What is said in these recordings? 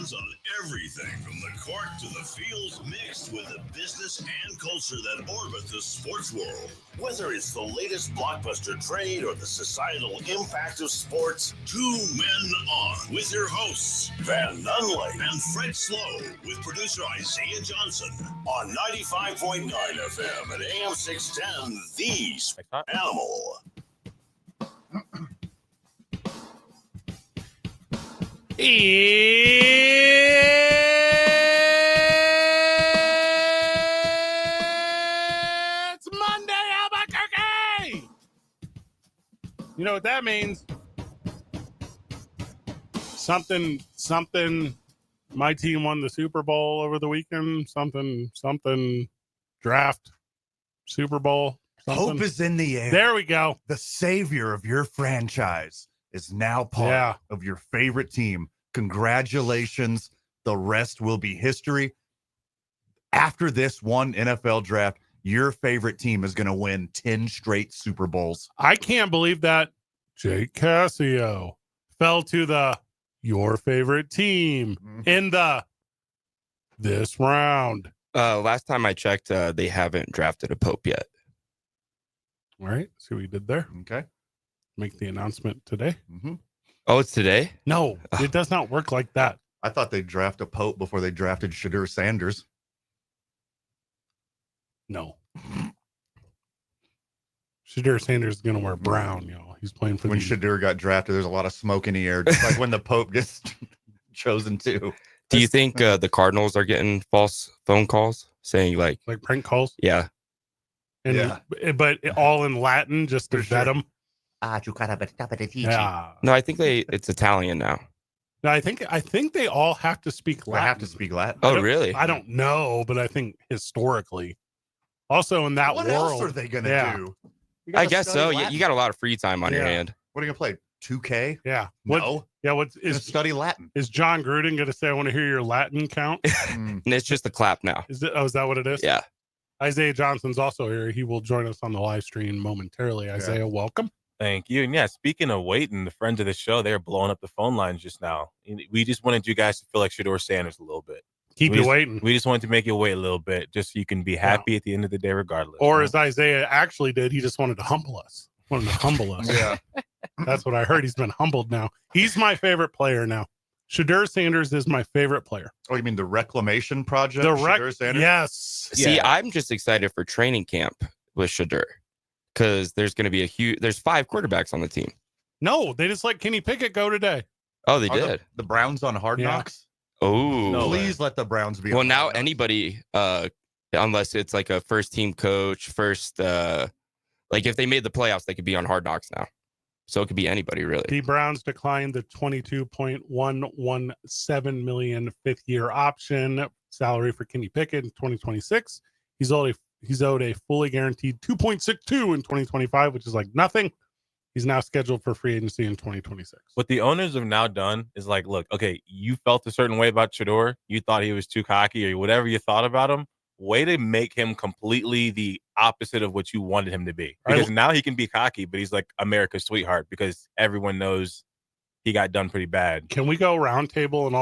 opinions on everything from the court to the field, mixed with the business and culture that orbit the sports world. Whether it's the latest blockbuster trade or the societal impact of sports, Two Men On with your hosts, Van Nunley and Fred Slow, with producer Isaiah Johnson on 95.9 FM and AM 610, The Animal. It's Monday, Albuquerque! You know what that means? Something. My team won the Super Bowl over the weekend. Something. Draft. Super Bowl. Something. Hope is in the air. There we go. The savior of your franchise is now part of your favorite team. Congratulations. The rest will be history. After this one NFL draft, your favorite team is going to win 10 straight Super Bowls. I can't believe that Jake Cassio fell to your favorite team in this round. Last time I checked, they haven't drafted a pope yet. All right. See what you did there. Okay. Make the announcement today. Mm-hmm. Oh, it's today? No, it does not work like that. I thought they'd draft a pope before they drafted Shadur Sanders. No. Shadur Sanders is going to wear brown, He's playing for when Shadur got drafted, there's a lot of smoke in the air, just like when the Pope gets chosen too. Do you think the Cardinals are getting false phone calls saying like prank calls? Yeah. But all in Latin just to vet them. Yeah. No, I think it's Italian now. No, I think they all have to speak Latin. They have to speak Latin. Oh, really? I don't know, but I think historically. Also in that world. What else are they going to do? I guess so. Yeah, you got a lot of free time on your hand. What are you going to play? 2K? Yeah. No. Is study Latin? Is John Gruden going to say, I want to hear your Latin count? And it's just a clap now. Is that what it is? Yeah. Isaiah Johnson's also here. He will join us on the live stream momentarily. Isaiah, welcome. Thank you. And yeah, speaking of waiting, the friends of the show, they're blowing up the phone lines just now. We just wanted you guys to feel like Shadur Sanders a little bit. Keep you waiting. We just wanted to make you wait a little bit, just so you can be happy at the end of the day, regardless. Or as Isaiah actually did, he just wanted to humble us. Yeah. That's what I heard. He's been humbled now. He's my favorite player now. Shadur Sanders is my favorite player. Oh, you mean the Reclamation Project? Shadur Sanders? Yes. See, I'm just excited for training camp with Shadur because there's going to be there's 5 quarterbacks on the team. No, they just let Kenny Pickett go today. Oh, they did. The Browns on Hard Knocks? Oh, no, please let the Browns be. Well, now anybody, unless it's like a first team coach, like if they made the playoffs, they could be on Hard Knocks now. So it could be anybody, really. The Browns declined the $22.117 million fifth-year option salary for Kenny Pickett in 2026. He's owed a fully guaranteed $2.62 in 2025, which is like nothing. He's now scheduled for free agency in 2026. What the owners have now done is like, look, okay, you felt a certain way about Shadur. You thought he was too cocky or whatever you thought about him. Way to make him completely the opposite of what you wanted him to be. Because now he can be cocky, but he's like America's sweetheart because everyone knows he got done pretty bad. Can we go round table and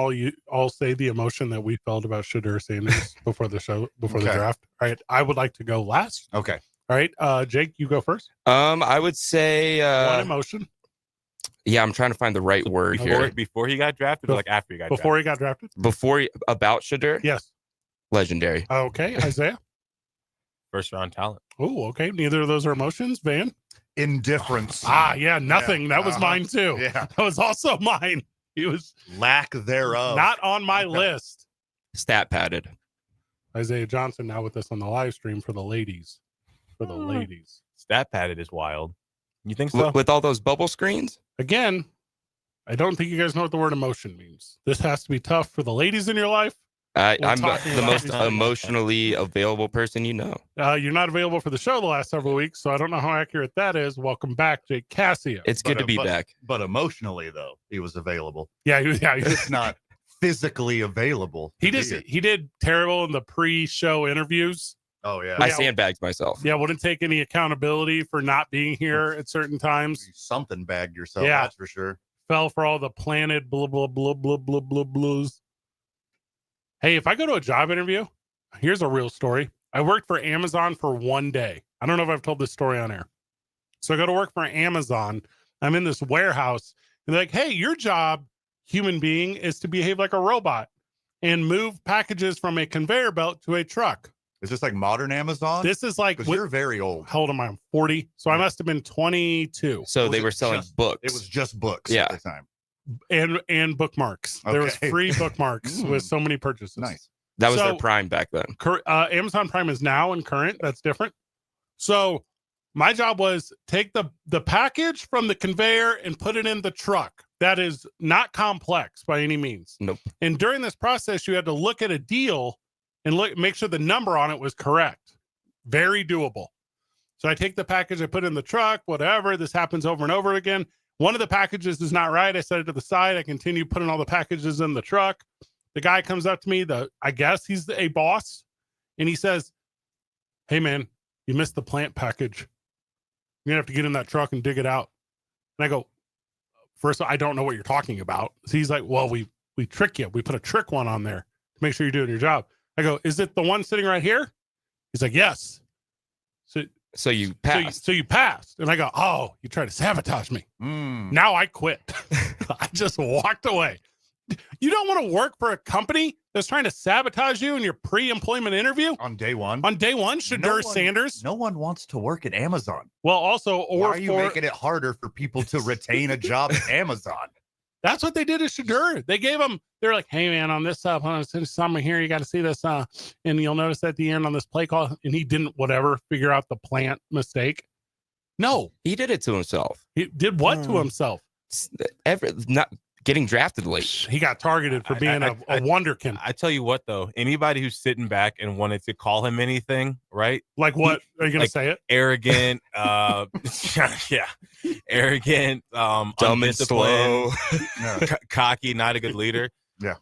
all say the emotion that we felt about Shadur Sanders before the draft? All right. I would like to go last. Okay. All right. Jake, you go first. I would say one emotion. Yeah, I'm trying to find the right word here. Before he got drafted, or like after he got drafted? Before he got drafted? About Shadur? Yes. Legendary. Okay, Isaiah. First round talent. Oh, okay. Neither of those are emotions, Van. Indifference. Yeah, nothing. That was mine too. Yeah. That was also mine. He was lack thereof. Not on my list. Stat padded. Isaiah Johnson now with us on the live stream for the ladies. Stat padded is wild. You think so? With all those bubble screens? Again, I don't think you guys know what the word emotion means. This has to be tough for the ladies in your life. I'm the most emotionally available person you know. You're not available for the show the last several weeks, so I don't know how accurate that is. Welcome back, Jake Cassio. It's good to be back. But emotionally, though, he was available. Yeah, he was just not physically available. He did terrible in the pre-show interviews. Oh, yeah. I sandbagged myself. Yeah, wouldn't take any accountability for not being here at certain times. You something bagged yourself, that's for sure. Fell for all the planted blah, blah, blah, blah, blah, blah, blues. Hey, if I go to a job interview, here's a real story. I worked for Amazon for one day. I don't know if I've told this story on air. So I go to work for Amazon. I'm in this warehouse and they're like, hey, your job, human being, is to behave like a robot and move packages from a conveyor belt to a truck. Is this like modern Amazon? This is like, because you're very old. How old am I? I'm 40. So I must have been 22. So they were selling books. It was just books Yeah. at the time. And bookmarks. There was free bookmarks with so many purchases. Nice. That was their Prime back then. Amazon Prime is now in current. That's different. So my job was take the package from the conveyor and put it in the truck. That is not complex by any means. Nope. And during this process, you had to look at a deal and make sure the number on it was correct. Very doable. So I take the package, I put it in the truck, whatever. This happens over and over again. One of the packages is not right. I set it to the side. I continue putting all the packages in the truck. The guy comes up to me, I guess he's a boss, and he says, hey, man, you missed the plant package. You're going to have to get in that truck and dig it out. And I go, first, I don't know what you're talking about. So he's like, well, we trick you. We put a trick one on there to make sure you're doing your job. I go, is it the one sitting right here? He's like, yes. So you passed. So you passed. And I go, oh, you tried to sabotage me. Now I quit. I just walked away. You don't want to work for a company that's trying to sabotage you in your pre-employment interview? On day one? On day one, Shadur Sanders? No one wants to work at Amazon. Well, also, why are you making it harder for people to retain a job at Amazon? That's what they did to Shadur. They gave him, they're like, hey, man, on this somewhere here, you got to see this. And you'll notice at the end on this play call, and he didn't, figure out the plant mistake. No. He did it to himself. He did what to himself? Not getting drafted late. He got targeted for being a wonderkind. I tell you what, though, anybody who's sitting back and wanted to call him anything, right? Like what? Are you going to say it? Arrogant, arrogant, dumb and slow, cocky, not a good leader. Yeah.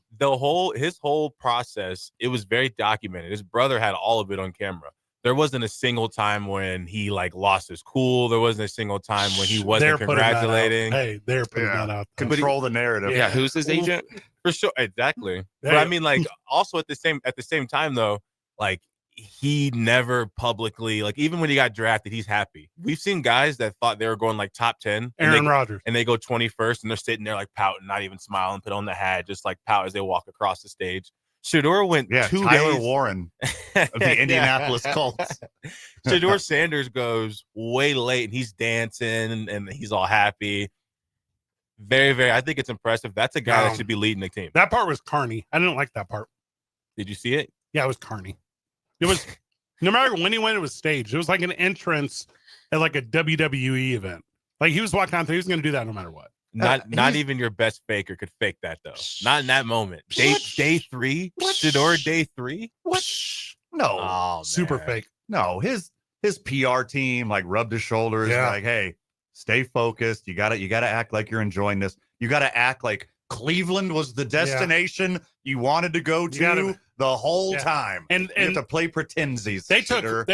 His whole process, it was very documented. His brother had all of it on camera. There wasn't a single time when he lost his cool. There wasn't a single time when he wasn't congratulating. Hey, they're putting that out. Control the narrative. Yeah, who's his agent? For sure, exactly. But I mean, also at the same time though, he never publicly, even when he got drafted, he's happy. We've seen guys that thought they were going top 10. Aaron Rodgers. And they go 21st and they're sitting there pouting, not even smiling, put on the hat, just pout as they walk across the stage. Shedeur went 2 Tyler days. Warren of the Indianapolis Colts. Shedeur Sanders goes way late and he's dancing and he's all happy. Very, very, I think it's impressive. That's a guy that should be leading the team. That part was carny. I didn't like that part. Did you see it? Yeah, it was carny. It was, no matter when he went, it was staged. It was like an entrance at a WWE event. He was walking out there, he was going to do that no matter what. Not even your best faker could fake that though. Not in that moment. Day 3, Shedeur day 3. What? No, super fake. No, his PR team rubbed his shoulders. Hey, stay focused. You gotta act like you're enjoying this. You gotta act like Cleveland was the destination you wanted to go to the whole time. And you have to play pretensies. They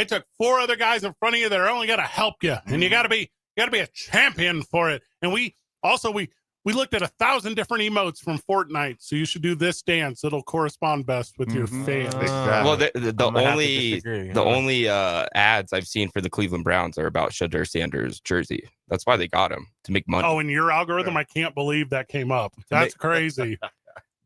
took 4 other guys in front of you that are only gonna help you, and you gotta be a champion for it. And we looked at 1,000 different emotes from Fortnite, so you should do this dance. It'll correspond best with your fans. Well, the only ads I've seen for the Cleveland Browns are about Shedeur Sanders' jersey. That's why they got him, to make money. Oh, in your algorithm, I can't believe that came up. That's crazy.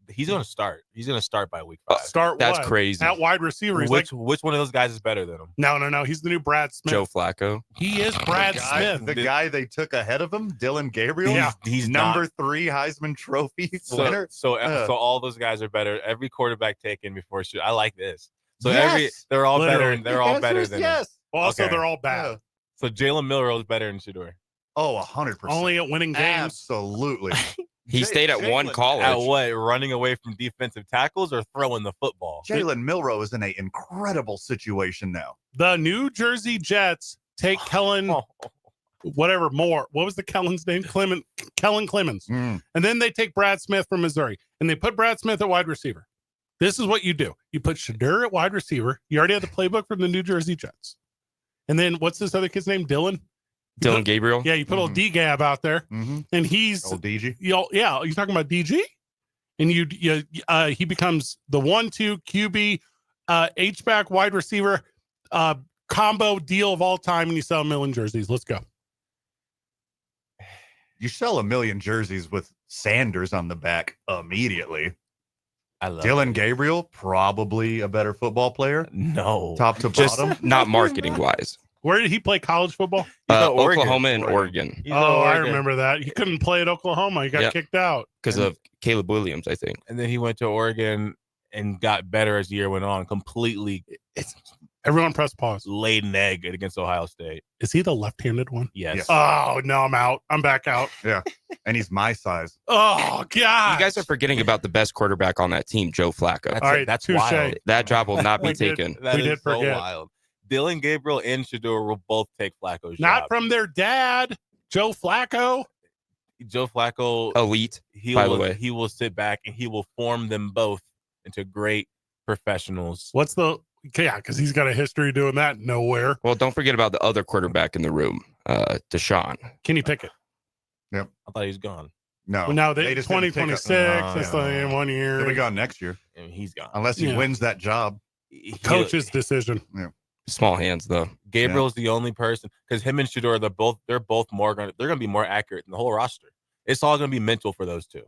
He's going to start. He's going to start by week 5. Start That's what? crazy. At wide receiver. Which one of those guys is better than him? No. He's the new Brad Smith. Joe Flacco. He is Brad Smith. The guy they took ahead of him, Dylan Gabriel. Yeah. He's number 3 Heisman Trophy winner. So all those guys are better. Every quarterback taken before shoot. I like this. So they're all Literally. better. They're all better than him. Well, also, Okay. they're all bad. Yeah. So Jalen Milroe is better than Shedeur. Oh, 100%. Only at winning games. Absolutely. He stayed at one college. At what? Running away from defensive tackles or throwing the football? Jalen Milroe is in an incredible situation now. The New Jersey Jets take Kellen, whatever more. What was the Kellen's name? Kellen Clemens. And then they take Brad Smith from Missouri, and they put Brad Smith at wide receiver. This is what you do. You put Shedeur at wide receiver. You already have the playbook from the New Jersey Jets. And then what's this other kid's name? Dylan Gabriel. Yeah, you put old D-Gab out there, and he's old DG. Yeah, you talking about DG? and he becomes the 1-2 QB, H-back wide receiver, combo deal of all time, and you sell 1 million jerseys. Let's go. You sell 1 million jerseys with Sanders on the back immediately. I love Dylan it. Gabriel, probably a better football player. No. Top to Just bottom. not marketing wise. Where did he play college football? Oklahoma and Oregon He's Oh, I Oregon. remember that. He couldn't play at Oklahoma. He got kicked out. because of Caleb Williams, I think. And then he went to Oregon and got better as the year went on. Completely Everyone press pause. laid an egg against Ohio State. Is he the left-handed one? Yes. Oh, no, I'm out. I'm back out. Yeah. And he's my size. Oh, God. You guys are forgetting about the best quarterback on that team, Joe Flacco. That's, All right, that's touche. wild. That job will not be We did. taken. That We is did so forget. wild. Dylan Gabriel and Shador will both take Flacco's Not job. from their dad, Joe Flacco. Joe Flacco. Elite. He by the will, way. he will sit back and he will form them both into great professionals. Because he's got a history doing that nowhere. Well, don't forget about the other quarterback in the room, Deshaun. Kenny Pickett. I thought he was gone. No. Well, now they they just didn't pick up- 2026. It's No. like in 1 year. He'll be gone next year. And he's gone. Unless he Yeah. wins that job. Coach's decision. Small hands, though. Gabriel's the only person because him and Shador, they're both more they're gonna be more accurate than the whole roster. It's all gonna be mental for those two.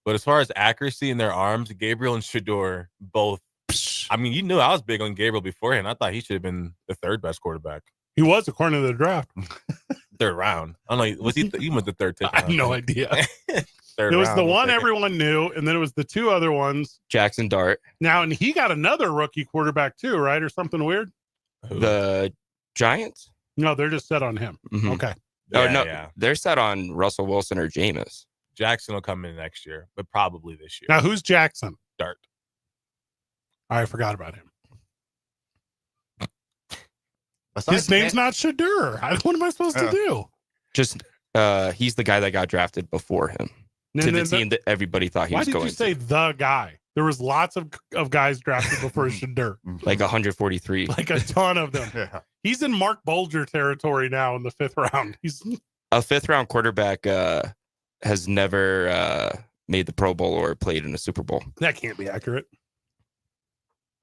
But as far as accuracy in their arms, Gabriel and Shador both. I mean, you knew I was big on Gabriel beforehand. I thought he should have been the third best quarterback, He was according to the draft. third round. I'm like, was he? He was the third. I have no idea. Third It was round, the we'll one take it. everyone knew, and then it was the two other ones. Jackson Dart. Now, and he got another rookie quarterback too, right? Or something weird? Who? The Giants? No, they're just set on him. Mhm. Okay. Oh, no. They're set on Russell Wilson or Jameis. Jackson will come in next year, but probably this year. Now, who's Jackson? Dart. I forgot about him. Besides His name's not Shador. What am I supposed to do? Just he's the guy that got drafted before him to the team that everybody thought he why was did going you say to. the guy? There was lots of guys drafted before Shador. Like 143. Like a ton of them. Yeah. He's in Mark Bulger territory now in the 5th round. He's A 5th round quarterback has never made the Pro Bowl or played in a Super Bowl. that can't be accurate.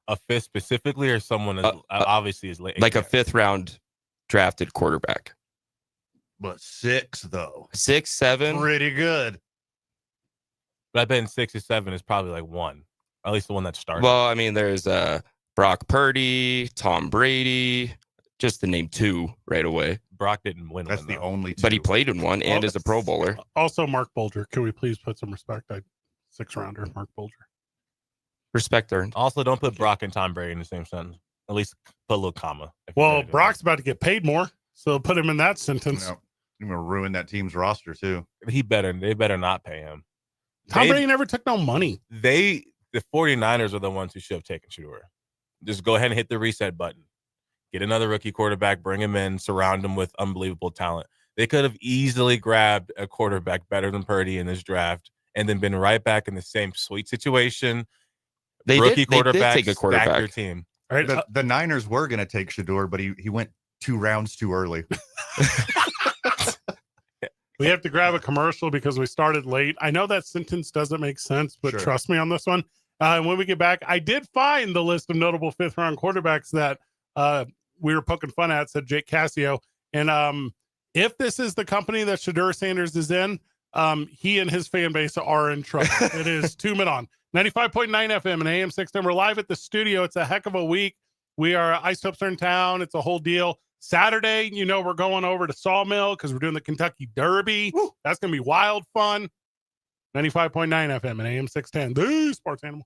A fifth specifically, or someone that obviously is late. Like a 5th round drafted quarterback. But 6, though. 6, 7. Pretty good. But I bet in 6 or 7 is probably like one, at least the one that started. Well, I mean, there's Brock Purdy, Tom Brady, just to name 2 right away. Brock didn't win. That's one, the though. only two. But he played in one and is a Pro Bowler. Also, Mark Bulger. Can we please put some respect? 6th rounder, Mark Bulger. Respect earned. Also, don't put Brock and Tom Brady in the same sentence. At least put a little comma. if you're Well, gonna do Brock's about to get paid more, so put him in that sentence. No. You're going to ruin that team's roster, too. that. They better not pay him. Tom They- Brady never took no money. The 49ers are the ones who should have taken Shador. Just go ahead and hit the reset button. Get another rookie quarterback, bring him in, surround him with unbelievable talent. They could have easily grabbed a quarterback better than Purdy in this draft and then been right back in the same sweet situation. They Rookie did quarterback, take a stack your quarterback. team. All right. The Niners were going to take Shador, but he went 2 rounds too early. We have to grab a commercial because we started late. I know that sentence doesn't make sense, but Sure. trust me on this one. When we get back, I did find the list of notable 5th round quarterbacks that we were poking fun at, said Jake Cassio. And if this is the company that Shador Sanders is in, he and his fan base are in trouble. It is 2 Men On 95.9 FM and AM 610. We're live at the studio. It's a heck of a week. We are Isotopes are in town. It's a whole deal. Saturday, we're going over to Sawmill because we're doing the Kentucky Derby. Woo. That's going to be wild fun. 95.9 FM and AM 610, the sports animal.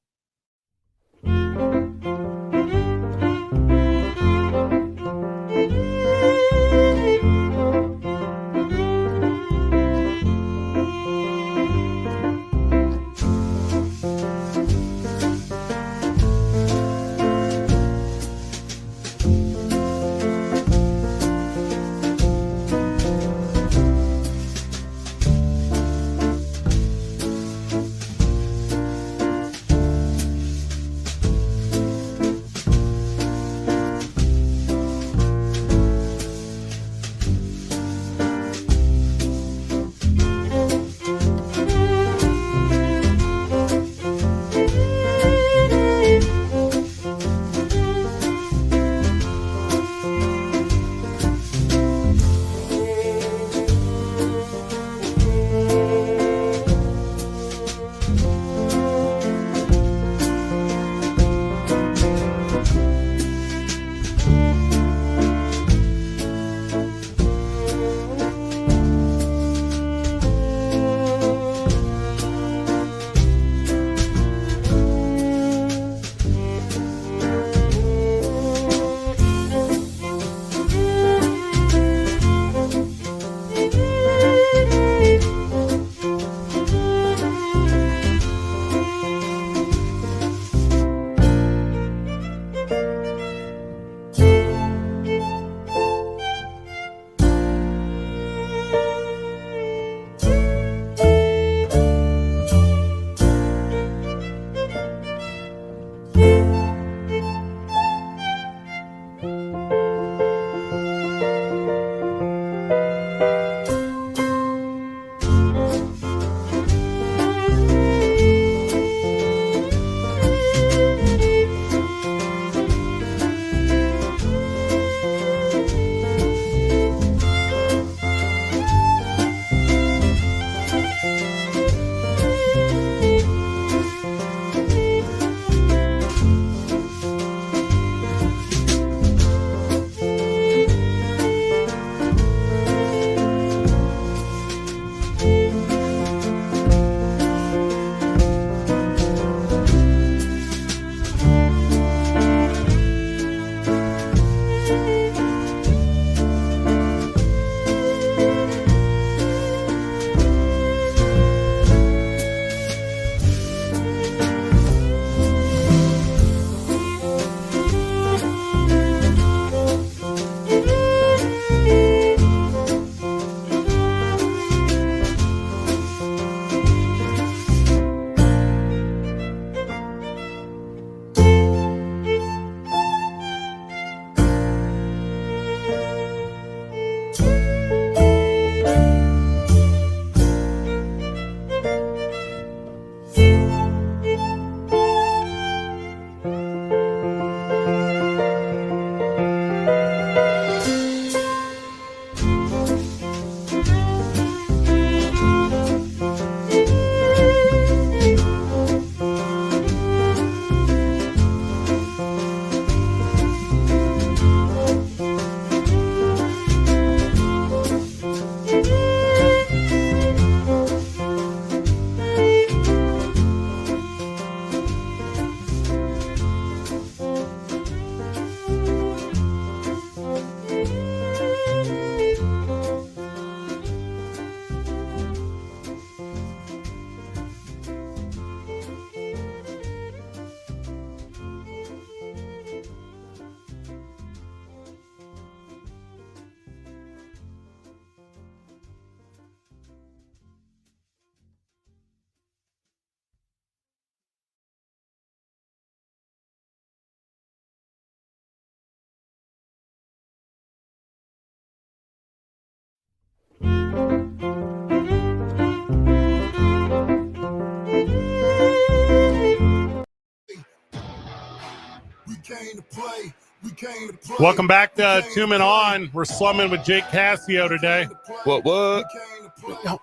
Welcome back to Two Men On. We're slumming with Jake Cassio today. What? No,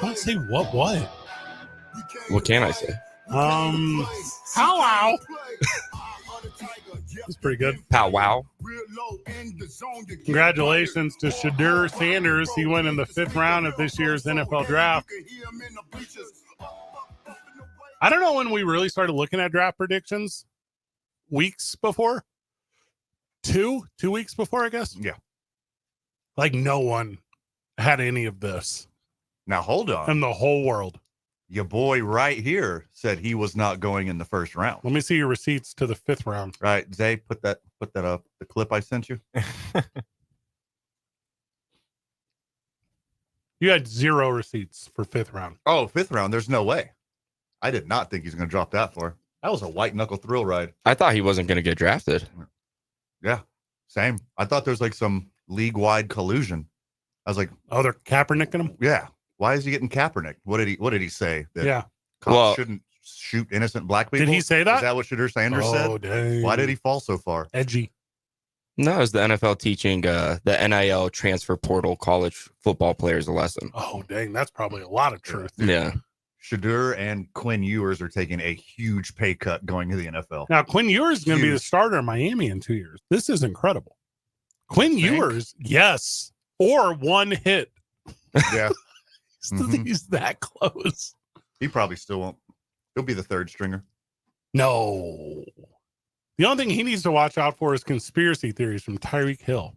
don't say what? What can I say? Hello. That's pretty good. Pow wow. Congratulations to Shadur Sanders. He went in the 5th round of this year's NFL draft. I don't know when we really started looking at draft predictions. Weeks before? Two weeks before, I guess? Yeah. Like no one had any of this Now, hold on. in the whole world. Your boy right here said he was not going in the first round. Let me see your receipts to the 5th round. Right, Zay, put that up. The clip I sent you. You had 0 receipts for 5th round. Oh, 5th round. There's no way. I did not think he's going to drop that far. That was a white knuckle thrill ride. I thought he wasn't going to get drafted. Yeah, same. I thought there's like some league-wide collusion. I was like, Oh, they're Kaepernicking him? yeah. Why is he getting Kaepernick? What did he say? That Yeah. cops shouldn't shoot innocent black people? Did he say that? Is that what Shadur Sanders said? Dang. Why did he fall so far? Edgy. No, it's the NFL teaching the NIL transfer portal college football players a lesson. Oh, dang. That's probably a lot of truth. Yeah. Shadur and Quinn Ewers are taking a huge pay cut going to the NFL. Now, Quinn Ewers is going to be the Huge. starter in Miami in 2 years. This is incredible. Quinn think? Ewers, yes. Or one hit. Yeah. Mhm. He's that close. He probably still won't. He'll be the 3rd stringer. No. The only thing he needs to watch out for is conspiracy theories from Tyreek Hill.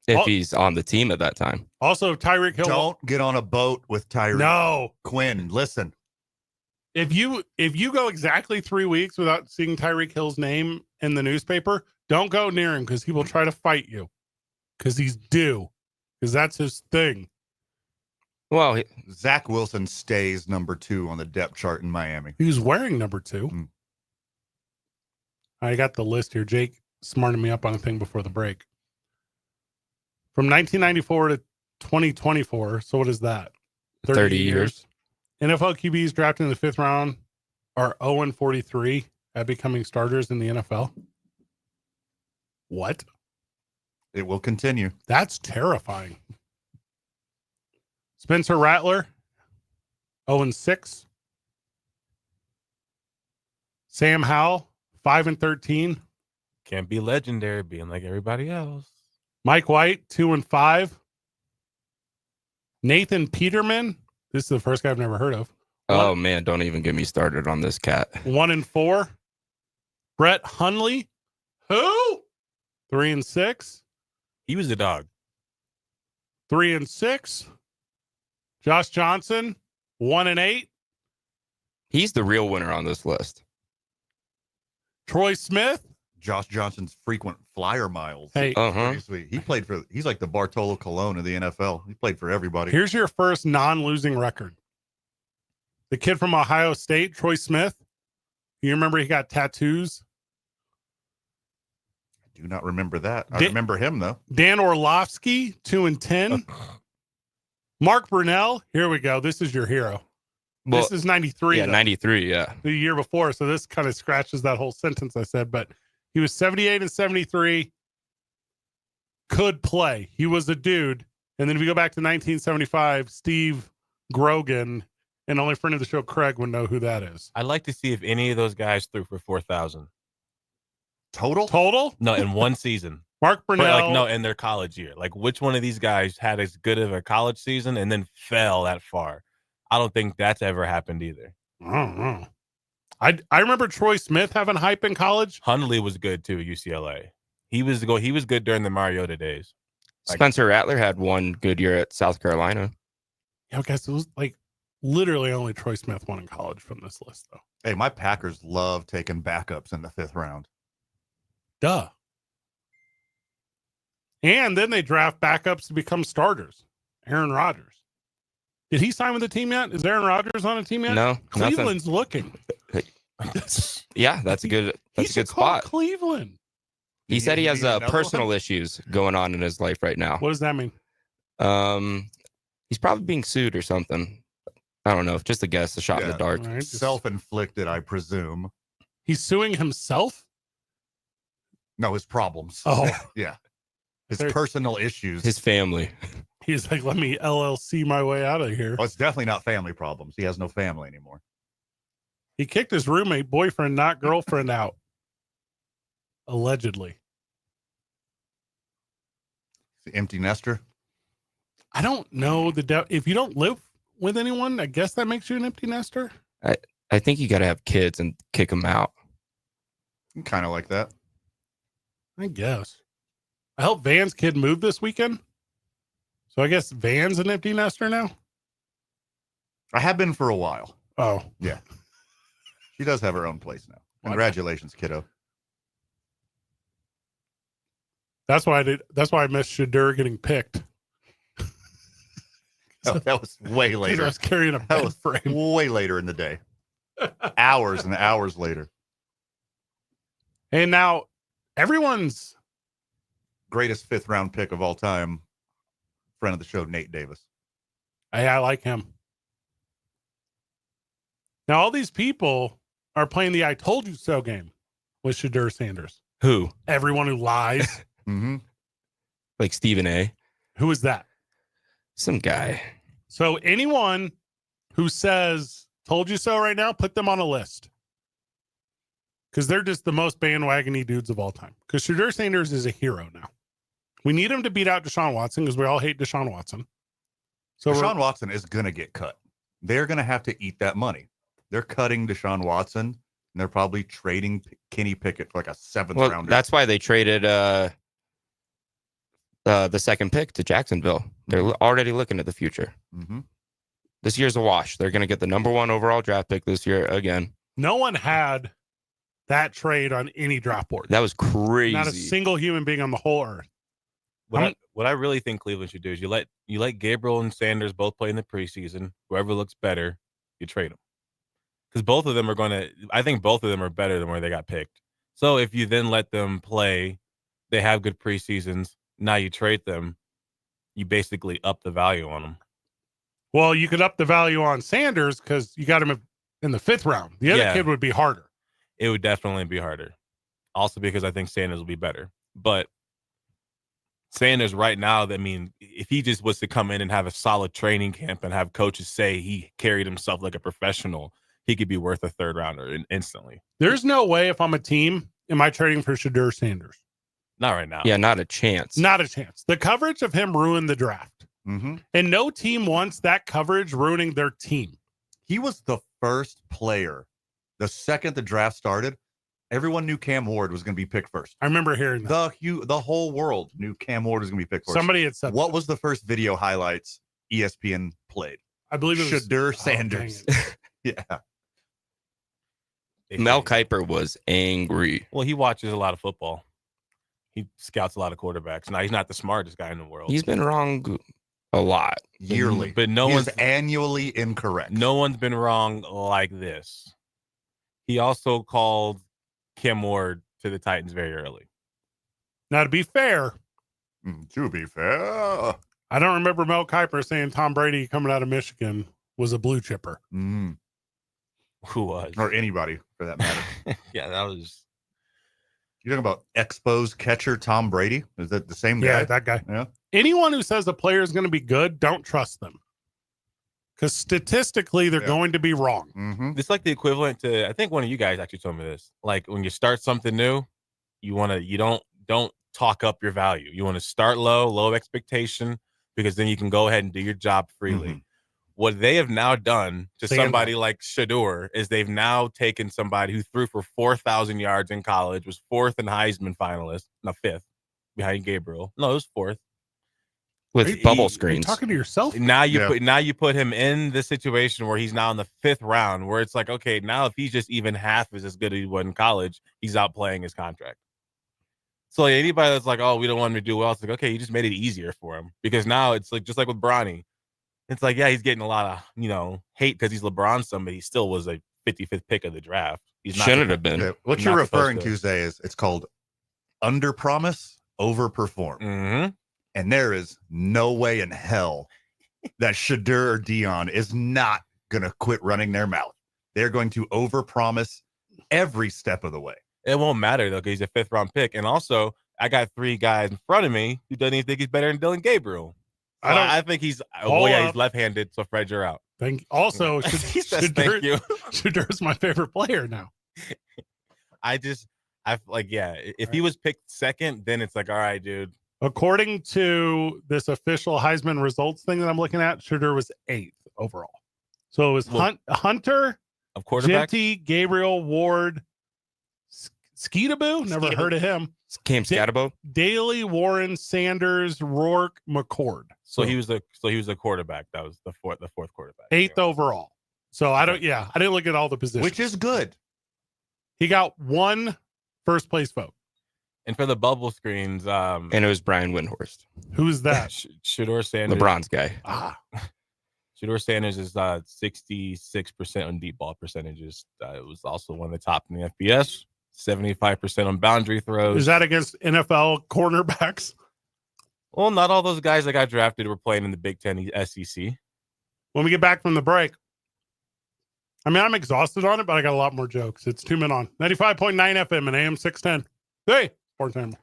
If Oh. he's on the team at that time. Also, Tyreek Hill. Don't get on a boat with Tyreek. No. Quinn, listen. If you go exactly 3 weeks without seeing Tyreek Hill's name in the newspaper, don't go near him because he will try to fight you. Because he's due. Because that's his thing. Well, Zach Wilson stays number 2 on the depth chart in Miami. He was wearing number 2. Mm. I got the list here. Jake smarted me up on a thing before the break. From 1994 to 2024. So what is that? 30 years. NFL QBs drafted in the 5th round are 0-43 at becoming starters in the NFL. What? It will continue. That's terrifying. Spencer Rattler, 0-6. Sam Howell, 5-13. Can't be legendary being like everybody else. Mike White, 2-5. Nathan Peterman, this is the first guy I've never heard of. oh man, don't even get me started on this cat. 1-4. Brett Hundley, who? 3-6. He was a dog. 3-6. Josh Johnson, 1-8. He's the real winner on this list. Troy Smith. Josh Johnson's frequent flyer miles. Hey, Pretty sweet. He's like the Bartolo Colon of the NFL. He played for everybody. here's your first non-losing record. The kid from Ohio State, Troy Smith. You remember he got tattoos? I do not remember that. I Dan- remember him, though. Dan Orlovsky, 2-10. Mark Brunell, here we go. This is your hero. Well, This is 93. yeah, though. 93. Yeah. The year before. So this kind of scratches that whole sentence I said, but he was 78 and 73. Could play. He was a dude. And then if you go back to 1975, Steve Grogan, and only friend of the show, Craig, would know who that is. I'd like to see if any of those guys threw for 4,000. Total? No, in one season. Mark But, Brunell. no, in their college year. Like, which one of these guys had as good of a college season and then fell that far? I don't think that's ever happened either. I don't know. I remember Troy Smith having hype in college. Hundley was good too at UCLA. He was good during the Mariota days. Spencer Rattler had one good year at South Carolina. Yeah, I guess it was like literally only Troy Smith won in college from this list, though. Hey, my Packers love taking backups in the 5th round. Duh. And then they draft backups to become starters. Aaron Rodgers. Did he sign with the team yet? Is Aaron Rodgers on a team yet? No, nothing. Cleveland's looking. Yeah, that's a good He that's a should good call spot. Cleveland. He You said he need has another personal one? issues going on in his life right now. What does that mean? He's probably being sued or something. I don't know. Just a guess, a shot in the dark. Right, Self-inflicted, I presume. He's suing himself? No, his problems. Oh. Yeah. His personal issues. His family. He's like, let me LLC my way out of here. Well, it's definitely not family problems. He has no family anymore. He kicked his roommate, boyfriend, not girlfriend out. Allegedly. The empty nester. I don't know if you don't live with anyone, I guess that makes you an empty nester. I think you got to have kids and kick them out. Kind of like that. I guess. I helped Van's kid move this weekend. So I guess Van's an empty nester now? I have been for a while. Oh. Yeah. She does have her own place now. Congratulations, kiddo. That's why I missed Shadur getting picked. Oh, that was way I later. was carrying a bed frame. Way later in the day. Hours and hours later. And now everyone's Greatest 5th round pick of all time. Friend of the show, Nate Davis. I like him. Now all these people are playing the I told you so game with Shadur Sanders. Who? Everyone who lies. Mm-hmm. Like Stephen A. Who is that? Some guy. So anyone who says told you so right now, put them on a list. Because they're just the most bandwagony dudes of all time. Because Shadur Sanders is a hero now. We need him to beat out Deshaun Watson because we all hate Deshaun Watson. So Deshaun Watson is going to get cut. They're going to have to eat that money. They're cutting Deshaun Watson, and they're probably trading Kenny Pickett for like a 7th rounder. That's why they traded the second pick to Jacksonville. They're already looking at the future. Mm-hmm. This year's a wash. They're going to get the number 1 overall draft pick this year again. No one had that trade on any draft board. That was crazy. Not a single human being on the whole earth. What I really think Cleveland should do is you let Gabriel and Sanders both play in the preseason. Whoever looks better, you trade them. Because both of them I think both of them are better than where they got picked. So if you then let them play, they have good preseasons. Now you trade them, you basically up the value on them. Well, you could up the value on Sanders because you got him in the 5th round. The other kid would be harder. It would definitely be harder. Also because I think Sanders will be better. But Sanders right now, if he just was to come in and have a solid training camp and have coaches say he carried himself like a professional, he could be worth a 3rd rounder instantly. There's no way if I'm a team, am I trading for Shadur Sanders? Not right now. Yeah, not a chance. Not a chance. The coverage of him ruined the draft. Mm-hmm. And no team wants that coverage ruining their team. He was the first player. The second the draft started, everyone knew Cam Ward was going to be picked first. I remember hearing that. The whole world knew Cam Ward was going to be picked first. Somebody had said what was the first video highlights ESPN played? I believe it was Shadur Sanders. Yeah. Mel Kiper was angry. Well, he watches a lot of football. He scouts a lot of quarterbacks. Now, he's not the smartest guy in the world. He's been wrong a lot. Yearly. But no one's annually incorrect. No one's been wrong like this. He also called Cam Ward to the Titans very early. Now, to be fair, I don't remember Mel Kiper saying Tom Brady coming out of Michigan was a blue chipper. Mm. Who was? Or anybody, for that matter. Yeah, that was... You're talking about Expos catcher Tom Brady? Is that the same guy? Yeah, that guy. Yeah. Anyone who says a player is going to be good, don't trust them. Because statistically, they're going to be wrong. Mm-hmm. It's like the equivalent to, I think one of you guys actually told me this. Like when you start something new, you don't talk up your value. You want to start low expectation, because then you can go ahead and do your job freely. Mm-hmm. What they have now done to somebody like Shadur is they've now taken somebody who threw for 4,000 yards in college, was 4th in Heisman finalist, not 5th, behind Gabriel. No, it was 4th. With bubble screens. Are you talking to yourself? Now you put him in the situation where he's now in the 5th round, where it's like, okay, now if he's just even half as good as he was in college, he's outplaying his contract. So like, anybody that's like, oh, we don't want him to do well, it's like, okay, you just made it easier for him, because now it's like just like with Bronny. It's like, yeah, he's getting a lot of, hate because he's LeBron son, but he still was a 55th pick of the draft. He shouldn't have been. Yeah, what you're referring to, Zay, is it's called under promise, over perform. Mm-hmm. And there is no way in hell that Shadur or Dion is not going to quit running their mouth. They're going to overpromise every step of the way. It won't matter, though, because he's a 5th-round pick. And also, I got 3 guys in front of me who doesn't even think he's better than Dylan Gabriel. So I think he's he's left-handed, so Fred, you're out. Also, Thank you. Shadur's my favorite player now. If he was picked 2nd, then it's like, all right, dude. According to this official Heisman results thing that I'm looking at, Shadur was 8th overall. So it was Hunter, of quarterback, Genty, Gabriel, Ward, Skeetaboo, never heard of him. Cam Scatabo, Daly, Warren, Sanders, Rourke, McCord. So he was the quarterback. That was the fourth quarterback. 8th overall. So I didn't look at all the positions. Which is good. He got 1 first place vote. And for the bubble screens, and it was Brian Windhorst. Who's that? Shador Sanders, the bronze guy. Shador Sanders is 66% on deep ball percentages. It was also one of the top in the FBS. 75% on boundary throws. Is that against NFL cornerbacks? Well, not all those guys that got drafted were playing in the Big Ten SEC. When we get back from the break, I mean, I'm exhausted on it, but I got a lot more jokes. It's 2 Men On 95.9 FM and AM 610. Hey, Sports Animal.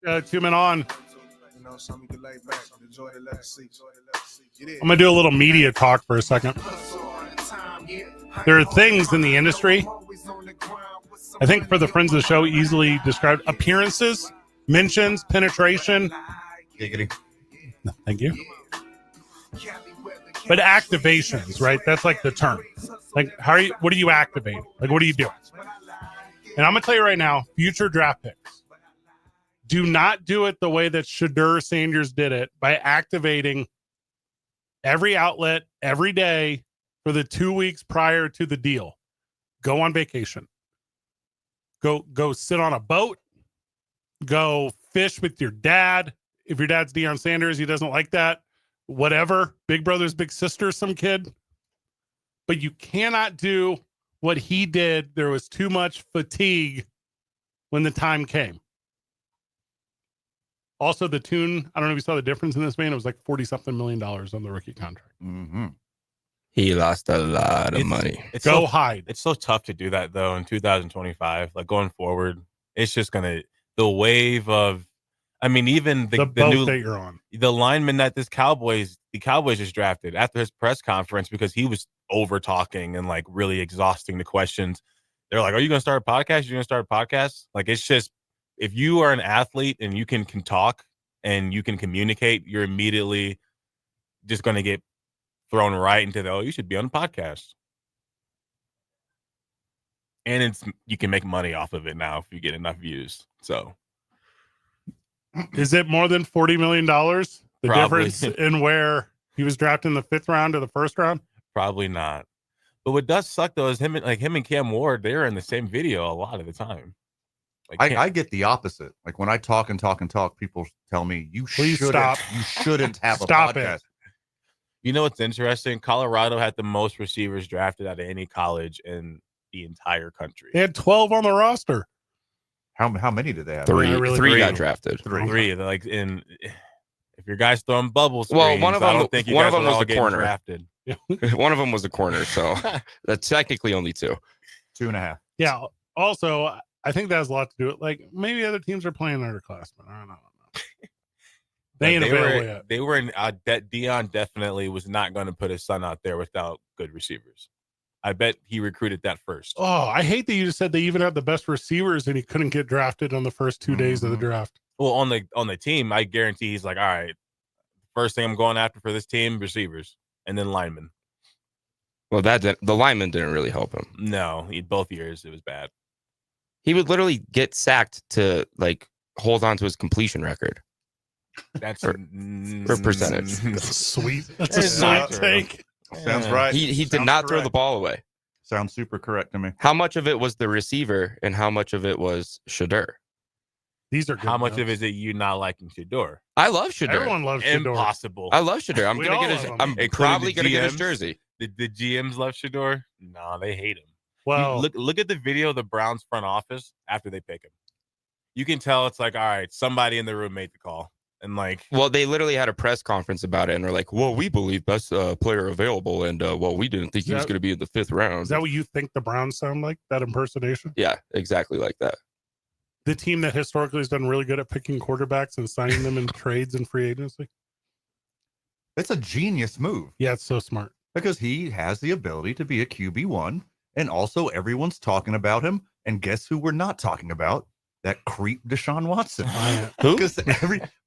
2 men on. I'm gonna do a little media talk for a second. There are things in the industry, I think, for the friends of the show, easily described: appearances, mentions, penetration. Giggity. Thank you. But activations, right? That's like the term. Like, what are you activating? Like, what are you doing? And I'm gonna tell you right now, future draft picks, do not do it the way that Shedeur Sanders did it, by activating every outlet every day for the 2 weeks prior to the deal. Go on vacation. Go sit on a boat. Go fish with your dad. If your dad's Deion Sanders, he doesn't like that. Whatever. Big brother's big sister, some kid. But you cannot do what he did. There was too much fatigue when the time came. Also, the tune, I don't know if you saw the difference in this man. It was like $40-something million on the rookie contract. Mm-hmm. He lost a lot of money. Hide. It's so tough to do that, though, in 2025. Like, going forward, it's just going to, the wave of, I mean, even the boat new, that you're on. The lineman that the Cowboys just drafted after his press conference, because he was over talking and like really exhausting the questions. They're like, are you going to start a podcast? You're going to start a podcast? Like, it's just, if you are an athlete and you can talk and you can communicate, you're immediately just going to get thrown right into you should be on a podcast. And you can make money off of it now if you get enough views. So is it more than $40 million? The Probably. difference in where he was drafted in the 5th round or the 1st round? Probably not. But what does suck, though, is him and Cam Ward, they're in the same video a lot of the time. Like, I get the opposite. Like, when I talk and talk and talk, people tell me Please stop. You shouldn't have a Stop podcast. It. You know what's interesting? Colorado had the most receivers drafted out of any college in the entire country. They had 12 on the roster. How many did they have? Three got drafted. Three. Like, if your guy's throwing bubble screens, well, one of them, I don't think you one guys of them was all the corner. Drafted. One of them was the corner, so that's technically only 2. 2.5. Yeah. Also, I think that has a lot to do with, like, maybe other teams are playing underclassmen. I don't know. They ain't available yet. They were in. Deion definitely was not going to put his son out there without good receivers. I bet he recruited that first. Oh, I hate that you just said they even had the best receivers and he couldn't get drafted on the first 2 days of the draft. Well, on the team, I guarantee he's like, all right, first thing I'm going after for this team, receivers, and then linemen. Well, the lineman didn't really help him. No, both years it was bad. He would literally get sacked to like hold on to his completion record. That's for percentage. Sweet. That's a sweet take. Sounds right. He did not throw the ball away. Sounds super correct to me. How much of it was the receiver and how much of it was Shedeur? These are good how much notes. of it is it you not liking Shedeur? I love Shedeur. Everyone loves Shedeur. Impossible. I love Shedeur. I'm gonna get his. I'm probably gonna get his jersey. The GMs love Shedeur. No, they hate him. Well, look at the video of the Browns front office after they pick him. You can tell it's like, all right, somebody in the room made the call. And like, well, they literally had a press conference about it, and they're like, "Well, we believe best player available, and well, we didn't think he was going to be in the 5th round." Is that what you think the Browns sound like? That impersonation? Yeah, exactly like that. The team that historically has done really good at picking quarterbacks and signing them in trades and free agency. It's a genius move. Yeah, it's so smart because he has the ability to be a QB1, and also everyone's talking about him. And guess who we're not talking about? That creep Deshaun Watson. Because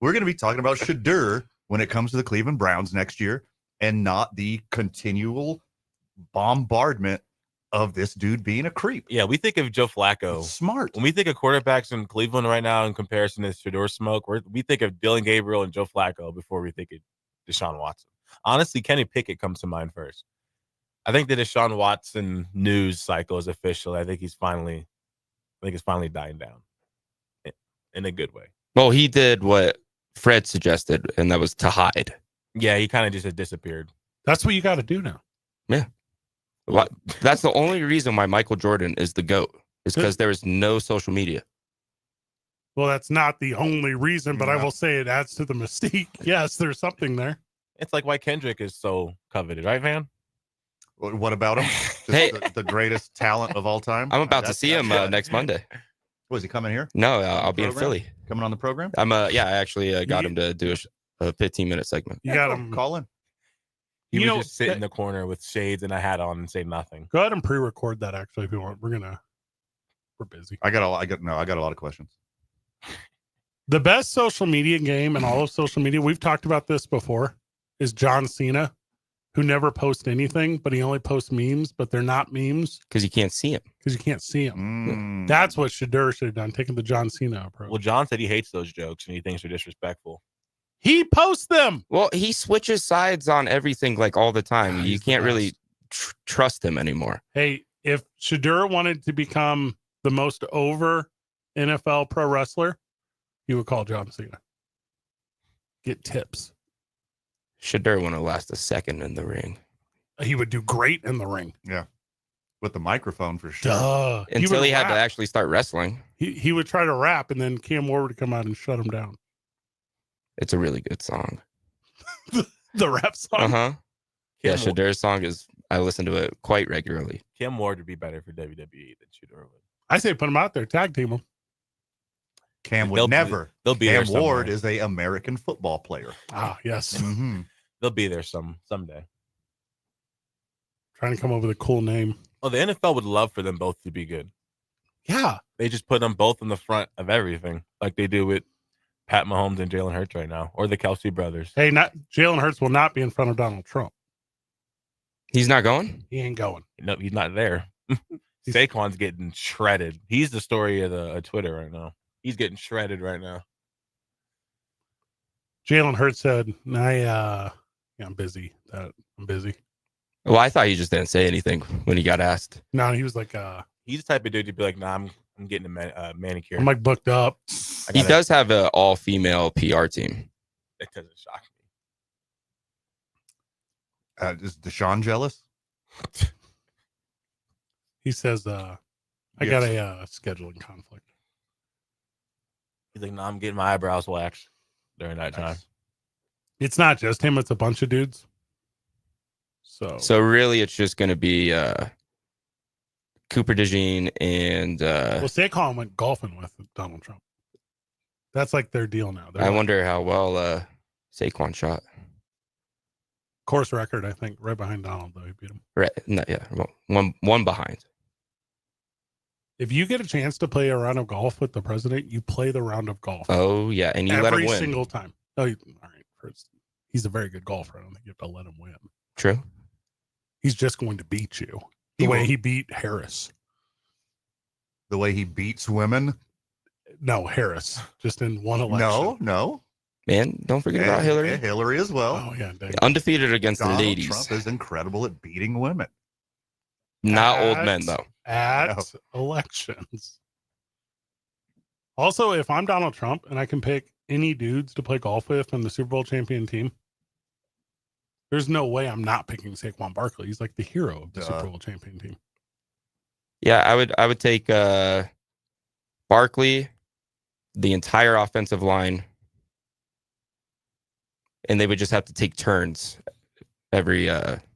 we're going to be talking about Shedeur when it comes to the Cleveland Browns next year, and not the continual bombardment of this dude being a creep. Yeah, we think of Joe Flacco. It's smart. When we think of quarterbacks in Cleveland right now in comparison to Shedeur smoke, we think of Dylan Gabriel and Joe Flacco before we think of Deshaun Watson. Honestly, Kenny Pickett comes to mind first. I think the Deshaun Watson news cycle is official. I think it's finally dying down. In a good way. Well, he did what Fred suggested, and that was to hide. Yeah, he kind of just had disappeared. That's what you got to do now. Yeah. Well, that's the only reason why Michael Jordan is the GOAT, is because there is no social media. Well, that's not the only reason, but I will say it adds to the mystique. Yes, there's something there. It's like why Kendrick is so coveted, right, Van? What about him? Hey, the greatest talent of all time. I'm about to see him next Monday. Was he coming here? No, I'll be in Philly. coming on the program? I actually got him to do a 15-minute segment. You got him. Call in. He would just sit in the corner with shades and a hat on and say nothing. Go ahead and pre-record that. Actually, if you want, we're busy. I got a lot of questions. The best social media game in all of social media, we've talked about this before, is John Cena, who never posts anything, but he only posts memes, but they're not memes. Because you can't see him. Because you can't see him. That's what Shedeur should have done, taking the John Cena approach. Well, John said he hates those jokes and he thinks they're disrespectful. He posts them. Well, he switches sides on everything like all the time. You can't really trust him anymore. Hey, if Shedeur wanted to become the most over NFL pro wrestler, he would call John Cena. Get tips. Shedeur wouldn't last a second in the ring. He would do great in the ring. Yeah. With the microphone for sure. Duh. Until he had to actually start wrestling. He would try to rap, and then Cam Ward would come out and shut him down. It's a really good song. The rap song? Uh-huh. Yeah, Shedeur's song I listen to it quite regularly. Cam Ward would be better for WWE than Shedeur would. I say put him out there, tag team him. Cam would never. They'll be Cam there Ward is a American football player. Ah, yes. Mm-hmm. They'll be there someday. Trying to come up with a cool name. Oh, the NFL would love for them both to be good. Yeah. They just put them both in the front of everything, like they do with Pat Mahomes and Jalen Hurts right now, or the Kelsey brothers. Hey, Jalen Hurts will not be in front of Donald Trump. He's not going? He ain't going. No, he's not there. Saquon's getting shredded. He's the story of the Twitter right now. He's getting shredded right now. Jalen Hurts said, I'm busy. I'm busy. Well, I thought he just didn't say anything when he got asked. No, he was like, he's the type of dude to be like, nah, I'm getting a manicure. I'm like booked up. He does have an all-female PR team. That doesn't shock me. Is Deshaun jealous? He says, I got a scheduling conflict. He's like, nah, I'm getting my eyebrows waxed during that time. It's not just him. It's a bunch of dudes. So really, it's just going to be Cooper DeJean and Saquon went golfing with Donald Trump. That's like their deal now. I wonder how well Saquon shot. Course record, I think, right behind Donald, though. He beat him. Right. No, yeah. Well, one behind. If you get a chance to play a round of golf with the president, you play the round of golf. Oh, yeah. And you let him win. Every single time. Oh, all right. He's a very good golfer. I don't think you have to let him win. True. He's just going to beat you. The way he beat Harris. The way he beats women? No, Harris. Just in one election. No. Man, don't forget about Hillary. Hillary as well. Oh, yeah. Dang. Undefeated against Donald the ladies. Trump is incredible at beating women. Not old men, though. At elections. Also, if I'm Donald Trump and I can pick any dudes to play golf with on the Super Bowl champion team, there's no way I'm not picking Saquon Barkley. He's like the hero of the Super Bowl champion team. Yeah, I would take Barkley, the entire offensive line, and they would just have to take turns every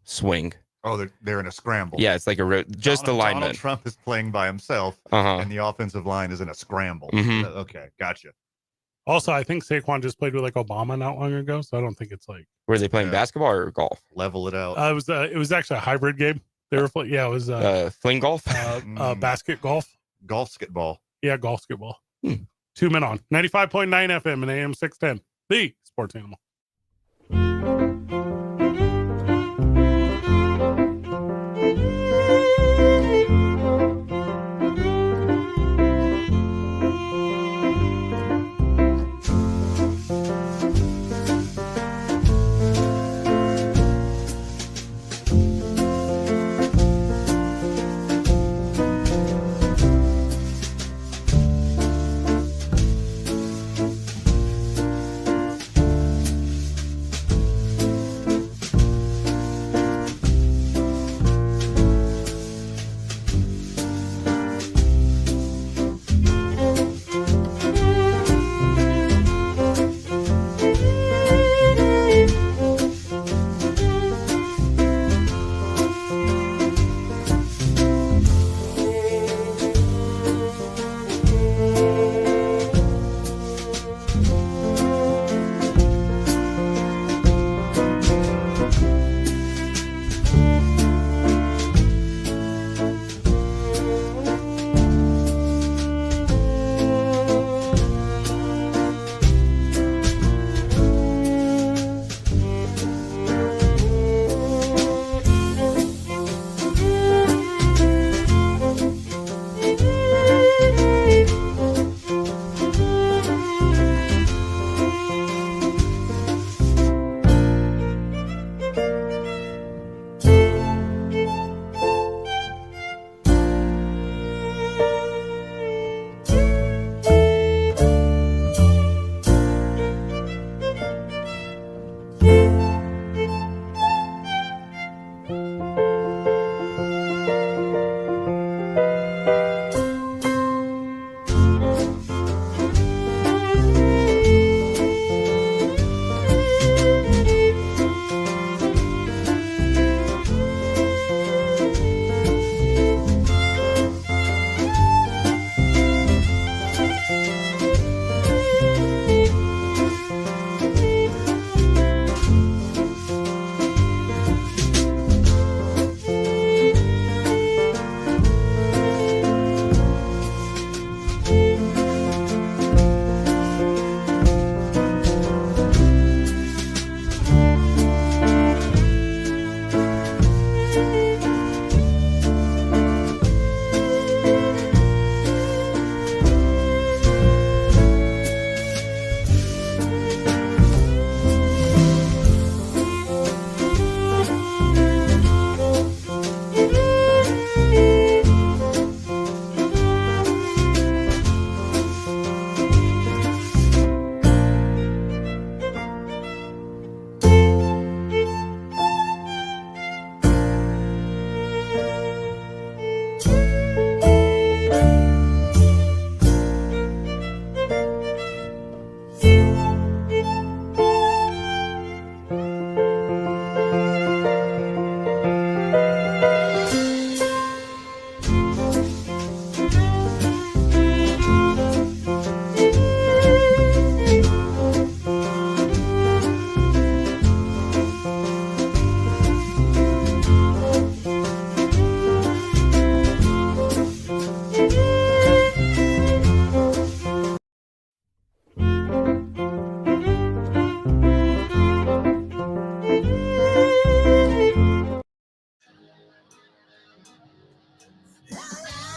swing. Oh, they're in a scramble. Yeah, it's like just alignment. Donald Trump is playing by himself, and the offensive line is in a scramble. Mm-hmm. Okay, gotcha. Also, I think Saquon just played with like Obama not long ago, so I don't think it's like. Were they playing basketball or golf? Level it out. It was actually a hybrid game. They were it was fling golf, basket golf, golfsketball. Yeah, golfsketball. 2 men on 95.9 FM and AM 610. The Sports Animal.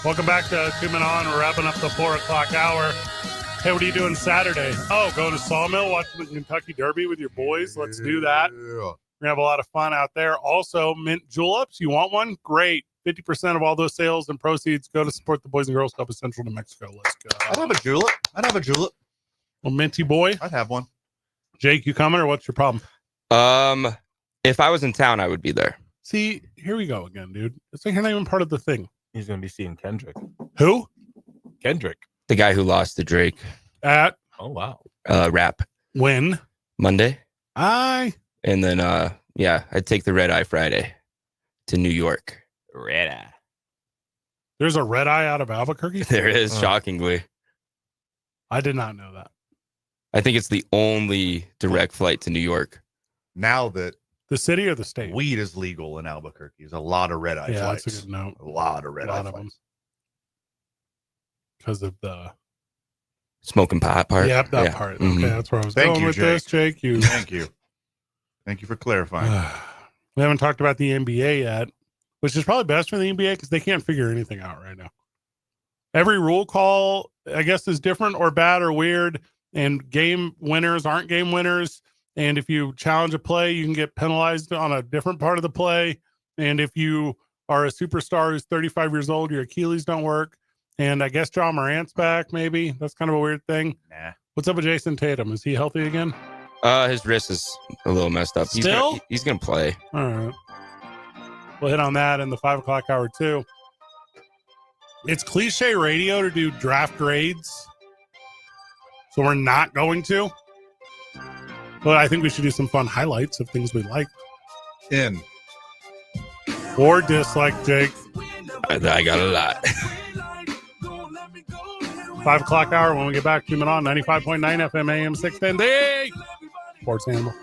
Welcome back to 2 Men On. We're wrapping up the 4 o'clock hour. Hey, what are you doing Saturday? Oh, going to Sawmill, watching the Kentucky Derby with your boys. Let's do that. We're going to have a lot of fun out there. Also, mint juleps. You want one? Great. 50% of all those sales and proceeds go to support the Boys and Girls Club of Central New Mexico. Let's go. I'd have a julep. A minty boy. I'd have one. Jake, you coming or what's your problem? If I was in town, I would be there. See, here we go again, dude. It's like you're not even part of the thing. He's going to be seeing Kendrick. Who? Kendrick. The guy who lost to Drake. At? Oh, wow. Rap. When? Monday. And then, I'd take the red eye Friday to New York. Red eye. There's a red eye out of Albuquerque? There is, shockingly. I did not know that. I think it's the only direct flight to New York. Now that the city or the state? Weed is legal in Albuquerque. There's a lot of red eye flights. That's a good note. A lot of red eye flights. Because of the smoking pot part. Yep, that part. Mm-hmm. Okay, that's where I was going with this, Jake. Thank you. Thank you for clarifying. We haven't talked about the NBA yet, which is probably best for the NBA because they can't figure anything out right now. Every rule call, I guess, is different or bad or weird, and game winners aren't game winners. And if you challenge a play, you can get penalized on a different part of the play. And if you are a superstar who's 35 years old, your Achilles don't work. And I guess John Morant's back, maybe. That's kind of a weird thing. Nah. What's up with Jason Tatum? Is he healthy again? His wrist is a little messed up. Still? He's gonna play. All right. We'll hit on that in the 5 o'clock hour, too. It's cliche radio to do draft grades. So we're not going to. But I think we should do some fun highlights of things we like. In. Or dislike, Jake. I got a lot. 5 o'clock hour when we get back. 2 Men On 95.9 FM AM 610. Sports Animal.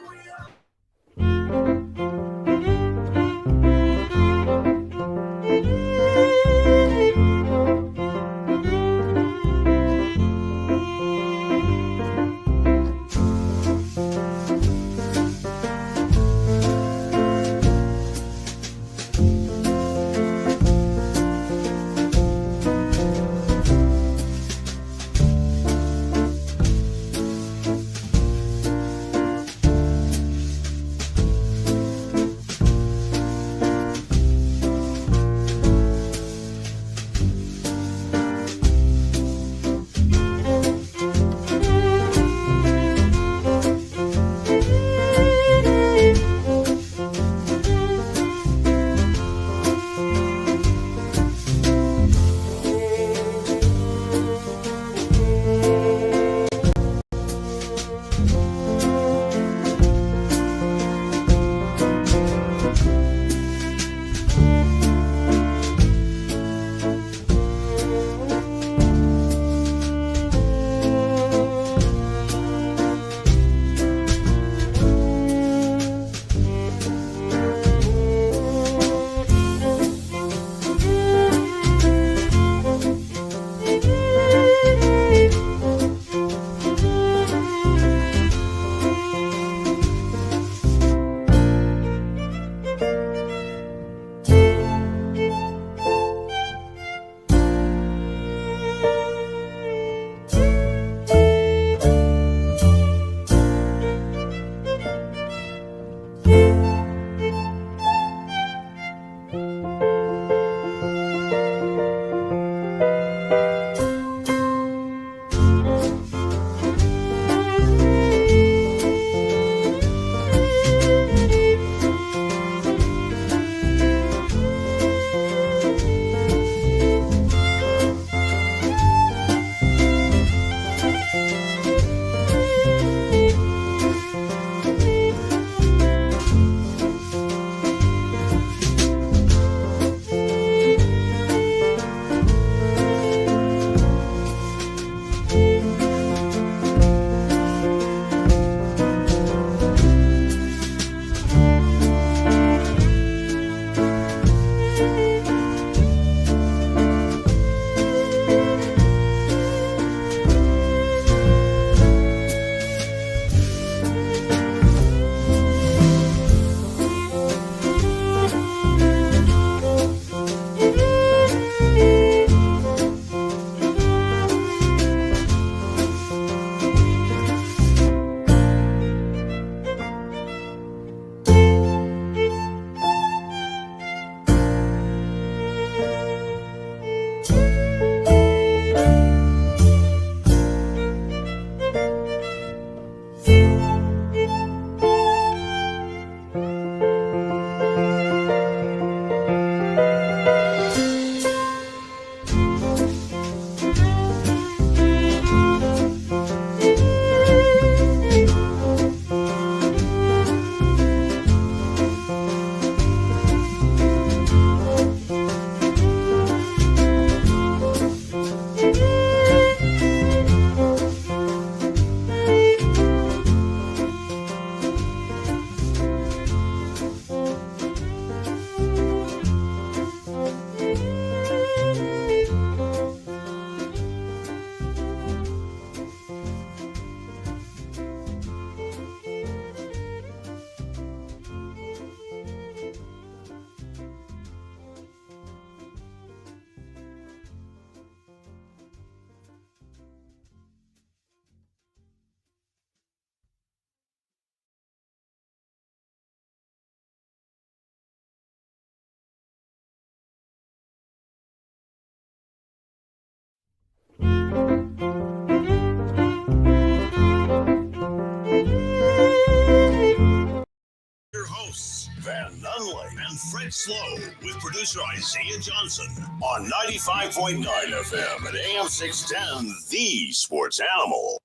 Fred Slow with producer Isaiah Johnson on 95.9 FM and AM 610, The Sports Animal.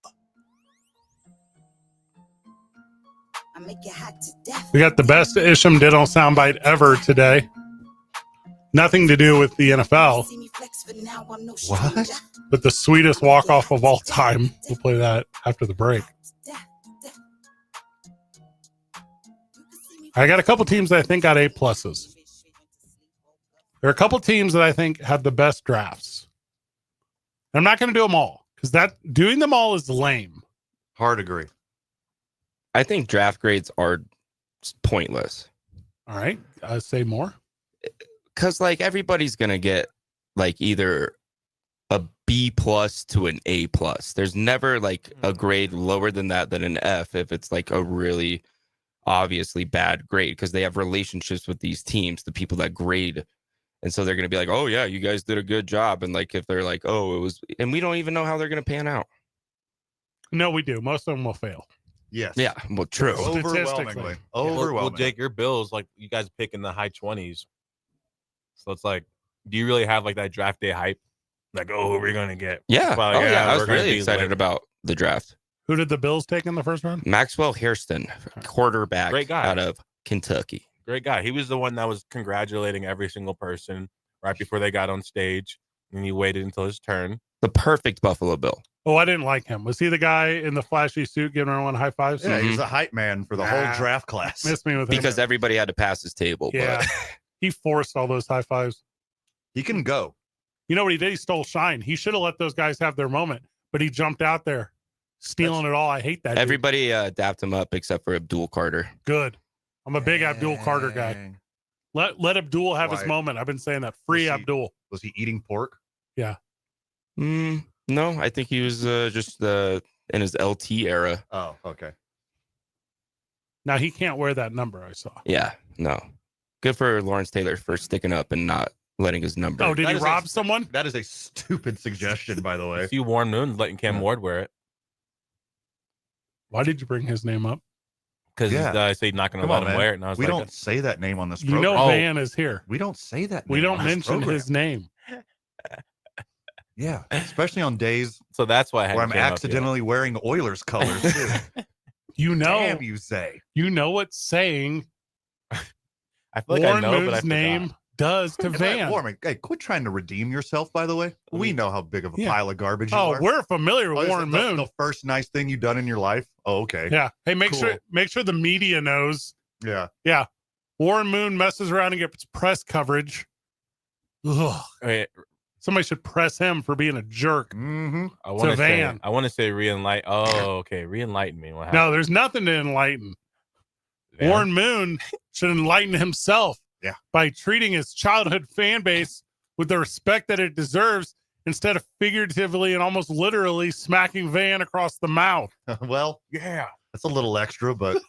We got the best Isham Diddle soundbite ever today. Nothing to do with the NFL. What? But the sweetest walk-off of all time. We'll play that after the break. I got a couple teams that I think got A+. There are a couple teams that I think have the best drafts. I'm not going to do them all because doing them all is lame. Hard agree. I think draft grades are pointless. All right. Say more. Because, like, everybody's going to get, like, either a B+ to an A+. There's never, like, a grade lower than that than an F if it's, like, a really obviously bad grade because they have relationships with these teams, the people that grade. And so they're going to be like, oh, yeah, you guys did a good job. And, like, if they're like, oh, it was, and we don't even know how they're going to pan out. No, we do. Most of them will fail. Yes. Yeah, well, true. Overwhelmingly. Well, Jake, your Bills, like, you guys pick in the high 20s. So it's like, do you really have, like, that draft day hype? Like, oh, who are we going to get? Yeah. Well, I was really excited about the draft. Who did the Bills take in the first round? Maxwell Hairston, quarterback Great guy. out of Kentucky. Great guy. He was the one that was congratulating every single person right before they got on stage, and he waited until his turn. The perfect Buffalo Bill. Oh, I didn't like him. Was he the guy in the flashy suit giving everyone high fives? Yeah, he was the hype man for the whole draft class. Missed me with him. Because everybody had to pass his table. Yeah. But He forced all those high fives. He can go. You know what he did? He stole shine. He should have let those guys have their moment, but he jumped out there, stealing it all. I hate that. everybody dapped him up except for Abdul Carter. Good. I'm a big Abdul Carter guy. Let Abdul have his moment. I've been saying that. Free Abdul. Was he eating pork? Yeah. No, I think he was just in his LT era. Oh, okay. Now he can't wear that number. I saw. Yeah, no. Good for Lawrence Taylor for sticking up and not letting his number. Oh, did he rob someone? That is a stupid suggestion, by the way. A few Warren Moon letting Cam Ward wear it. Why did you bring his name up? Because I say not going to let him wear it. And I was we like, don't say that name on this You program. know Van is here. We don't say that name. We don't on this mention program. his name. Yeah, especially on days so that's why I had where I'm accidentally wearing Oilers colors too. You know, Damn, you say. You know what saying I feel like Warren I know, Moon's but I name does to Van. Warren, hey, quit trying to redeem yourself, by the way. We know how big of a pile of garbage you are. We're familiar with Warren Moon. The first nice thing you've done in your life. Oh, okay. Yeah. Hey, make Cool. sure the media knows. Yeah. Yeah. Warren Moon messes around and gets press coverage. Ugh. Wait, Somebody should press him for being a jerk. Mm-hmm. I want to say, Van. I want to say re-enlighten. Oh, okay. Re-enlighten me. What happened? No, there's nothing to enlighten. Van? Warren Moon should enlighten himself by treating his childhood fan base with the respect that it deserves instead of figuratively and almost literally smacking Van across the mouth. Well, yeah, that's a little extra, but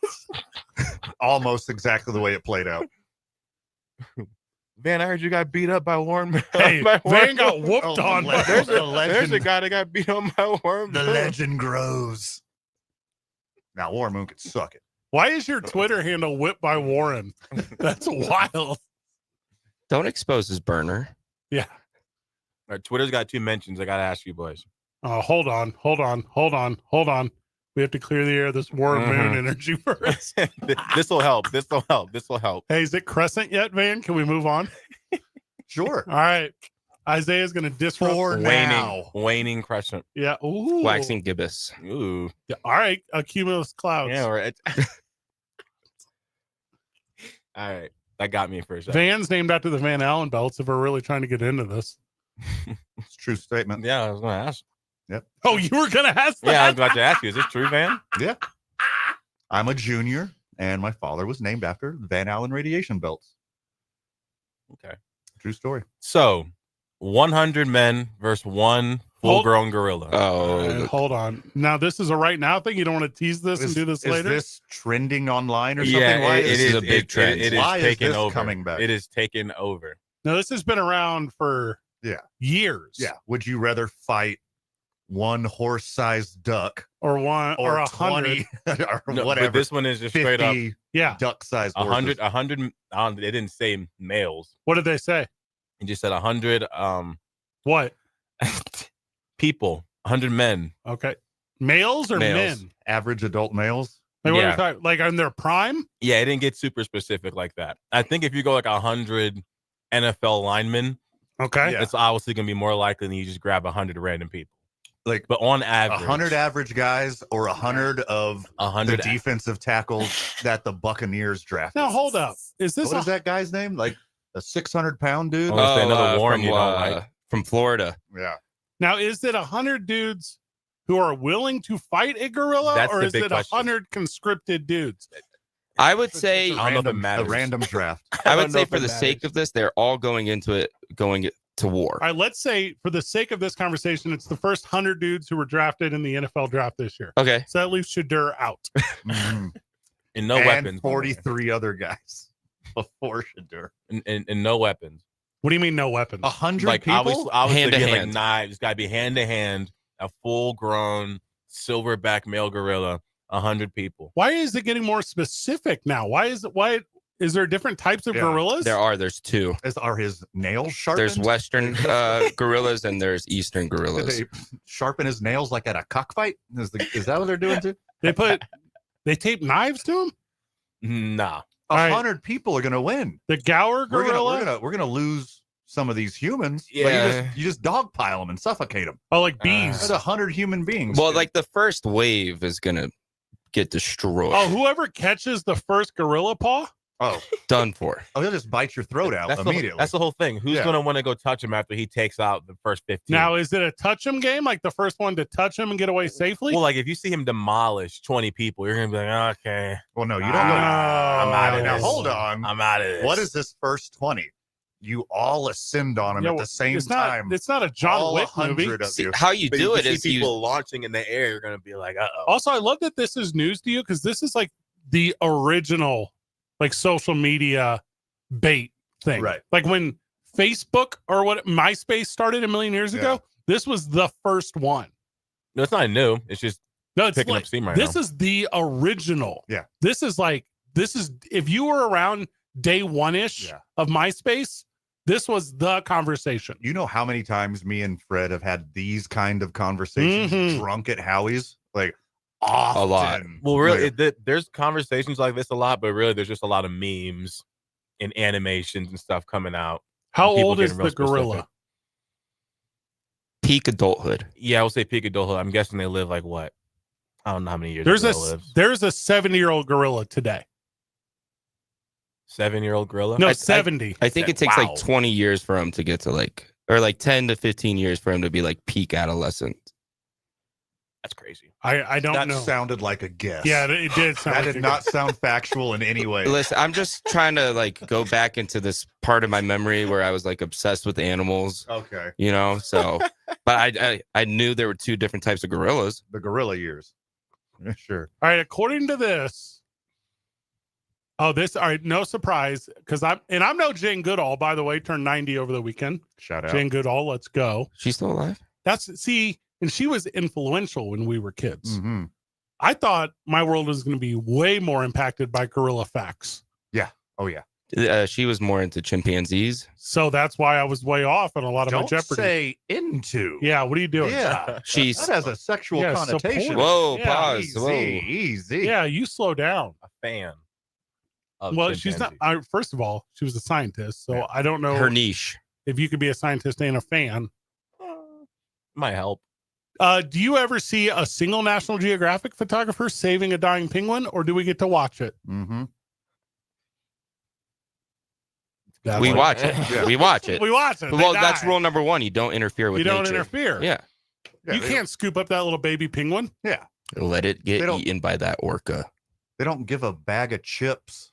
almost exactly the way it played out. Van, I heard you got beat up by Warren Moon. Hey, Van got whooped on. There's a guy that got beat up by Warren Moon. The legend grows. Now, Warren Moon could suck it. Why is your Twitter handle whipped by Warren? That's wild. Don't expose his burner. Yeah. All right, Twitter's got 2 mentions. I got to ask you boys. Hold on. We have to clear the air of this Warren Moon energy first. This will help. Hey, is it Crescent yet, Van? Can we move on? Sure. All right. Isaiah's going to disrupt. Waning crescent. Yeah. Ooh. Waxing gibbous. Ooh. Yeah. All right. Cumulus clouds. Yeah, right. All right. That got me for a second. Van's named after the Van Allen belts if we're really trying to get into this. It's a true statement. Yeah, I was going to ask. Yep. Oh, you were going to ask that? Yeah, I was about to ask you. Is this true, Van? Yeah. I'm a junior, and my father was named after Van Allen radiation belts. Okay. True story. So, 100 men versus one full-grown gorilla. Hold on. Now, this is a right now thing. You don't want to tease this and do this later? Is this trending online or something? Yeah, Why it is a big trend. It is Why is taken this over. coming back? It is taken over. No, this has been around for years. Yeah. Would you rather fight one horse-sized duck or 100. 20 or No, whatever. but this one is just straight up Yeah. duck-sized 100. horses. They didn't say males. What did they say? It just said 100. What? People. 100 men. Okay. Males or Males. men? Average adult males. Like, what are Yeah. you talking, like in their prime? Yeah, it didn't get super specific like that. I think if you go like 100 NFL linemen, Okay. Yeah. it's obviously gonna be more likely than you just grab 100 random people. Like But on average, 100 average guys or 100 of the 100 defensive tackles that the Buccaneers drafted. Now hold up. Is this What is that guy's name? Like a 600-pound dude? Oh, let's say another Warren from, you don't like. from Florida. Yeah. Now, is it 100 dudes who are willing to fight a gorilla, That's or the is big it question. 100 conscripted dudes? I would say, I don't know if it a matters. random draft. I don't would know say if for it the sake matters. of this, they're all going to war. All right, let's say for the sake of this conversation, it's the first 100 dudes who were drafted in the NFL draft this year. Okay. So that leaves Shadur out. Mhm. And no and weapons. 43 other guys before Shadur. And no weapons. What do you mean no weapons? 100 Like people? obviously Hand to if you have, hand. like knives. It's got to be hand to hand. A full grown silverback male gorilla. 100 people. Why is it getting more specific now? Why is there different types of Yeah, Gorillas? There's two. Are his nails sharpened? There's Western gorillas and there's Eastern Did gorillas. they sharpen his nails like at a cockfight? Is that what they're doing too? They tape knives to him. Nah. All right. 100 people are gonna win. The Gower gorilla. We're gonna lose some of these humans. But Yeah. you just dogpile them and suffocate them. Oh, like bees. That's 100 human beings. Well, like the first wave is gonna get destroyed. Oh, whoever catches the first gorilla paw. oh, Done for. he'll just bite your throat out immediately. That's the whole thing. Who's Yeah. gonna want to go touch him after he takes out the first 15? Now, is it a touch 'em game? Like the first one to touch him and get away safely? well, like if you see him demolish 20 people, you're gonna be like, okay, well, no, you don't. I'm out of Now this. hold on. I'm out of this. What is this first 20? You all ascend on him Yeah, at the same it's time. It's not a John all Wick movie. 100 of See, you. how you But do you it see is people launching in the air. You're gonna be like, Also, I love that this is news to you because this is like the original, like social media bait thing. Right. Like when Facebook or what MySpace started a million years ago, this was the first one. No, it's not new. It's just No, it's picking like, up steam right this now. is the original. Yeah. This is if you were around day one-ish Yeah. of MySpace, this was the conversation. You know how many times me and Fred have had these kind of conversations Mhm. drunk at Howie's? Like often. A lot. Well, really, Like, there's conversations like this a lot, but really, there's just a lot of memes and animations and stuff coming out. How People old is getting real the gorilla? specific. peak adulthood. Yeah, I would say peak adulthood. I'm guessing they live like what? I don't know how many years. There's a a gorilla lives. 7-year-old gorilla today. 7-year-old gorilla. No, I- 70. I think it takes Wow. like 20 years for him to get to like 10 to 15 years for him to be like peak adolescent. That's crazy. I don't that know. sounded like a guess. Yeah, it did sound that like did a not sound factual in any way. Listen, I'm just trying to like go back into this part of my memory where I was like obsessed with animals, Okay, you know? So, but I knew there were two different types of gorillas. the gorilla years. Yeah, sure. All right, according to this. All right, no surprise, because I'm no Jane Goodall, by the way, turned 90 over the weekend. Shout out. Jane Goodall, let's go. She's still alive? And she was influential when we were kids. hmm I thought my world was going to be way more impacted by gorilla facts. Oh yeah. She was more into chimpanzees. So that's why I was way off on a lot of my Don't Jeopardy. say into. Yeah, what are you doing? Yeah. She's That has a sexual Yeah, connotation. support. whoa, Yeah, pause. Easy, Whoa. easy. Yeah, you slow down. A fan. Of Well, she's not. chimpanzees. First of all, she was a scientist, so Yeah. I don't know Her niche. if you could be a scientist and a fan. Might help. Do you ever see a single National Geographic photographer saving a dying penguin, or do we get to watch it? Mm-hmm. That We one. watch it. Yeah. We watch it. We watch it. They Well, that's die. rule number one. You don't interfere with You don't nature. interfere. Yeah. You can't scoop up that little baby penguin. Let it They get don't- eaten by that orca. They don't give a bag of chips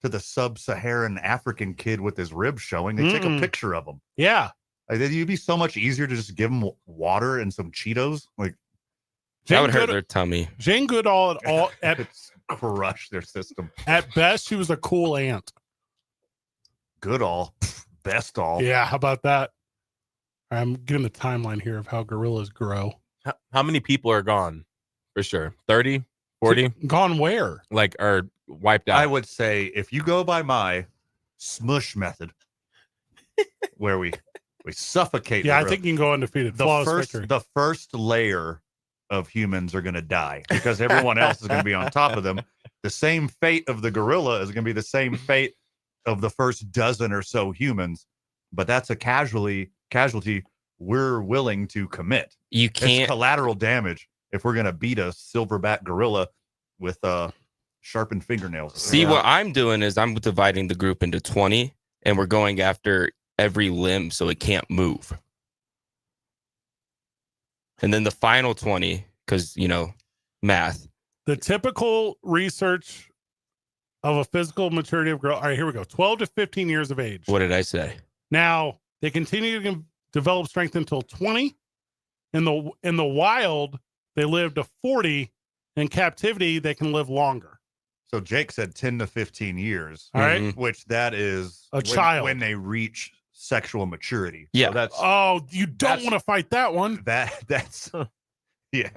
to the sub-Saharan African kid with his ribs showing. They take a Mm-mm. picture of him. Yeah. Like, it'd be so much easier to just give them water and some Cheetos. Like, That would hurt Good- their tummy. Jane Goodall at it's crush their system. best, she was a cool aunt. Good all, best all. Yeah, how about that? I'm giving the timeline here of how gorillas grow. How many people are gone? For sure. 30, 40? Gone where? Like, are wiped out. I would say if you go by my smush method, where we suffocate. Yeah, I think you can go undefeated. The first layer of humans are going to die because everyone else is going to be on top of them. The same fate of the gorilla is going to be the same fate of the first dozen or so humans, but that's a casualty we're willing to commit. You can't. It's collateral damage if we're going to beat a silverback gorilla with sharpened fingernails. See, what I'm doing is I'm dividing the group into 20, and we're going after every limb so it can't move. And then the final 20, because, math. The typical research of a physical maturity of girl. All right, here we go. 12 to 15 years of age. What did I say? Now, they continue to develop strength until 20. In the wild, they live to 40. In captivity, they can live longer. So Jake said 10 to 15 years. All right. Which that is child when they reach sexual maturity. Yeah. So that's you don't want to fight that one. That's yeah.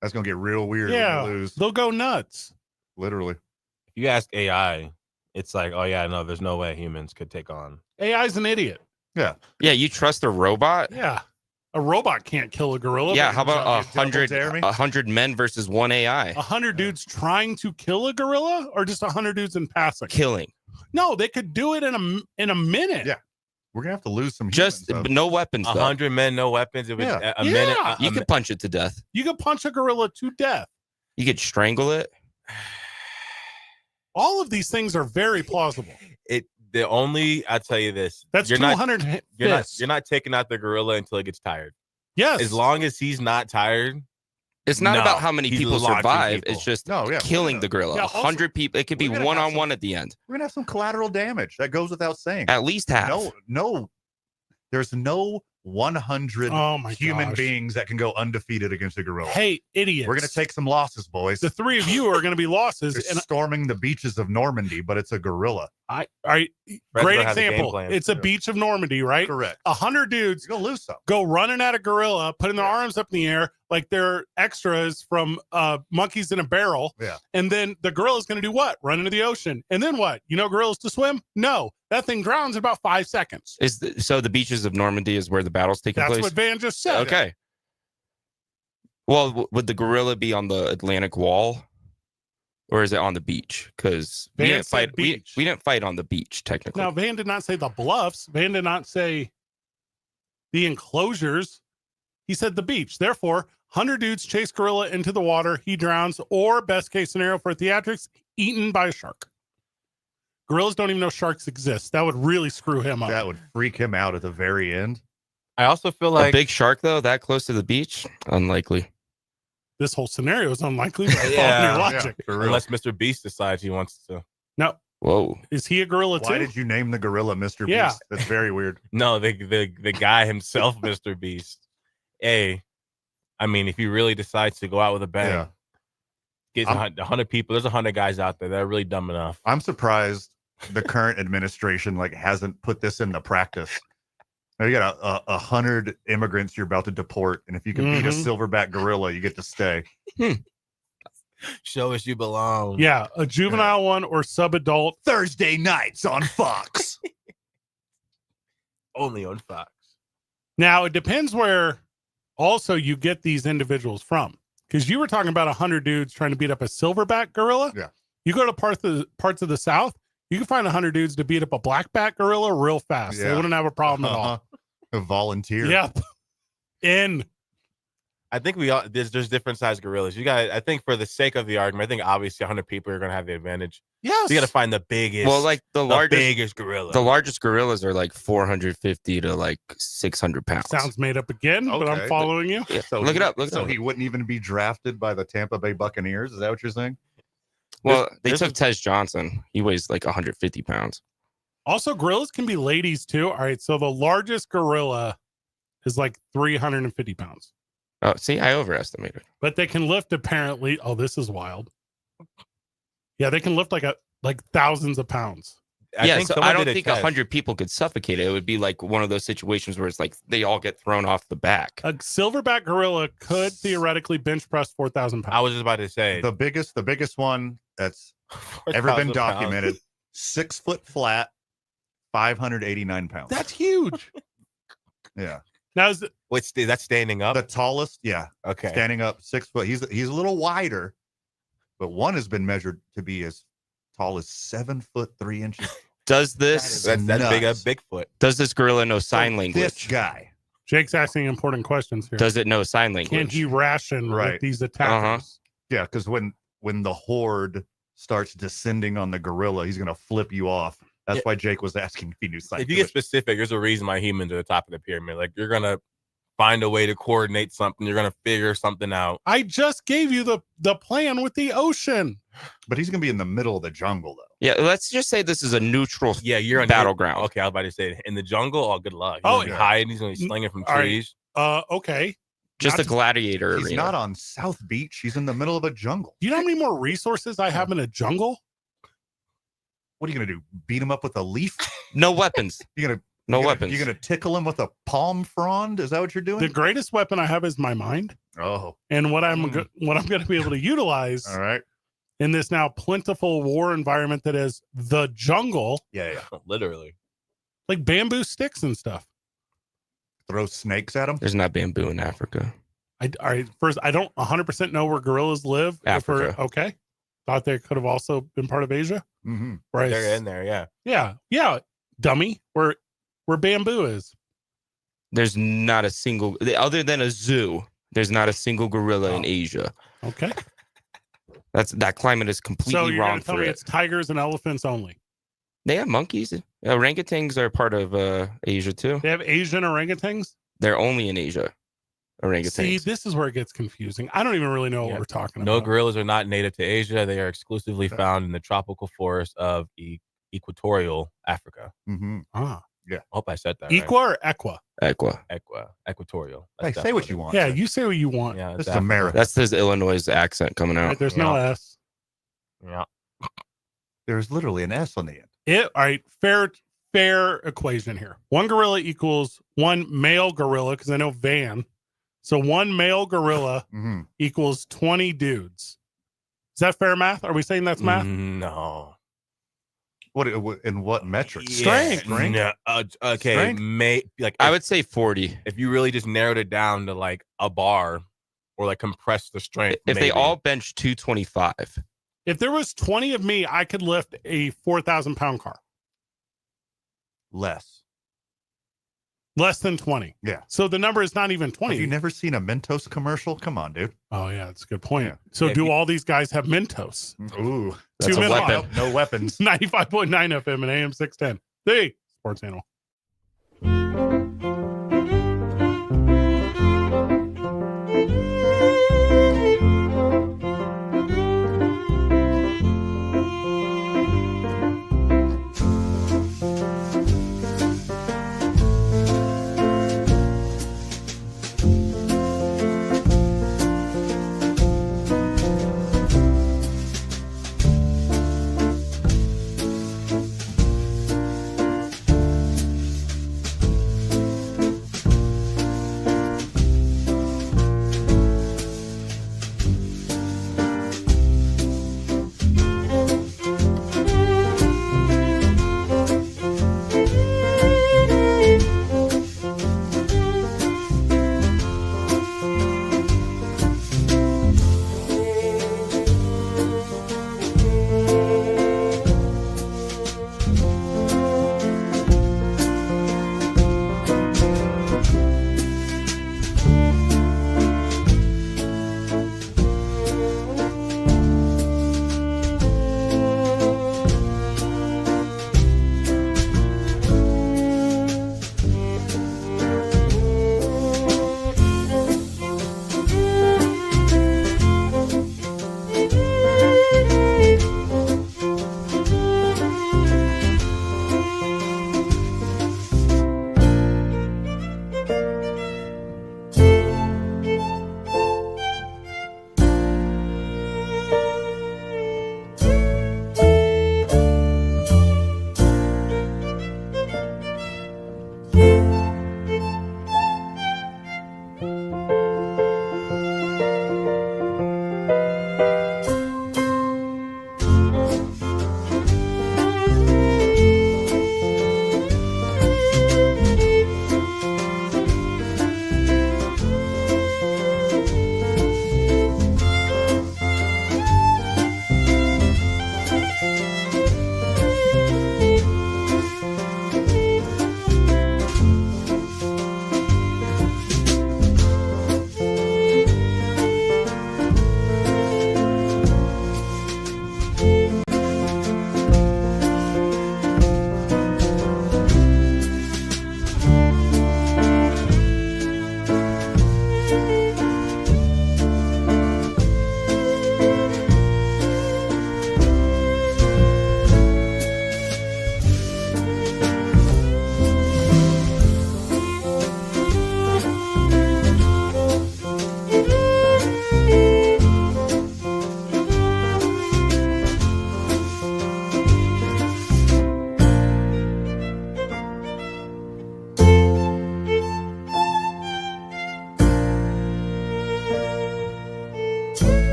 That's gonna get real weird. Yeah, when you lose. they'll go nuts. Literally. If you ask AI, it's like, oh yeah, no, there's no way humans could take on. AI's an idiot. Yeah. Yeah, you trust a robot? Yeah. A robot can't kill a gorilla. Yeah, how about Double dare me? 100 men versus one AI? 100 dudes trying to kill a gorilla, or just 100 dudes in passing? Killing. No, they could do it in a minute. Yeah. We're gonna have to lose some. Just humans, no weapons, though. 100 men, no weapons. It was Yeah. a minute. You could punch it to death. You could punch a gorilla to death. You could strangle it. All of these things are very plausible. I'll tell you this. That's 200 fists. You're not taking out the gorilla until it gets tired. Yes. As long as he's not tired. It's not No, about how many he's people launching survive. people. It's just No, killing the gorilla. Yeah, also- 100 people. It could be We're gonna have one-on-one at the end. We're gonna have some collateral damage. That goes without saying. At least half. No. There's no 100 Oh my human gosh. beings that can go undefeated against a gorilla. Hey, idiots. We're gonna take some losses, boys. the three of you are going to be losses. They're And storming the beaches of Normandy, but it's a gorilla. great gonna have a game example. plan. It's a beach of Normandy, right? Correct. 100 dudes You're gonna lose some. go running at a gorilla, putting their arms up in the air like they're extras from Monkeys in a Barrel. Yeah. And then the gorilla's going to do what? Run into the ocean. And then what? You know gorillas to swim? No. That thing drowns in about 5 seconds. So the beaches of Normandy is where the battle's taking That's place? what Van just said. Okay. Well, would the gorilla be on the Atlantic Wall, or is it on the beach? Because we Van didn't said fight. We beach. didn't fight on the beach technically. Now, Van did not say the bluffs. Van did not say the enclosures. He said the beach. Therefore, 100 dudes chase gorilla into the water. He drowns, or best case scenario for theatrics, eaten by a shark. Gorillas don't even know sharks exist. That would really screw him up. That would freak him out at the very end. I also feel A like big shark though, that close to the beach, unlikely. This whole scenario is unlikely. But I follow Yeah, your logic. For real. unless Mr. Beast decides he wants to. No, Whoa. is he a gorilla Why too? did you name the gorilla Mr. Yeah. Beast? That's very weird. No, the guy himself, Mr. Beast. I mean, if he really decides to go out with a bang, gets 100 people. There's 100 guys out there that are really dumb enough. I'm surprised the current administration hasn't put this into practice. Now you got 100 immigrants you're about to deport, and if you can beat a silverback gorilla, you get to stay. Show us you belong. Yeah, a juvenile one or sub-adult. Thursday nights on Fox. Only on Fox. Now, it depends where also you get these individuals from. Because you were talking about 100 dudes trying to beat up a silverback gorilla. Yeah. You go to parts of the South, you can find 100 dudes to beat up a blackback gorilla real fast. They Yeah. wouldn't have a problem at all. A volunteer. Yep. I think there's different sized gorillas. I think for the sake of the argument, I think obviously 100 people are going to have the advantage. Yes. So you got to find the biggest. Well, like the biggest gorilla. The largest gorillas are like 450 to like 600 pounds. Sounds made up again, but Okay, I'm following you. Yeah. So Look it up. Look it So up. he wouldn't even be drafted by the Tampa Bay Buccaneers. Is that what you're saying? Well, they there's took Tez Johnson. He weighs like 150 pounds. Also, gorillas can be ladies too. All right. So the largest gorilla is like 350 pounds, Oh, see, I overestimated. but they can lift apparently. Oh, this is wild. Yeah, they can lift like thousands of pounds. So I don't think 100 people could suffocate it. It would be like one of those situations where it's like they all get thrown off the back. A silverback gorilla could theoretically bench press 4,000 pounds. I was just about to say the biggest one that's ever been documented. 6 foot flat, 589 pounds. That's huge. Yeah. Now is that standing up? The tallest, yeah. Okay. Standing up, 6 foot. He's a little wider, but one has been measured to be as tall as 7 foot 3 inches. Does this that's big a Bigfoot? Does this gorilla know sign language? This guy. Jake's asking important questions here. Does it know sign language? Can he ration with these attackers? Yeah, because when the horde starts descending on the gorilla, he's gonna flip you off. That's why Jake was asking if he knew sign language. If you get specific, there's a reason why humans are the top of the pyramid. Like you're gonna find a way to coordinate something. You're gonna figure something out. I just gave you the plan with the ocean. But he's gonna be in the middle of the jungle though. Yeah, let's just say this is a neutral you're on battleground. Okay, I was about to say in the jungle, oh good luck. He's gonna be hiding, he's gonna be slinging from trees. Okay. Just a gladiator He's arena. not on South Beach, he's in the middle of a jungle. Do you know how many more resources I have in a jungle? What are you gonna do? Beat him up with a leaf? No weapons. You're weapons. You're gonna tickle him with a palm frond? Is that what you're doing? The greatest weapon I have is my mind. Oh. And what I'm going to be able to utilize All right. in this now plentiful war environment that is the jungle, Yeah. Literally. like bamboo sticks and stuff. Throw snakes at him. There's not bamboo in Africa. First, I don't 100% know where gorillas live. Africa. Okay. Thought they could have also been part of Asia. Mm-hmm. Right. They're in there, yeah. Yeah. Dummy. Where bamboo is. There's not a single, other than a zoo, there's not a single gorilla in Asia. Okay. That climate is completely So you're wrong gonna tell for me it. it's tigers and elephants only. They have monkeys. Orangutans are part of Asia too. They have Asian orangutans. They're only in Asia. Orangutans. See, this is where it gets confusing. I don't even really know what we're talking No about. gorillas are not native to Asia. They are exclusively found in the tropical forest of equatorial Africa. Mm-hmm. Yeah. I hope I said that Equa or Equa? Equatorial. Hey, say what you want. Yeah, you say what you want. Yeah, this is America. That's his Illinois accent coming out. Right, there's no S. Yeah. There's literally an S on the end. All right, fair equation here. One gorilla equals one male gorilla, because I know Van. So one male gorilla equals 20 dudes. Is that fair math? Are we saying that's math? No. What in what metric? Strength. No. Okay. Strength? I would say 40. If you really just narrowed it down to like a bar or like compress the strength. If they all bench 225. If there was 20 of me, I could lift a 4,000 pound car. Less than 20. Yeah. So the number is not even 20. Have you never seen a Mentos commercial? Come on, dude. Oh yeah, that's a good point. Yeah. So do all these guys have Mentos? Ooh, that's a weapon. No weapons. 95.9 FM and AM 610. The Sports Animal.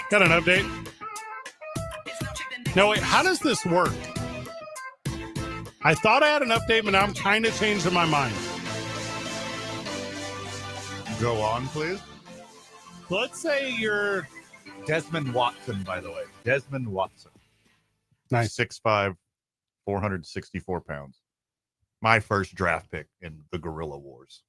Got an update. No, wait, how does this work? I thought I had an update, but now I'm kind of changing my mind. Go on, please. Let's say you're Desmond Watson, by the way. Desmond Watson. nice. 6'5", 464 pounds. My first draft pick in the Guerrilla Wars.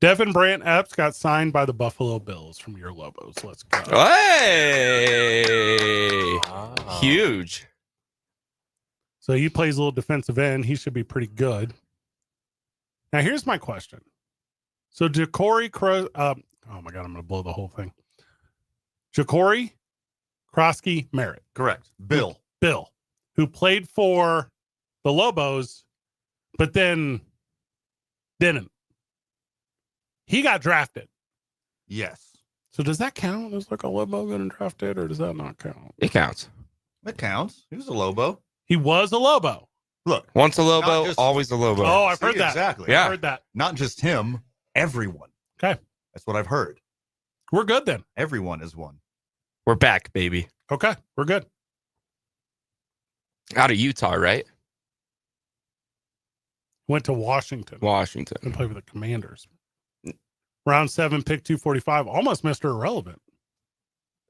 Devin Brant Epps got signed by the Buffalo Bills from your Lobos. Let's go. Hey, Ah. huge. So he plays a little defensive end. He should be pretty good. Now, here's my question. So Ja'Cory oh my God, I'm going to blow the whole thing. Ja'Cory Krosky Merritt. Correct. Bill, who played for the Lobos, but then didn't. He got drafted. yes. So does that count as like a Lobo getting drafted, or does that not count? It counts. It counts. He was a Lobo. He was a Lobo. Look, Once a Lobo, just- always a Lobo. Oh, I've see, heard that. exactly. Yeah. I've heard that. Not just him, everyone. Okay. That's what I've heard. We're good then. Everyone is one. We're back, baby. Okay. We're good. Out of Utah, right? Went to Washington Washington. and played with the Commanders. Round 7, pick 245. Almost Mr. Irrelevant.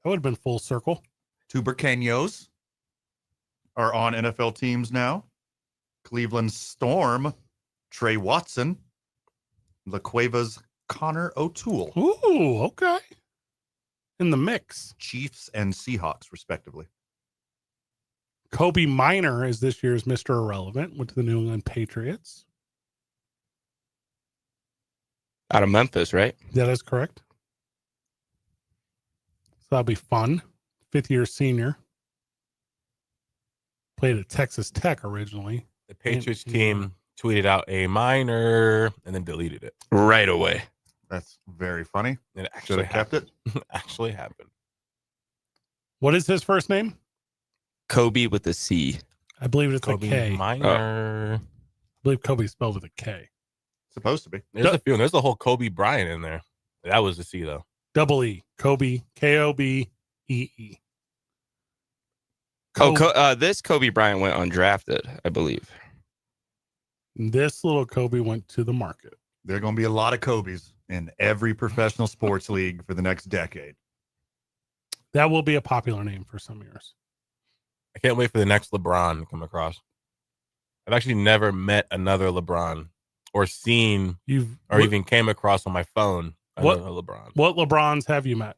That would have been full circle. Tubercanos are on NFL teams now. Cleveland Storm, Trey Watson. La Cueva's Connor O'Toole. Ooh, okay. In the mix. Chiefs and Seahawks, respectively. Kobe Minor is this year's Mr. Irrelevant. Went to the New England Patriots. Out of Memphis, right? That is correct. So that'll be fun. 5th-year senior. Played at Texas Tech originally. The Patriots team tweeted out a minor and then deleted it. Right away. That's very funny. It Should actually have kept it. actually happened. What is his first name? Kobe with a C. I believe it's Kobe a K. Minor. I believe Kobe's spelled with a K. Supposed to be. There's a few. There's a whole Kobe Bryant in there. That was the C though. Double E. Kobe. K-O-B-E-E. This Kobe Bryant went undrafted, I believe. This little Kobe went to the market. There are going to be a lot of Kobe's in every professional sports league for the next decade. That will be a popular name for some years. I can't wait for the next LeBron to come across. I've actually never met another LeBron or seen or even came across on my phone another LeBron. What LeBrons have you met?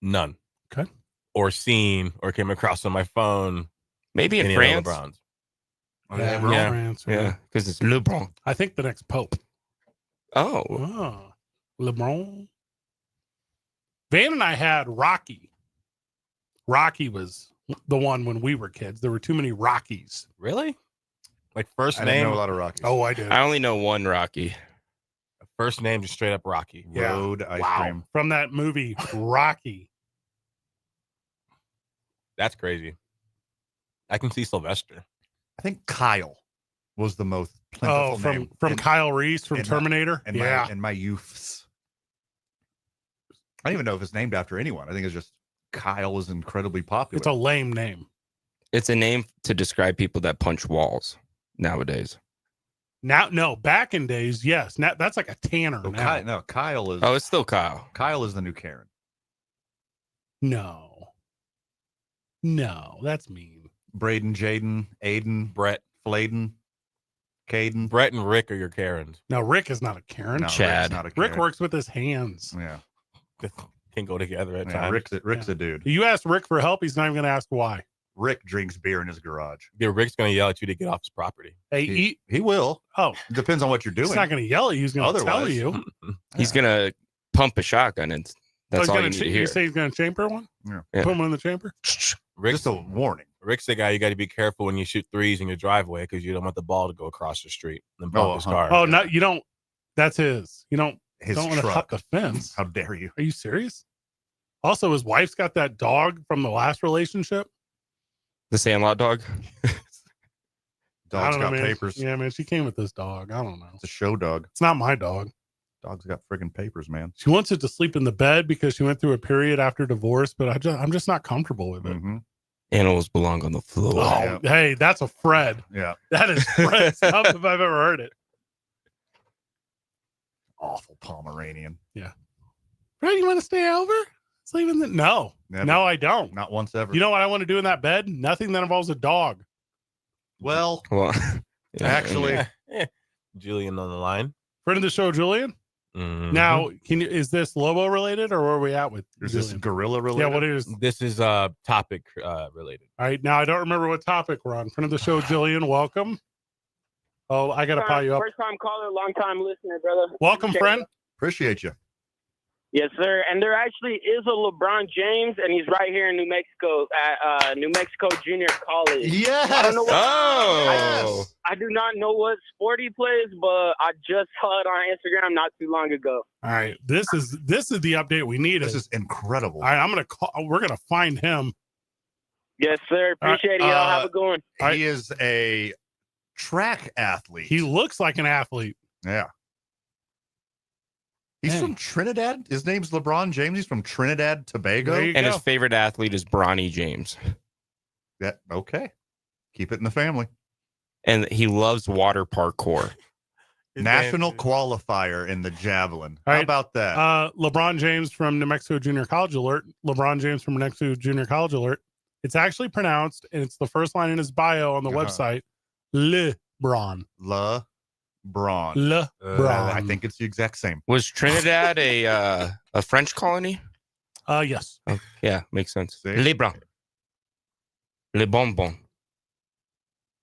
None. Okay. Or seen or came across on my phone. Maybe in any France. other LeBrons. Yeah, Yeah. France, Yeah, because it's LeBron. I think the next Pope. Oh, Oh, LeBron. Van and I had Rocky. Rocky was the one when we were kids. There were too many Rockies. Really? Like first I didn't name, know a lot of Rockies. Oh, I did. I only know one Rocky. first name, just straight up Rocky. Yeah. Road ice Wow. cream. From that movie, Rocky. That's crazy. I can see Sylvester. I think Kyle was the most plentiful Oh, from name from in- Kyle Reese from in my- Terminator. in Yeah. my youths. I don't even know if it's named after anyone. I think it's just Kyle is incredibly popular. It's a lame name. It's a name to describe people that punch walls nowadays. Now, no, back in days, yes. Now that's like a Tanner. So now. Kyle is Oh, it's still Kyle. Kyle is the new Karen. No, that's mean. Braden, Jaden, Aiden, Brett. Fladen, Caden. Brett and Rick are your Karens. Now Rick is not a Karen. No, Chad. Rick's not a Rick Karen. works with his hands. Yeah, Can go together at yeah times. Rick's a dude. You ask Rick for help, he's not even going to ask why. Rick drinks beer in his garage. Yeah, Rick's gonna yell at you to get off his property. Hey, He will. oh, Depends on what you're doing. he's not going to yell at you. He's going to tell Otherwise- you. He's gonna pump a shotgun, and that's he's all gonna you need to you hear. say he's going to chamber one? Yeah. Yeah. Put him in the chamber? Rick's Just a warning. Rick's the guy you got to be careful when you shoot threes in your driveway because you don't want the ball to go across the street and bump his car. Oh, no, you don't. That's his. You don't His want to cut truck. the fence. How dare you? Are you serious? Also, his wife's got that dog from the last relationship. The Sandlot dog. I Dog's don't know, got man. papers. Yeah, man, she came with this dog. I don't know. It's a show dog. It's not my dog. Dog's got friggin' papers, man. She wants it to sleep in the bed because she went through a period after divorce, but I'm just not comfortable with it. Mm-hmm. Animals belong on the floor. Oh, hey, that's a Fred. Yeah. That is Fred stuff if I've ever heard it. Awful Pomeranian. Fred, you want to stay over? Sleep in the No. Never. No, I don't. Not once ever. You know what I want to do in that bed? Nothing that involves a dog. Well, Well, actually, Julian on the line. Friend of the show, Julian. Mhm. Now, is this Lobo related or where are we at with is this Julian? gorilla related? Yeah, what is? This is topic related. All right, now I don't remember what topic we're on. Friend of the show, Jillian, welcome. Oh, I gotta pile you up. First time caller, long time listener, brother. Welcome, Appreciate friend. it. Appreciate you. Yes, sir. And there actually is a LeBron James, and he's right here in New Mexico at New Mexico Junior College. Yes. I don't know what, Oh. I do not know what sport he plays, but I just saw it on Instagram not too long ago. All right, this is the update we needed. This is incredible. All right, I'm gonna call. We're gonna find him. Yes, sir. Appreciate it, y'all. Have a good one. He is a track athlete. He looks like an athlete. Yeah. He's Dang. from Trinidad. His name's LeBron James. He's from Trinidad, Tobago. There you And go. his favorite athlete is Bronny James. Yeah, okay. Keep it in the family. And he loves water parkour. National qualifier in the javelin. All How right. about that? LeBron James from New Mexico Junior College alert. LeBron James from New Mexico Junior College alert. It's actually pronounced, and it's the first line in his bio on the website. LeBron. LeBron. LeBron. I think it's the exact same. Was Trinidad a French colony? Yes. Oh, yeah, makes sense. See? Le Bron. Le Bonbon.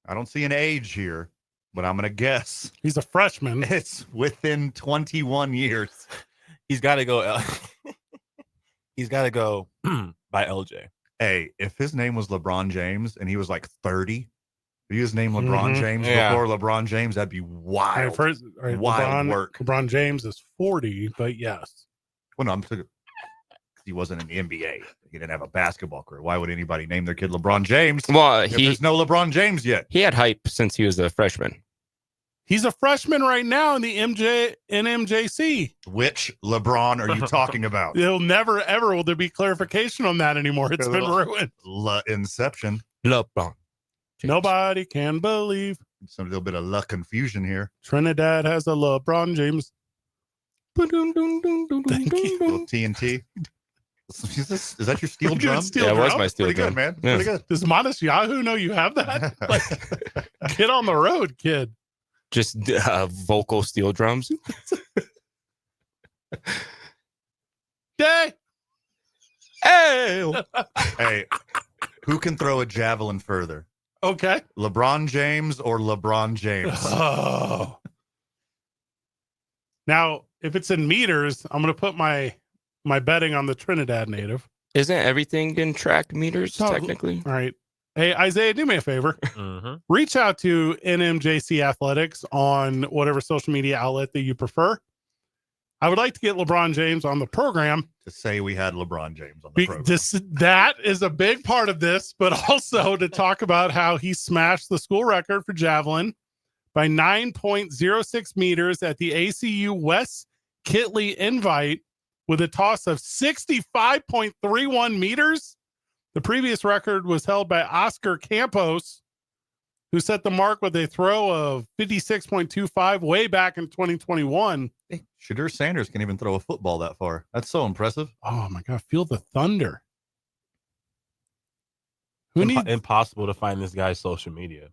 I don't see an age here, but I'm going to guess He's a freshman. it's within 21 years. He's got to go. He's got to go by LJ. Hey, if his name was LeBron James and he was like 30, if he was named LeBron Mhm. James Yeah. before LeBron James, that'd be All right, wild. first, all right, Wild work. LeBron James is 40, but yes. Well, no, I'm thinking he wasn't in the NBA. He didn't have a basketball career. Why would anybody name their kid LeBron James? Well, If there's no LeBron James yet. he had hype since he was a freshman. He's a freshman right now in the NMJC. Which LeBron are you talking about? It'll never, ever will there be clarification on that anymore. It's been ruined. Inception. LeBron. Nobody can believe Some little bit of luck confusion here. Trinidad has a LeBron James. Thank you. Little TNT. Is that your steel Pretty good drum? steel Yeah, it was drum. my steel Pretty drum. good, man. Yeah. Pretty good. Does Modest Yahoo know you have that? Like, get on the road, kid. Just vocal steel drums. Yay! Hey! Hey, who can throw a javelin further? Okay. LeBron James or LeBron James? Oh. Now, if it's in meters, I'm going to put my betting on the Trinidad native. Isn't everything in track meters, No. technically? All right. Hey, Isaiah, do me a favor. Mm-hmm. Reach out to NMJC Athletics on whatever social media outlet that you prefer. I would like to get LeBron James on the program. To say we had LeBron James on the program. That is a big part of this, but also to talk about how he smashed the school record for javelin by 9.06 meters at the ACU West Kitley Invite with a toss of 65.31 meters. The previous record was held by Oscar Campos, who set the mark with a throw of 56.25 way back in 2021. Hey, Shadur Sanders can even throw a football that far. That's so impressive. Oh my God, feel the thunder. Who needs? Impossible to find this guy's social media.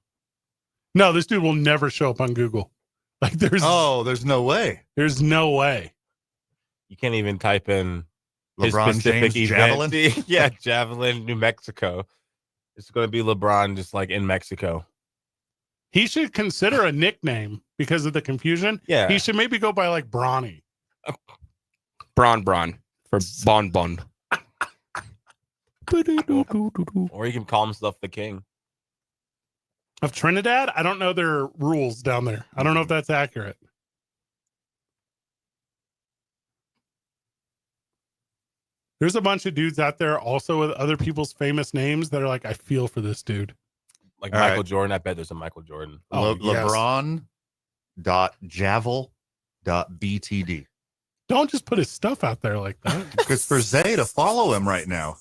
No, this dude will never show up on Google. Like there's There's no way. there's no way. You can't even type in his LeBron specific James event. javelin. Yeah, javelin, New Mexico. It's going to be LeBron just like in Mexico. He should consider a nickname because of the confusion. Yeah. He should maybe go by like Bronny. Bron for Bon Bon. Or he can call himself the king. Of Trinidad, I don't know their rules down there. I don't know if that's accurate. There's a bunch of dudes out there also with other people's famous names that are like, I feel for this dude. Like All Michael right. Jordan. I bet there's a Michael Jordan. Oh, yes. LeBron.javel.btd. Don't just put his stuff out there like that. Because for Zay to follow him right now.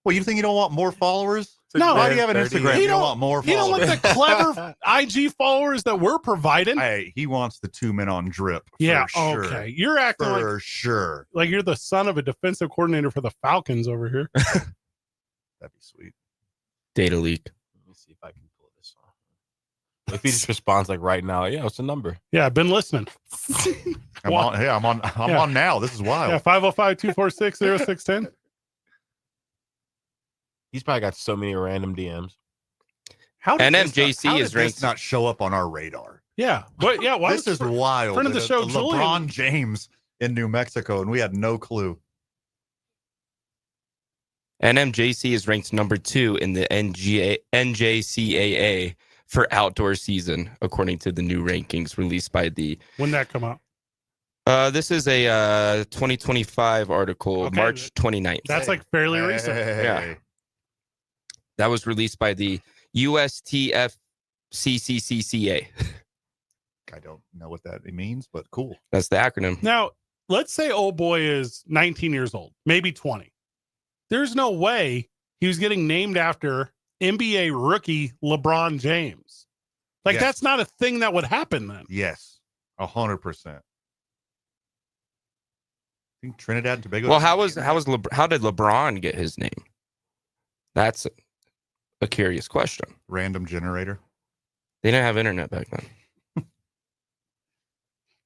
Well, you think you don't want more followers? No. Why do you have an 30. Instagram? You don't want more You don't followers. want the clever IG followers that we're providing. Hey, he wants the 2 men on drip. Yeah, for sure. okay. You're acting For sure. like you're the son of a defensive coordinator for the Falcons over here. That'd be sweet. Data leak. Let me see if I can pull this off. If he just responds like right now, yeah, what's the number? Yeah, I've been listening. I'm on now. This is wild. Yeah, 505-246-0610. He's probably got so many random DMs. How did NMJC this is ranked. not show up on our radar? Yeah. But yeah, why This is wild. friend of the show, LeBron Julian. James in New Mexico, and we had no clue. NMJC is ranked number 2 in the NJCAA for outdoor season, according to the new rankings released by the. When that come out? This is a 2025 article, Okay. March 29th. That's like fairly recent. Yeah. That was released by the USTFCCCCA. I don't know what that means, but cool. That's the acronym. Now, let's say old boy is 19 years old, maybe 20. There's no way he was getting named after NBA rookie LeBron James. Like, Yes. that's not a thing that would happen then. Yes, 100%. I think Trinidad and Tobago. Well, how did LeBron get his name? That's a curious question. Random generator? They didn't have internet back then.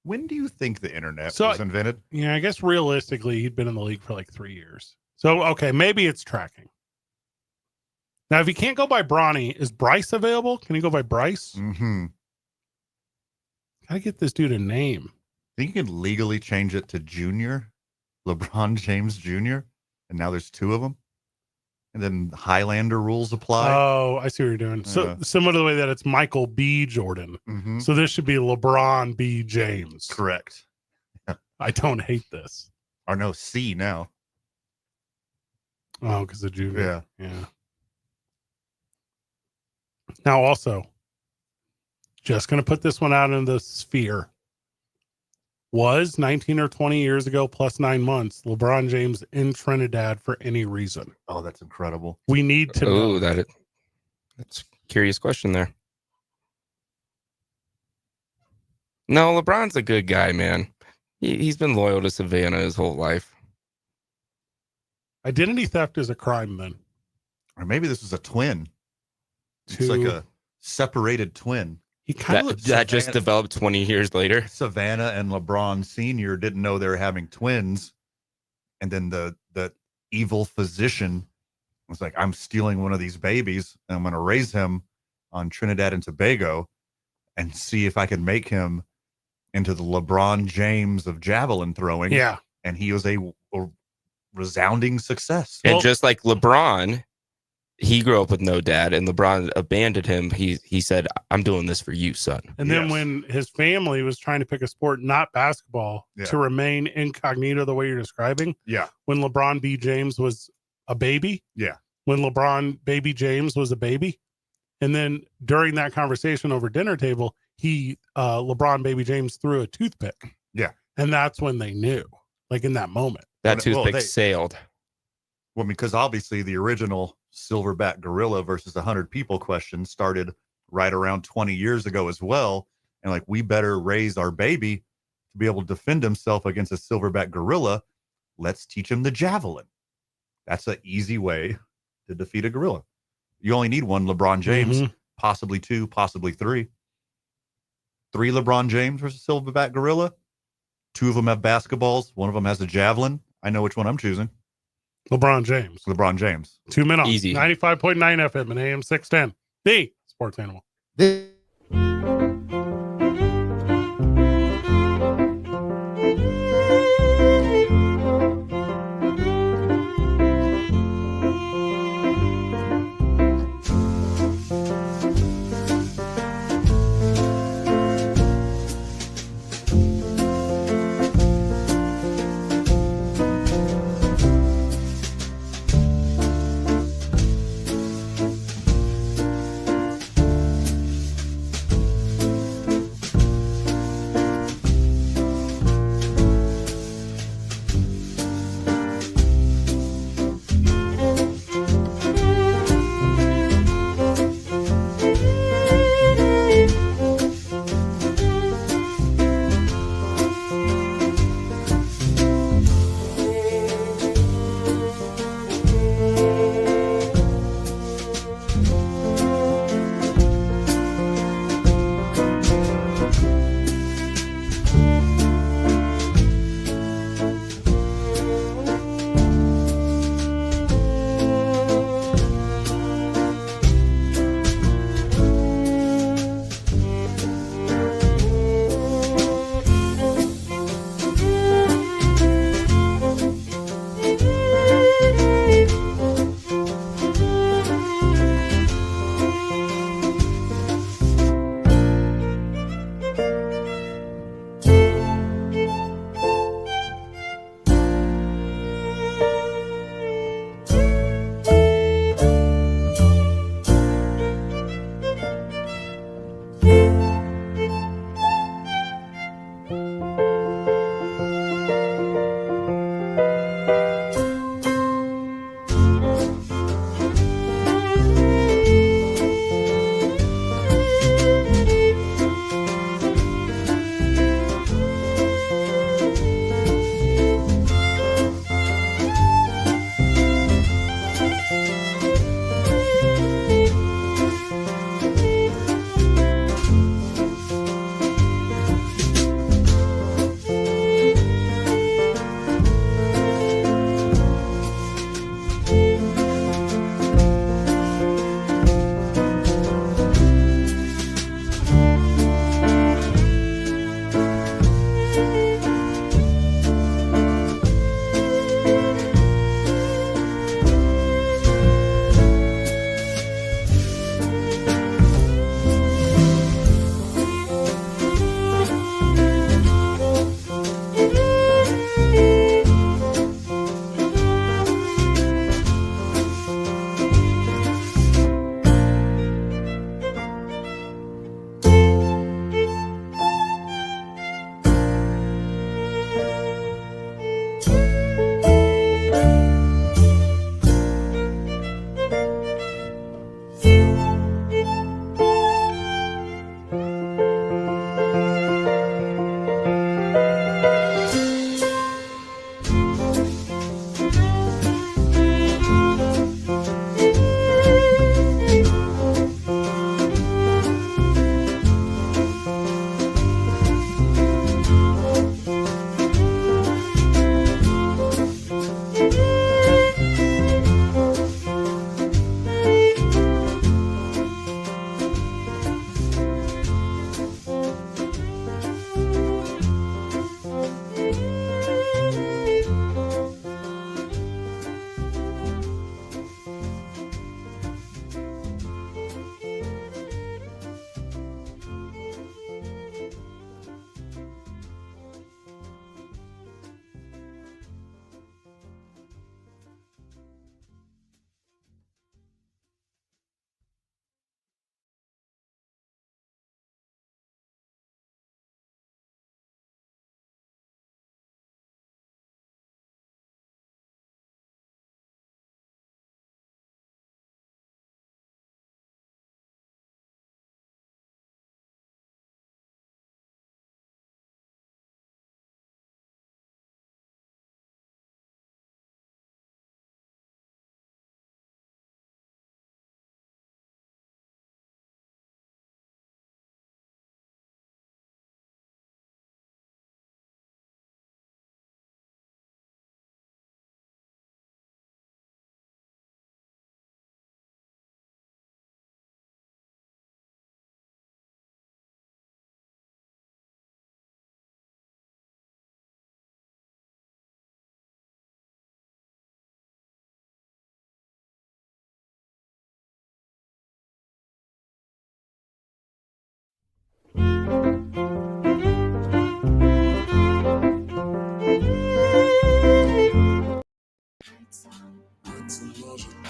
When do you think the internet So- was invented? Yeah, I guess realistically, he'd been in the league for like 3 years. So, okay, maybe it's tracking. Now, if he can't go by Bronny, is Bryce available? Can he go by Bryce? Mm-hmm. Gotta get this dude a name. Think you can legally change it to Junior, LeBron James Jr., and now there's 2 of them, and then Highlander rules apply. Oh, I see what you're doing. So Yeah. similar to the way that it's Michael B. Jordan. Mm-hmm. So this should be LeBron B. James. Correct. I don't hate this. Or no, C now. Oh, because of junior. Yeah. Yeah. Now, also, just going to put this one out in the sphere. Was 19 or 20 years ago, plus 9 months, LeBron James in Trinidad for any reason? Oh, that's incredible. We need to Oh, know. that's a curious question there. No, LeBron's a good guy, man. He's been loyal to Savannah his whole life. Identity theft is a crime, then. Or maybe this is a twin. It's To- like a separated twin. He kind of That, looks. that just Savannah- developed 20 years later. Savannah and LeBron Sr. didn't know they were having twins. And then the evil physician was like, I'm stealing one of these babies and I'm going to raise him on Trinidad and Tobago and see if I can make him into the LeBron James of javelin throwing. Yeah. And he was a resounding success. And Well- just like LeBron, he grew up with no dad, and LeBron abandoned him. He said, "I'm doing this for you, son." And then Yes. when his family was trying to pick a sport, not basketball, Yeah. to remain incognito the way you're describing, Yeah. when LeBron B. James was a baby, Yeah. when LeBron Baby James was a baby, and then during that conversation over dinner table, LeBron Baby James threw a toothpick. Yeah. And that's when they knew, like in that moment. That Well, toothpick they- sailed. Well, because obviously the original silverback gorilla versus 100 people question started right around 20 years ago as well. And like, we better raise our baby to be able to defend himself against a silverback gorilla. Let's teach him the javelin. That's an easy way to defeat a gorilla. You only need one LeBron James, Mhm. possibly 2, possibly 3. 3 LeBron James versus silverback gorilla. 2 of them have basketballs. 1 of them has a javelin. I know which one I'm choosing. LeBron James. LeBron James. 2 minutes. Easy. 95.9 FM and AM 610. The Sports Animal.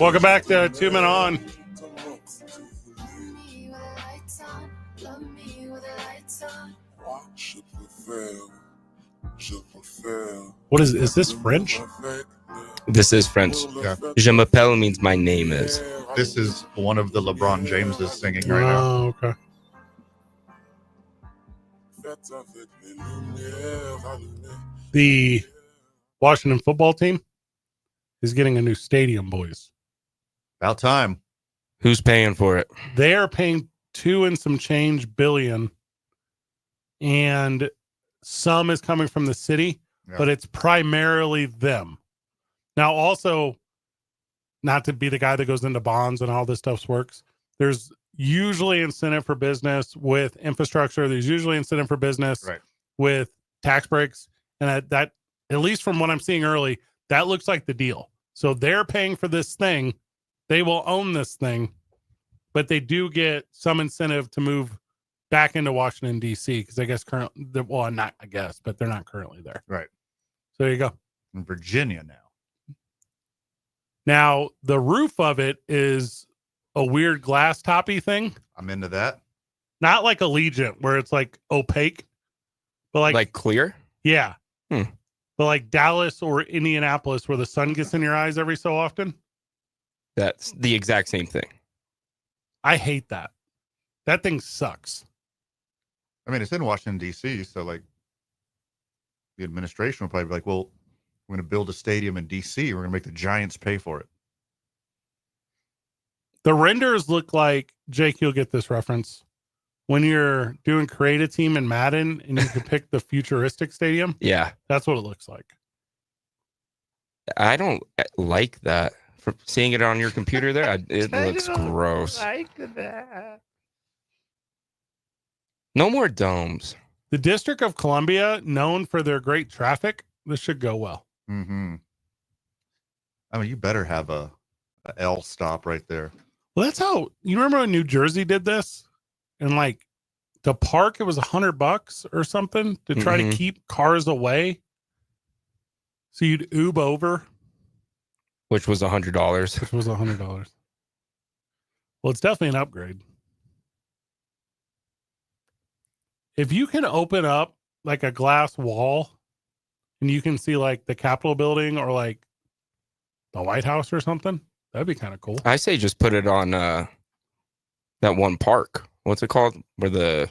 Welcome back to Two Men On. What is this French? This is French. Yeah. Je m'appelle means my name is. This is one of the LeBron Jameses singing right now. Oh, okay. The Washington football team is getting a new stadium, boys. About time. Who's paying for it? They are paying $2 and some change billion, and some is coming from the city, but it's primarily them. Now, also, not to be the guy that goes into bonds and all this stuff works, there's usually incentive for business with infrastructure. There's usually incentive for business with tax breaks. And that, at least from what I'm seeing early, that looks like the deal. So they're paying for this thing. They will own this thing, but they do get some incentive to move back into Washington, D.C. because I guess but they're not currently there. Right. So there you go. In Virginia now. Now, the roof of it is a weird glass toppy thing. I'm into that. Not like Allegiant where it's like opaque, but like clear? Yeah. But like Dallas or Indianapolis where the sun gets in your eyes every so often. That's the exact same thing. I hate that. That thing sucks. I mean, it's in Washington, D.C., so like the administration will probably be like, well, we're going to build a stadium in D.C. We're going to make the Giants pay for it. The renders look like, Jake, you'll get this reference. When you're doing create a team in Madden and you can pick the futuristic stadium. Yeah. That's what it looks like. I don't like that. For seeing it on your computer there, it looks gross. Like that. No more domes. The District of Columbia, known for their great traffic, this should go well. Mm-hmm. I mean, you better have a L stop right there. Well, that's how, you remember when New Jersey did this? And like the park, it was $100 or something to try to keep cars away. So you'd oob over. Which was $100. Which was $100. Well, it's definitely an upgrade. If you can open up like a glass wall and you can see like the Capitol building or like the White House or something, that'd be kind of cool. I say just put it on that one park. What's it called? Where the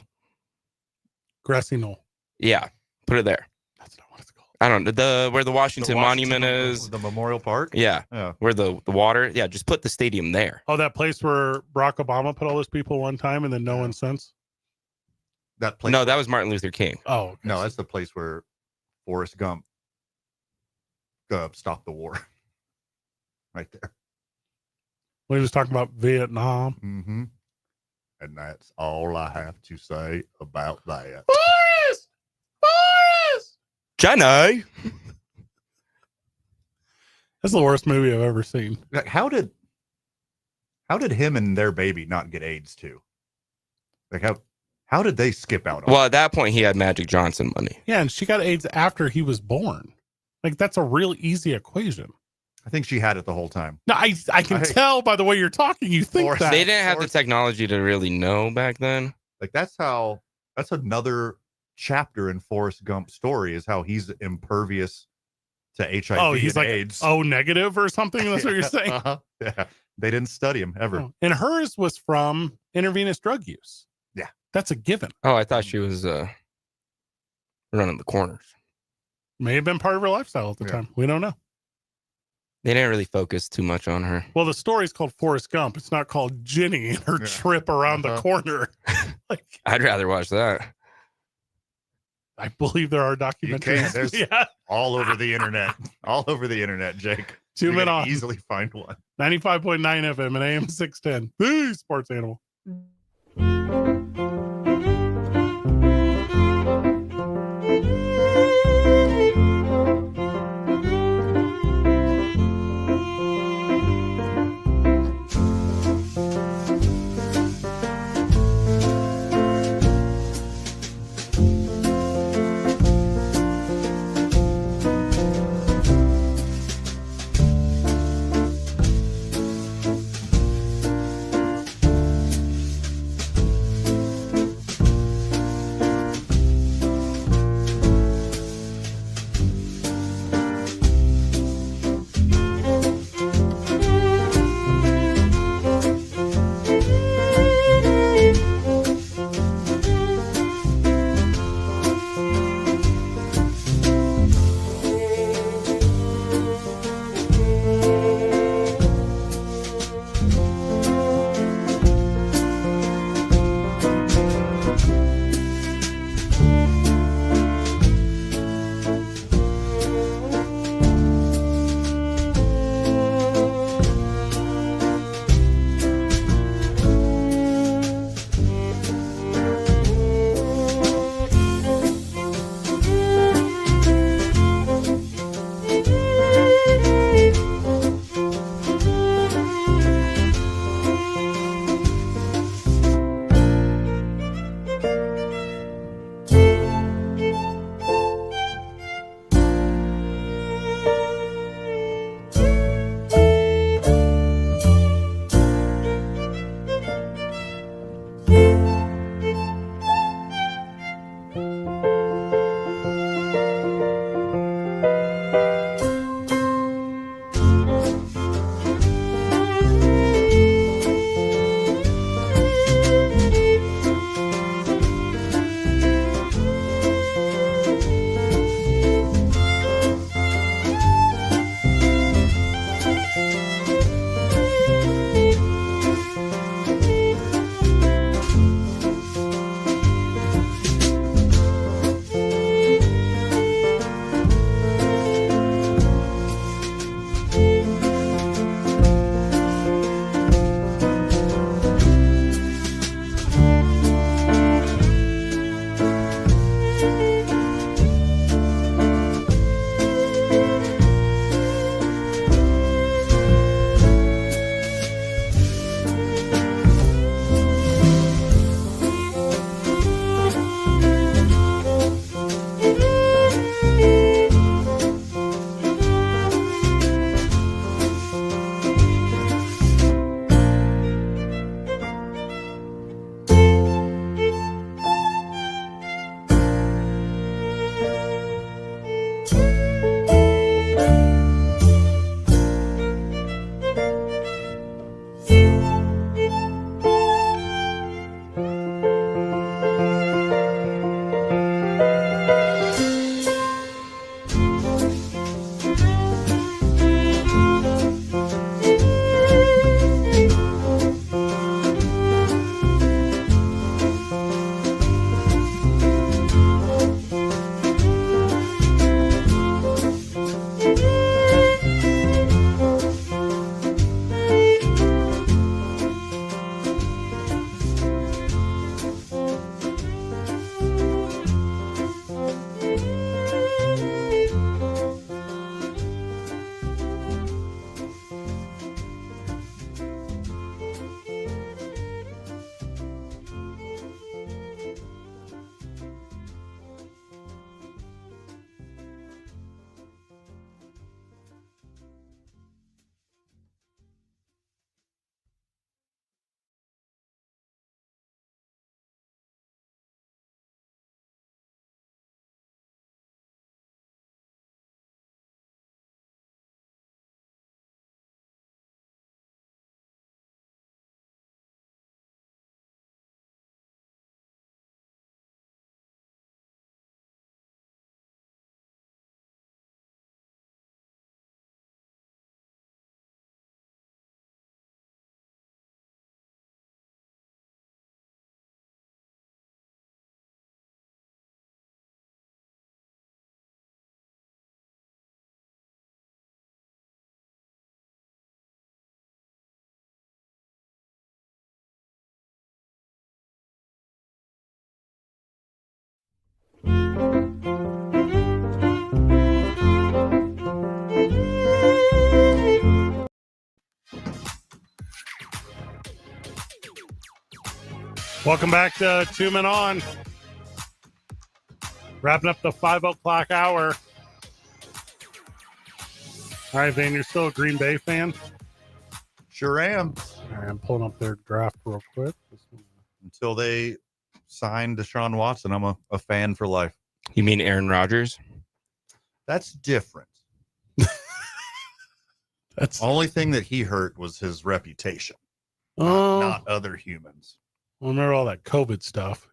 Grassy Knoll. Yeah, put it there. That's not what it's called. I don't know. Where the Washington Monument is. The Memorial Park? Yeah. Where the water. Yeah, just put the stadium there. Oh, that place where Barack Obama put all those people one time and then no one since? That place? No, that was Martin Luther King. Oh. Okay. No, that's the place where Forrest Gump stopped the war. Right there. When he was talking about Vietnam. Mm-hmm. And that's all I have to say about that. Forrest! Jenny! That's the worst movie I've ever seen. How did him and their baby not get AIDS too? Like how did they skip out on Well, at that point he had Magic Johnson money. Yeah, and she got AIDS after he was born. Like that's a real easy equation. I think she had it the whole time. No, I can tell by the way you're talking. You think that. They didn't have the technology to really know back then. Like that's another chapter in Forrest Gump's story is how he's impervious to HIV oh, he's and like AIDS. O negative or something. That's what you're saying. Yeah. They didn't study him ever. Oh. And hers was from intravenous drug use. Yeah. That's a given. Oh, I thought she was running the corners. May have been part of her lifestyle at the time. We don't know. They didn't really focus too much on her. Well, the story's called Forrest Gump. It's not called Jenny and her trip around the corner. Like, I'd rather watch that. I believe there are documentaries. There's all over the internet. All over the internet, Jake. 2 Men On. Easily find one. 95.9 FM and AM 610. Hey, sports animal. Welcome back to 2 Men On. Wrapping up the 5 o'clock hour. All right, Van, you're still a Green Bay fan? Sure am. All right, I'm pulling up their draft real quick. Until they sign Deshaun Watson, I'm a fan for life. You mean Aaron Rodgers? That's different. That's Only thing that he hurt was his reputation, not other humans. Well, remember all that COVID stuff.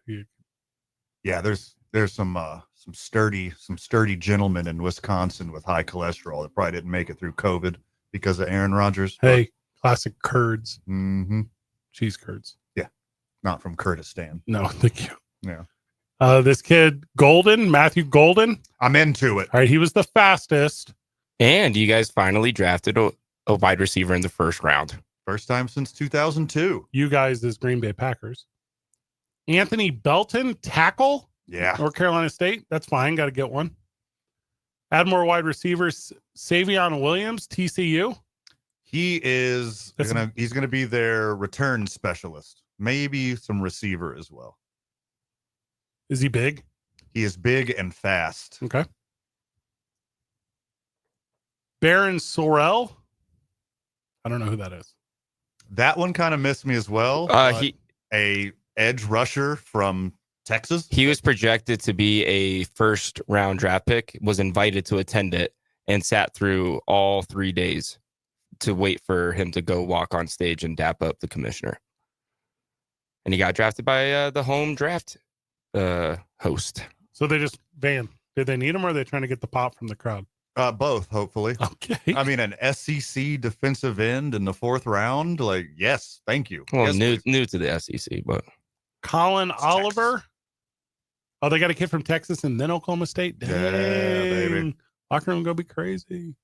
Yeah, there's some sturdy gentlemen in Wisconsin with high cholesterol that probably didn't make it through COVID because of Aaron Rodgers. Hey, classic curds. Mm-hmm. Cheese curds. Yeah, not from Kurdistan. No, thank you. Yeah. This kid, Matthew Golden. I'm into it. All right, he was the fastest. And you guys finally drafted a wide receiver in the first round. First time since 2002. You guys as Green Bay Packers. Anthony Belton, tackle. Yeah. North Carolina State. That's fine. Got to get one. Add more wide receivers. Savion Williams, TCU. He's gonna be their return specialist. Maybe some receiver as well. Is he big? He is big and fast. Okay. Baron Sorrell. I don't know who that is. That one kind of missed me as well. A edge rusher from Texas. He was projected to be a first round draft pick, was invited to attend it, and sat through all 3 days to wait for him to go walk on stage and dap up the commissioner. And he got drafted by the home draft host. So they just did they need him, or are they trying to get the pop from the crowd? Both, hopefully. Okay. I mean, an SEC defensive end in the 4th round. Like, yes, thank you. Well, yes, new to the SEC, but Colin Oliver. Texas. Oh, they got a kid from Texas and then Oklahoma State. Dang. Yeah, baby. Locker room go be crazy.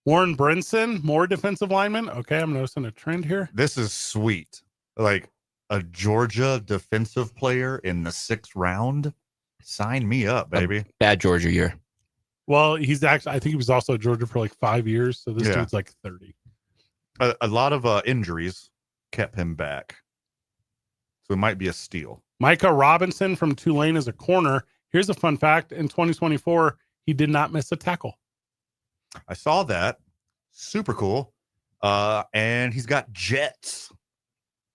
Warren Brinson, more defensive lineman. Okay, I'm noticing a trend here. This is sweet. Like a Georgia defensive player in the 6th round. Sign me up, baby. Bad Georgia year. Well, he's actually, I think he was also at Georgia for like 5 years. So this dude's like 30. A lot of injuries kept him back. So it might be a steal. Micah Robinson from Tulane is a corner. Here's a fun fact. In 2024, he did not miss a tackle. I saw that. Super cool. And he's got Jets.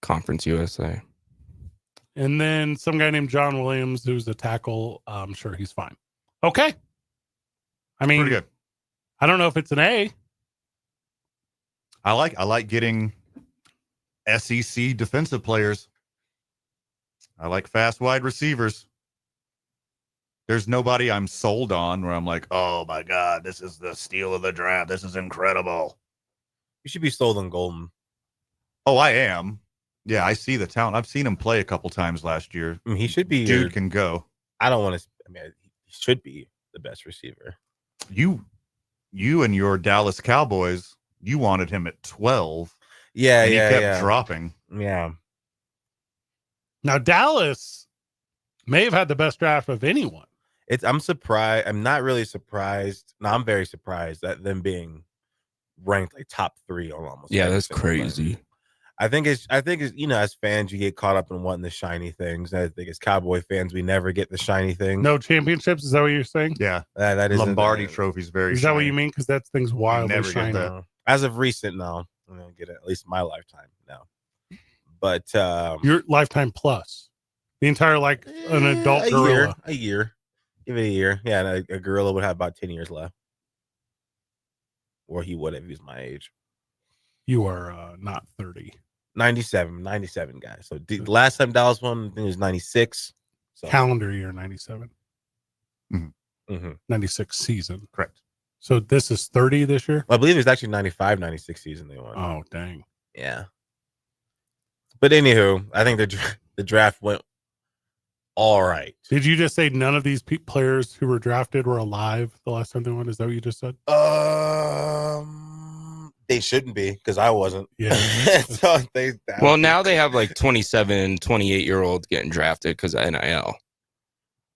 Conference USA. And then some guy named John Williams, who's a tackle. I'm sure he's fine. Okay. I mean, pretty good. I don't know if it's an A. I like getting SEC defensive players. I like fast wide receivers. There's nobody I'm sold on where I'm like, oh my God, this is the steal of the draft. This is incredible. You should be sold on Golden. Oh, I am. Yeah, I see the talent. I've seen him play a couple times last year. I mean, he should be. Dude can go. I don't want to. I mean, he should be the best receiver. You and your Dallas Cowboys, you wanted him at 12. Yeah, and yeah, he kept yeah. dropping. Yeah. Now, Dallas may have had the best draft of anyone. I'm surprised. I'm not really surprised. No, I'm very surprised at them being ranked like top 3 on almost. Yeah, that's crazy. I think it's as fans you get caught up in wanting the shiny things. I think as Cowboy fans we never get the shiny things. No championships. Is that what you're saying? Yeah, that is Lombardi trophy's very. Is that what you mean? Because that thing's wildly never shiny. get that. As of recent, no, I'm gonna get it at least my lifetime now. But your lifetime plus the entire like an adult gorilla. A year, give it a year. Yeah, and a gorilla would have about 10 years left, or he would if he was my age. You are not 30. 97 guys. So the last time Dallas won, I think it was 96. So. Calendar year 97. Mm-hmm. Mm-hmm. 96 season. Correct. So this is 30 this year? I believe it was actually 95, 96 season they won. Oh, dang. Yeah. But anywho, I think the draft went all right. Did you just say none of these players who were drafted were alive the last time they won? Is that what you just said? They shouldn't be because I wasn't. Yeah. So well, now they have like 27, 28-year-olds getting drafted because of NIL.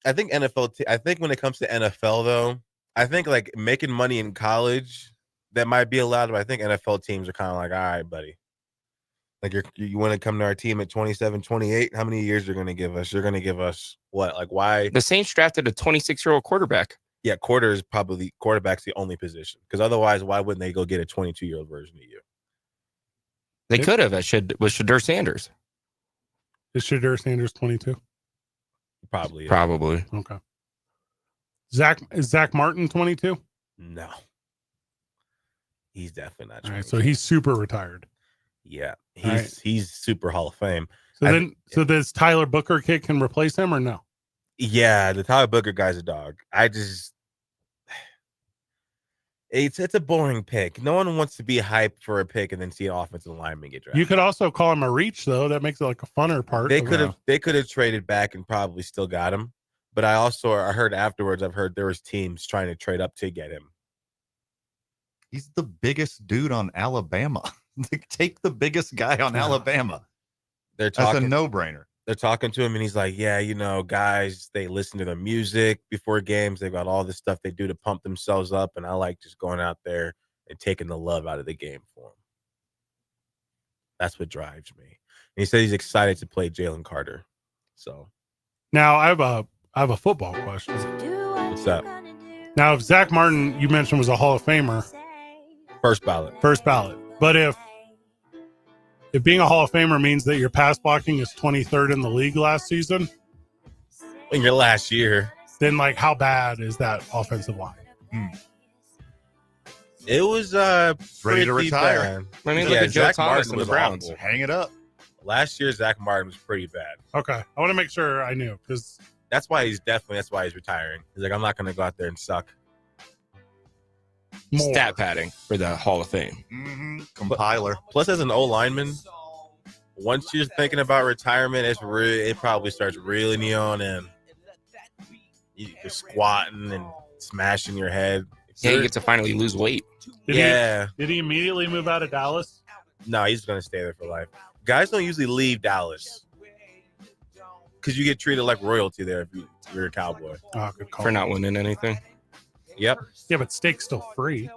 I think I think when it comes to NFL, though, I think like making money in college that might be allowed, but I think NFL teams are kind of like, all right, buddy. Like you want to come to our team at 27, 28? How many years you're going to give us? You're going to give us what? Like why? The Saints drafted a 26-year-old quarterback. Yeah, quarterback's the only position because otherwise, why wouldn't they go get a 22-year-old version of you? They could have. With Shadur Sanders. Is Shadur Sanders 22? Probably. Okay. Is Zach Martin 22? No. He's definitely not 22. All right, so he's super retired. Yeah, he's super Hall of Fame. So this Tyler Booker kid can replace him or no? Yeah, the Tyler Booker guy's a dog. It's a boring pick. No one wants to be hyped for a pick and then see an offensive lineman get drafted. You could also call him a reach though. That makes it like a funner part. They could have traded back and probably still got him. But I heard afterwards. I've heard there was teams trying to trade up to get him. He's the biggest dude on Alabama. Take the biggest guy on Alabama. That's a no-brainer. They're talking to him, and he's like, yeah, guys, they listen to the music before games. They've got all this stuff they do to pump themselves up, and I like just going out there and taking the love out of the game for them. That's what drives me. And he said he's excited to play Jalen Carter. So now I have a football question. What's up? Now, if Zach Martin, you mentioned, was a Hall of Famer. First ballot. But if being a Hall of Famer means that your pass blocking is 23rd in the league last season, in your last year, then like how bad is that offensive line? It was ready to retire. Bad. I mean, look at Joe Thomas and the Browns. Awful. Hang it up. Last year, Zach Martin was pretty bad. Okay, I want to make sure I knew because that's why he's retiring. He's like, I'm not going to go out there and suck. Stat padding for the Hall of Fame. Compiler. Plus, as an O lineman, once you're thinking about retirement, it probably starts reeling you on in. You're squatting and smashing your head. Yeah, you get to finally lose weight. Did he immediately move out of Dallas? No, he's going to stay there for life. Guys don't usually leave Dallas because you get treated like royalty there if you're a Cowboy. Oh, good call. For not winning anything. Yep. Yeah, but steak's still free.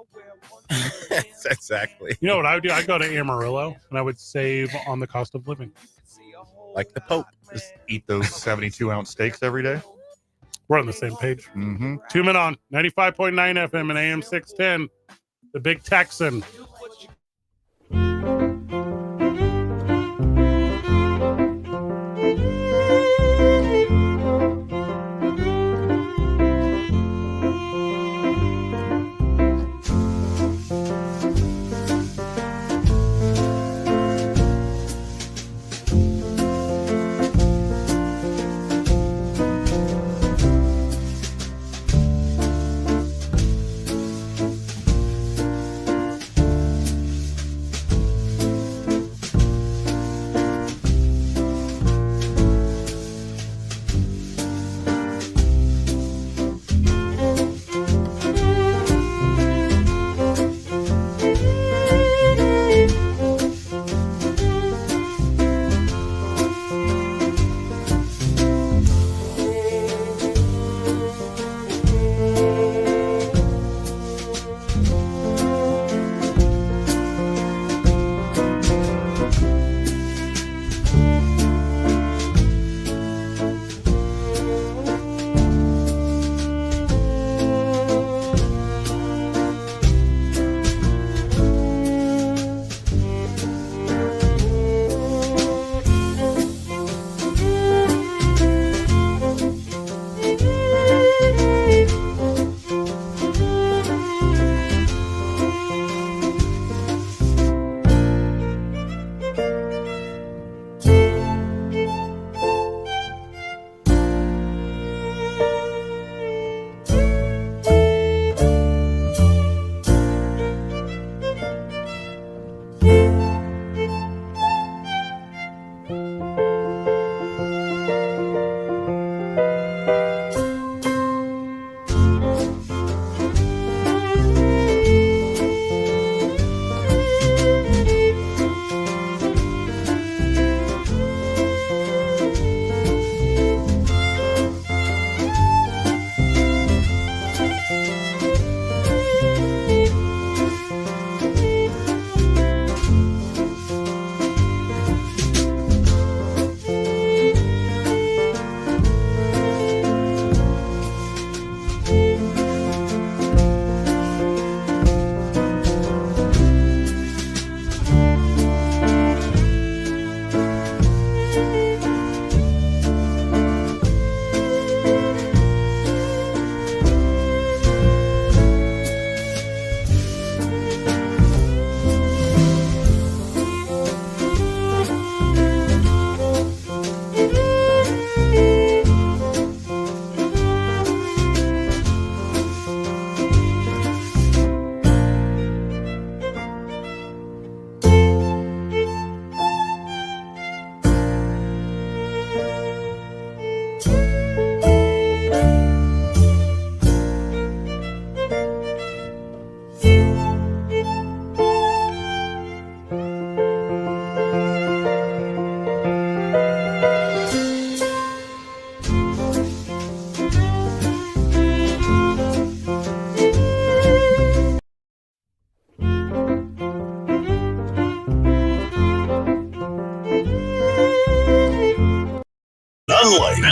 Exactly. You know what I would do? I'd go to Amarillo and I would save on the cost of living. Like the Pope. Just eat those 72-ounce steaks every day. We're on the same page. 2 men on 95.9 FM and AM 610. The Big Texan.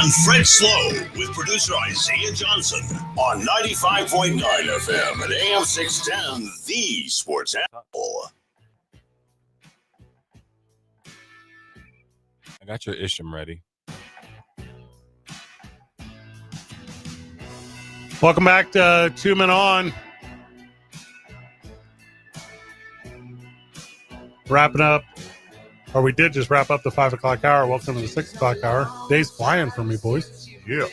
on Fred Slow with producer Isaiah Johnson on 95.9 FM and AM 610, the Sports Animal. I got your Isham ready. Welcome back to 2 Men On. Wrapping up, or we did just wrap up the 5 o'clock hour. Welcome to the 6 o'clock hour. Day's flying for me, boys. Yeah.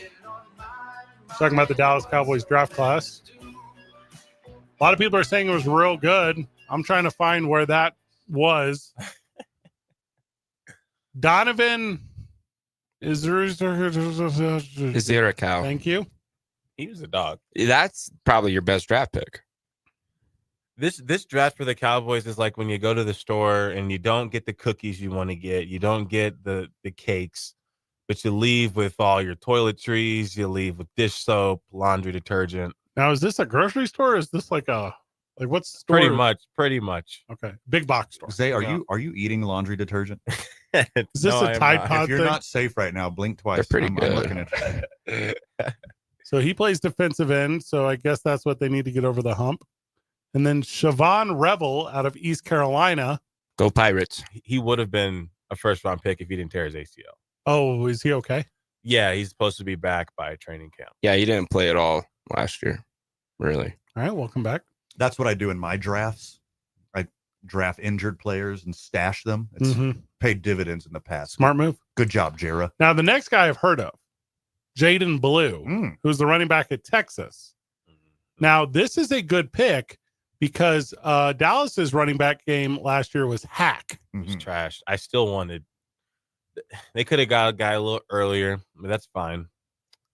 Talking about the Dallas Cowboys draft class. A lot of people are saying it was real good. I'm trying to find where that was. Donovan is there a cow? Thank you. He was a dog. That's probably your best draft pick. This draft for the Cowboys is like when you go to the store and you don't get the cookies you want to get, you don't get the cakes, but you leave with all your toiletries, you leave with dish soap, laundry detergent. Now, is this a grocery store? Or is this like what's the store? Pretty much. Okay, big box store. Zay, are you eating laundry detergent? Is this a Tide Pod If you're thing? not safe right now, blink twice. They're pretty good. I'm looking at you. So he plays defensive end. So I guess that's what they need to get over the hump. And then Siobhan Revel out of East Carolina. Go Pirates. He would have been a first-round pick if he didn't tear his ACL. Oh, is he okay? Yeah, he's supposed to be back by training camp. Yeah, he didn't play at all last year. Really. All right, welcome back. That's what I do in my drafts. I draft injured players and stash them. It's paid dividends in the past. Smart move. Good job, Jara. Now, the next guy I've heard of, Jaden Blue, who's the running back at Texas. Now, this is a good pick because Dallas's running back game last year was hack. It was trash. I still wanted. They could have got a guy a little earlier, but that's fine.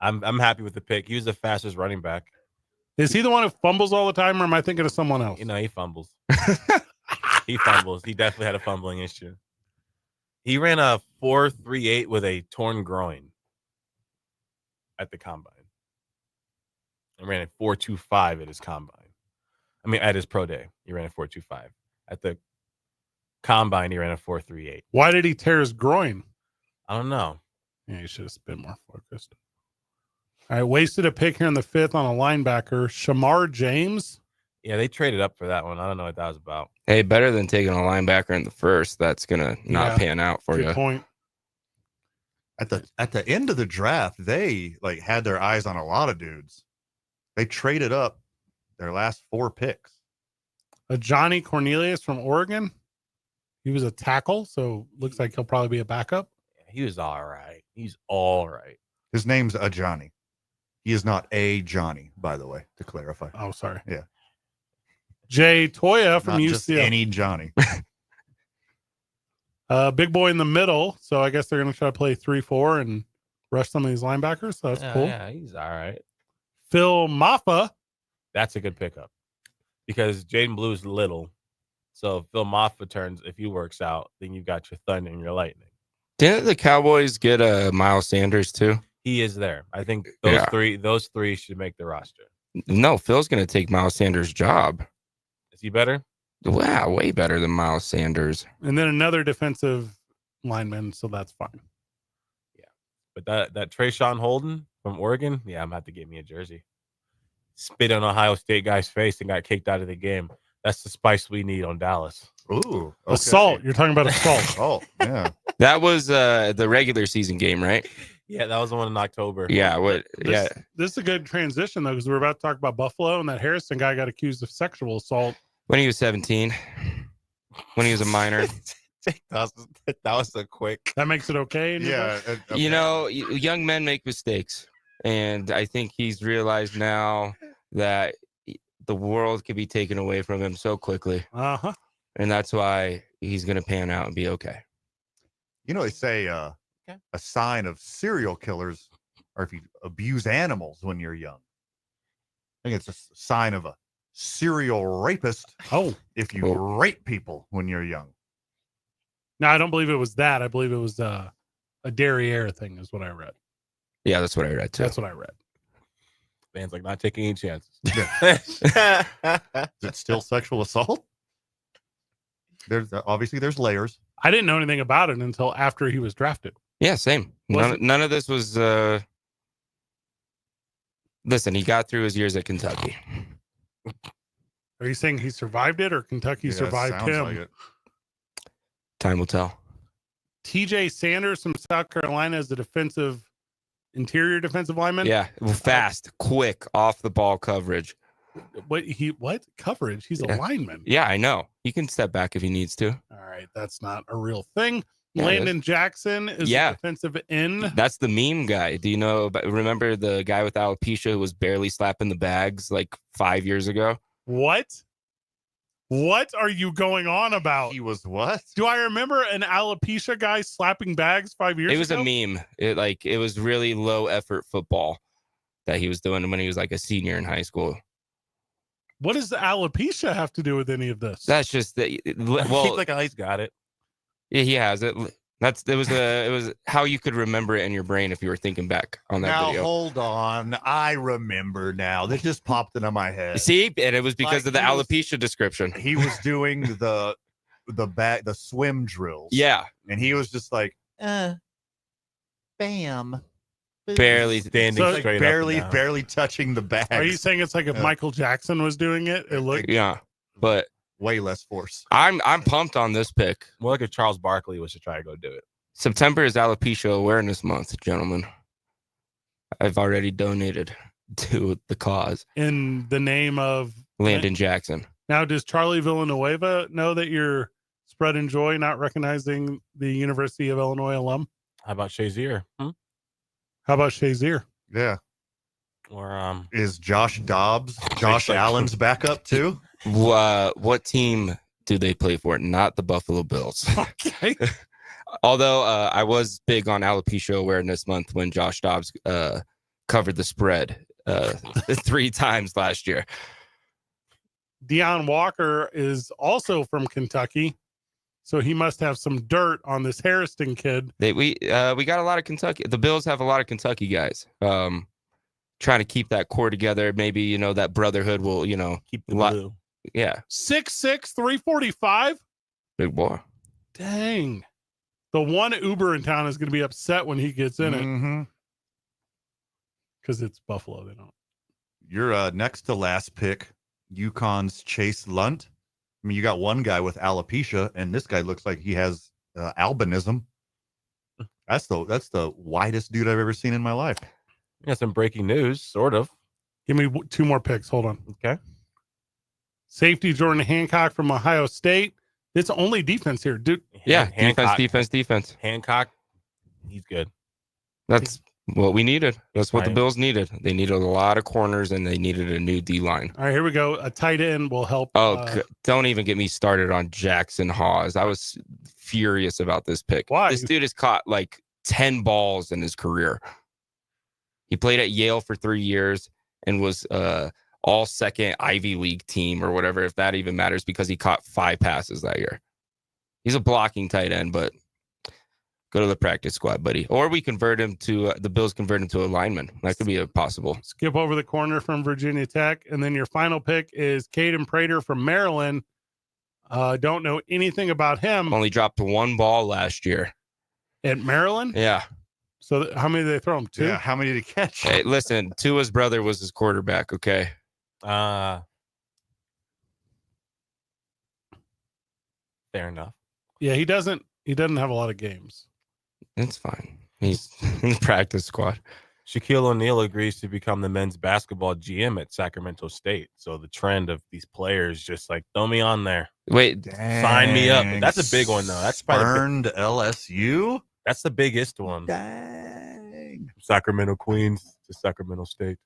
I'm happy with the pick. He was the fastest running back. Is he the one who fumbles all the time, or am I thinking of someone else? You know, he fumbles. He fumbles. He definitely had a fumbling issue. He ran a 4.38 with a torn groin at the combine. And ran a 4.25 at his combine. I mean, at his pro day, he ran a 4.25. At the combine, he ran a 4.38. Why did he tear his groin? I don't know. Yeah, he should have been more focused. All right, wasted a pick here in the 5th on a linebacker, Shamar James. Yeah, they traded up for that one. I don't know what that was about. Hey, better than taking a linebacker in the 1st. That's gonna not pan out for Good you. point. At the end of the draft, they had their eyes on a lot of dudes. They traded up their last 4 picks. A Johnny Cornelius from Oregon. He was a tackle, so looks like he'll probably be a backup. Yeah, he was all right. He's all right. His name's a Johnny. He is not a Johnny, by the way, to clarify. Oh, sorry. Yeah. Jay Toya from Not UCF. just any Johnny. Big boy in the middle. So I guess they're going to try to play 3-4 and rush some of these linebackers. So that's cool. Yeah, he's all right. Phil Maffa. That's a good pickup because Jaden Blue is little. So if Phil Maffa turns, if he works out, then you've got your thunder and your lightning. Didn't the Cowboys get Miles Sanders too? He is there. I think those three should make the roster. No, Phil's going to take Miles Sanders' job. Is he better? Wow, way better than Miles Sanders. And then another defensive lineman. So that's fine. Yeah. But that Trayshawn Holden from Oregon, yeah, I'm going to have to get me a jersey. Spit on Ohio State guy's face and got kicked out of the game. That's the spice we need on Dallas. Ooh. Okay. Assault. You're talking about assault. Oh, yeah. That was the regular season game, right? Yeah, that was the one in October. Yeah. This is a good transition, though, because we're about to talk about Buffalo, and that Harrison guy got accused of sexual assault. When he was 17. When he was a minor. that was a quick. That makes it okay? In your book? Okay. You know, young men make mistakes. And I think he's realized now that the world can be taken away from him so quickly. Uh-huh. And that's why he's going to pan out and be okay. You know, they say a sign of serial killers or if you abuse animals when you're young. I think it's a sign of a serial rapist. Oh. If you rape people when you're young. No, I don't believe it was that. I believe it was a derriere thing is what I read. Yeah, that's what I read too. That's what I read. Man's like not taking any chances. Yeah. Is it still sexual assault? There's obviously there's layers. I didn't know anything about it until after he was drafted. Yeah, same. None of this was. Listen, he got through his years at Kentucky. Are you saying he survived it or Kentucky survived him? Like it. Time will tell. TJ Sanders from South Carolina is the interior defensive lineman. Yeah, fast, quick, off the ball coverage. What coverage? He's a lineman. Yeah, I know. He can step back if he needs to. All right, that's not a real thing. Yeah, Landon Jackson is a defensive end. That's the meme guy. Do you know? Remember the guy with alopecia who was barely slapping the bags like 5 years ago? What? What are you going on about? He was what? Do I remember an alopecia guy slapping bags 5 years ago? It was a meme. It was really low effort football that he was doing when he was like a senior in high school. What does alopecia have to do with any of this? That's just that. Well, like he's got it. Yeah, he has it. It was how you could remember it in your brain if you were thinking back on that video. Now hold on, I remember now. This just popped into my head. See, and it was because of the alopecia description. He was doing the swim drills. Yeah, and he was just like, bam, barely standing so straight, barely touching the bag. Are you saying it's like if Michael Jackson was doing it? It looked but way less force. I'm pumped on this pick. More like if Charles Barkley was to try to go do it. September is Alopecia Awareness Month, gentlemen. I've already donated to the cause in the name of Landon Jackson. Now, does Charlie Villanueva know that you're spreading joy, not recognizing the University of Illinois alum? How about Shazier? How about Shazier? Yeah. Or is Josh Dobbs, Josh Allen's backup too? What team do they play for? Not the Buffalo Bills. Okay. Although I was big on Alopecia Awareness Month when Josh Dobbs covered the spread 3 times last year. Deion Walker is also from Kentucky, so he must have some dirt on this Harrison kid. We got a lot of Kentucky. The Bills have a lot of Kentucky guys. Trying to keep that core together. Maybe, that brotherhood will, keep the blue. Yeah. 6'6", 345. Big boy. Dang. The one Uber in town is going to be upset when he gets in it. Because it's Buffalo. They don't. Your next to last pick, UConn's Chase Lunt. I mean, you got one guy with alopecia, and this guy looks like he has albinism. That's the whitest dude I've ever seen in my life. Yeah, some breaking news, sort of. Give me 2 more picks. Hold on. Okay. Safety Jordan Hancock from Ohio State. It's only defense here, dude. Yeah, Hancock, defense. Hancock, he's good. That's what we needed. That's what the Bills needed. They needed a lot of corners, and they needed a new D-line. All right, here we go. A tight end will help. Don't even get me started on Jackson Hawes. I was furious about this pick. Why? This dude has caught like 10 balls in his career. He played at Yale for 3 years and was all second Ivy League team or whatever, if that even matters, because he caught 5 passes that year. He's a blocking tight end, but go to the practice squad, buddy. Or we convert him to the Bills convert him to a lineman. That could be a possible. Skip over the corner from Virginia Tech. And then your final pick is Caden Prater from Maryland. Don't know anything about him. Only dropped 1 ball last year. At Maryland? Yeah. So how many did they throw him? 2? Yeah, how many did he catch? Hey, listen, Tua's brother was his quarterback, okay? Fair enough. Yeah, he doesn't have a lot of games. It's fine. He's in the practice squad. Shaquille O'Neal agrees to become the men's basketball GM at Sacramento State. So the trend of these players just like throw me on there. Wait, sign me up. That's a big one though. That's burned LSU. That's the biggest one. Dang. Sacramento Queens to Sacramento State.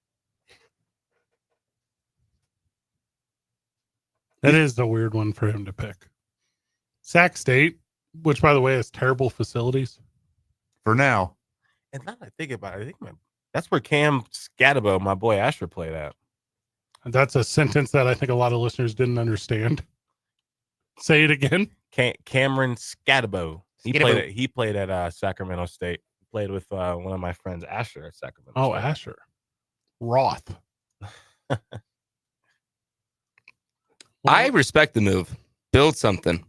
That is the weird one for him to pick. Sac State, which by the way has terrible facilities. For now. And now that I think about it, that's where Cam Scatabo, my boy Asher, played at. And that's a sentence that I think a lot of listeners didn't understand. Say it again. Cameron Scatabo. He played at Sacramento State. He played with one of my friends, Asher, at Sacramento State. Asher. Roth. I respect the move. Build something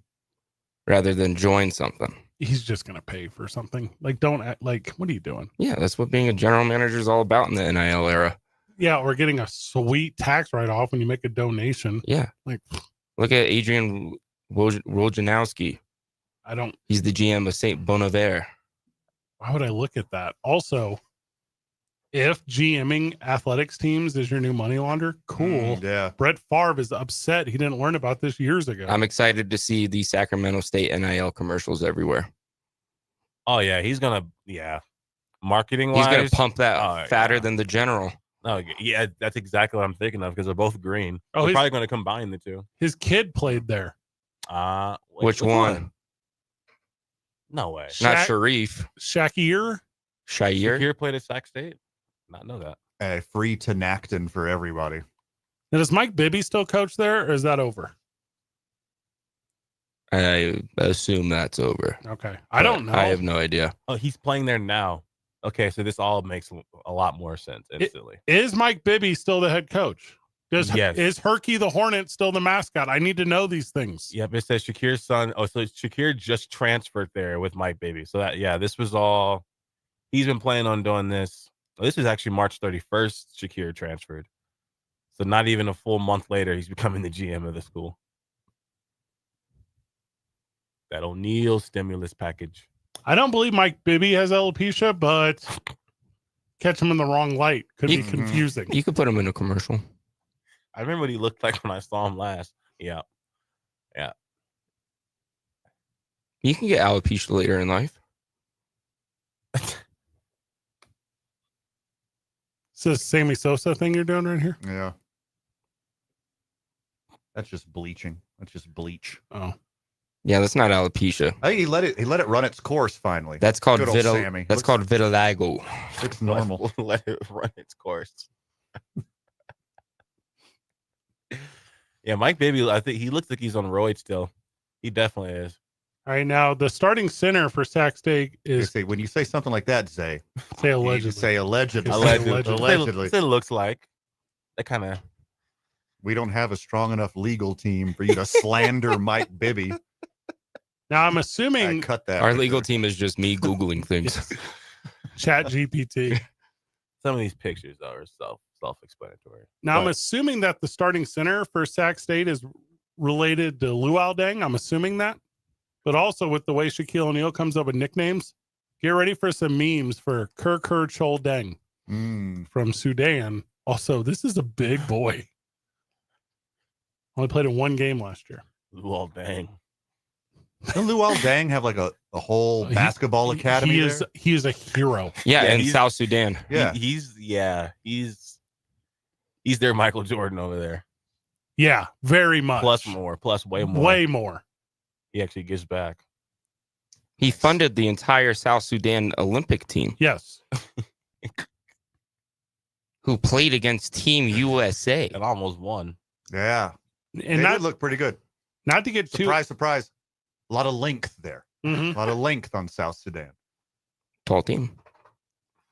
rather than join something. he's just gonna pay for something. Like, don't act like, what are you doing? Yeah, that's what being a general manager is all about in the NIL era. Yeah, or getting a sweet tax write-off when you make a donation. Yeah. Like, look at Adrian Wojnarowski. He's the GM of St. Bonaventure. Why would I look at that? Also, if GMing athletics teams is your new money launderer, cool. Yeah. Brett Favre is upset he didn't learn about this years ago. I'm excited to see the Sacramento State NIL commercials everywhere. Oh yeah, he's gonna marketing wise, he's gonna pump that fatter than the general. Oh yeah, that's exactly what I'm thinking of because they're both green. Oh, they're probably gonna combine the two. His kid played there. Which one? No way. Not Sharif. Shakir played at Sac State. Not know that. Free Tenactin for everybody. Now, does Mike Bibby still coach there, or is that over? I assume that's over. Okay. I don't know. I have no idea. Oh, he's playing there now. Okay, so this all makes a lot more sense instantly. Is Mike Bibby still the head coach? Yes. Is Herky the Hornet still the mascot? I need to know these things. Yep, it says Shakir's son. Oh, so Shakir just transferred there with Mike Bibby. So this was all. He's been planning on doing this. This is actually March 31st. Shakir transferred. So not even a full month later, he's becoming the GM of the school. That O'Neal stimulus package. I don't believe Mike Bibby has alopecia, but catch him in the wrong light. Could be confusing. You could put him in a commercial. I remember what he looked like when I saw him last. Yeah. You can get alopecia later in life. Is this Sammy Sosa thing you're doing right here? Yeah. That's just bleaching. That's just bleach. Oh. Yeah, that's not alopecia. Hey, he let it run its course finally. That's called Good old Sammy. That's called vitiligo. It's normal. Let it run its course. Yeah, Mike Bibby, I think he looks like he's on roids still. He definitely is. All right, now the starting center for Sac State is When you say something like that, Zay, say you allegedly. say allegedly. Allegedly. It looks like that kind of. We don't have a strong enough legal team for you to slander Mike Bibby. Now I'm assuming cut that. Our legal team is just me Googling things. Chat GPT. Some of these pictures are self-explanatory. Now I'm assuming that the starting center for Sac State is related to Luol Deng. I'm assuming that. But also with the way Shaquille O'Neal comes up with nicknames, get ready for some memes for Kur Chol Deng from Sudan. Also, this is a big boy. Only played in one game last year. Luol Deng. Doesn't Luol Deng have like a whole basketball academy? He is a hero. Yeah, in South Sudan. Yeah. He's their Michael Jordan over there. Yeah, very much. Plus way more. Way more. He actually gives back. He funded the entire South Sudan Olympic team. Yes. Who played against Team USA. And almost won. Yeah. And that looked pretty good. Not to get surprise. A lot of length there. Mm-hmm. A lot of length on South Sudan. Tall team.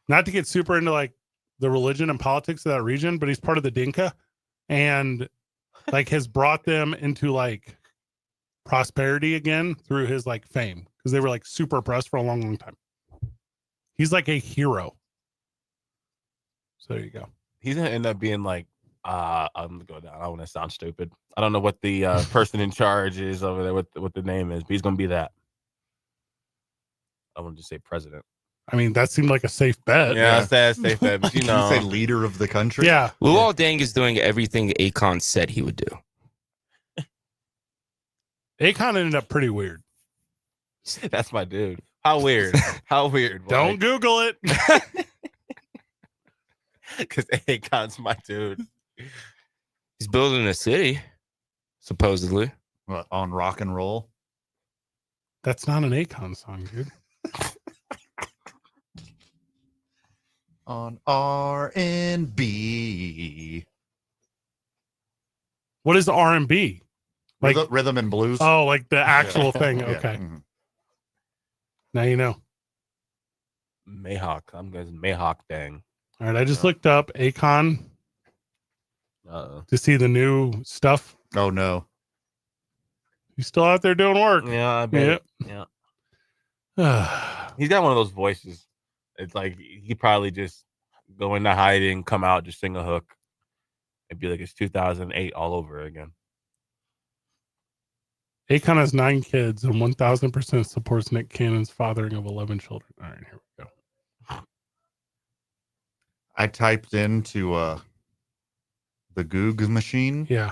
Not to get super into like the religion and politics of that region, but he's part of the Dinka and like has brought them into like prosperity again through his like fame because they were like super oppressed for a long time. He's like a hero. So there you go. He's gonna end up being like I'm gonna go down. I want to sound stupid. I don't know what the person in charge is over there, what the name is, but he's gonna be that. I want to just say president. I mean, that seemed like a safe bet. Yeah, that's a safe bet, but you know, you say leader of the country. Yeah. Luol Deng is doing everything Akon said he would do. Akon ended up pretty weird. That's my dude. How weird? How weird? Don't Google it. Because Akon's my dude. He's building a city, supposedly. What, on rock and roll? That's not an Akon song, dude. On R&B. What is R&B? Like rhythm and blues. Oh, like the actual thing. Yeah. Okay. Mm-hmm. Now you know. Mayhawk. I'm guessing Mayhawk Dang. All right. I just looked up Akon to see the new stuff. Oh, no. He's still out there doing work. Yeah, I bet. Yep. Yeah. He's got one of those voices. It's like he probably just go into hiding, come out, just sing a hook. It'd be like it's 2008 all over again. Akon has 9 kids and 1,000% supports Nick Cannon's fathering of 11 children. All right, here we go. I typed into the Google machine. Yeah.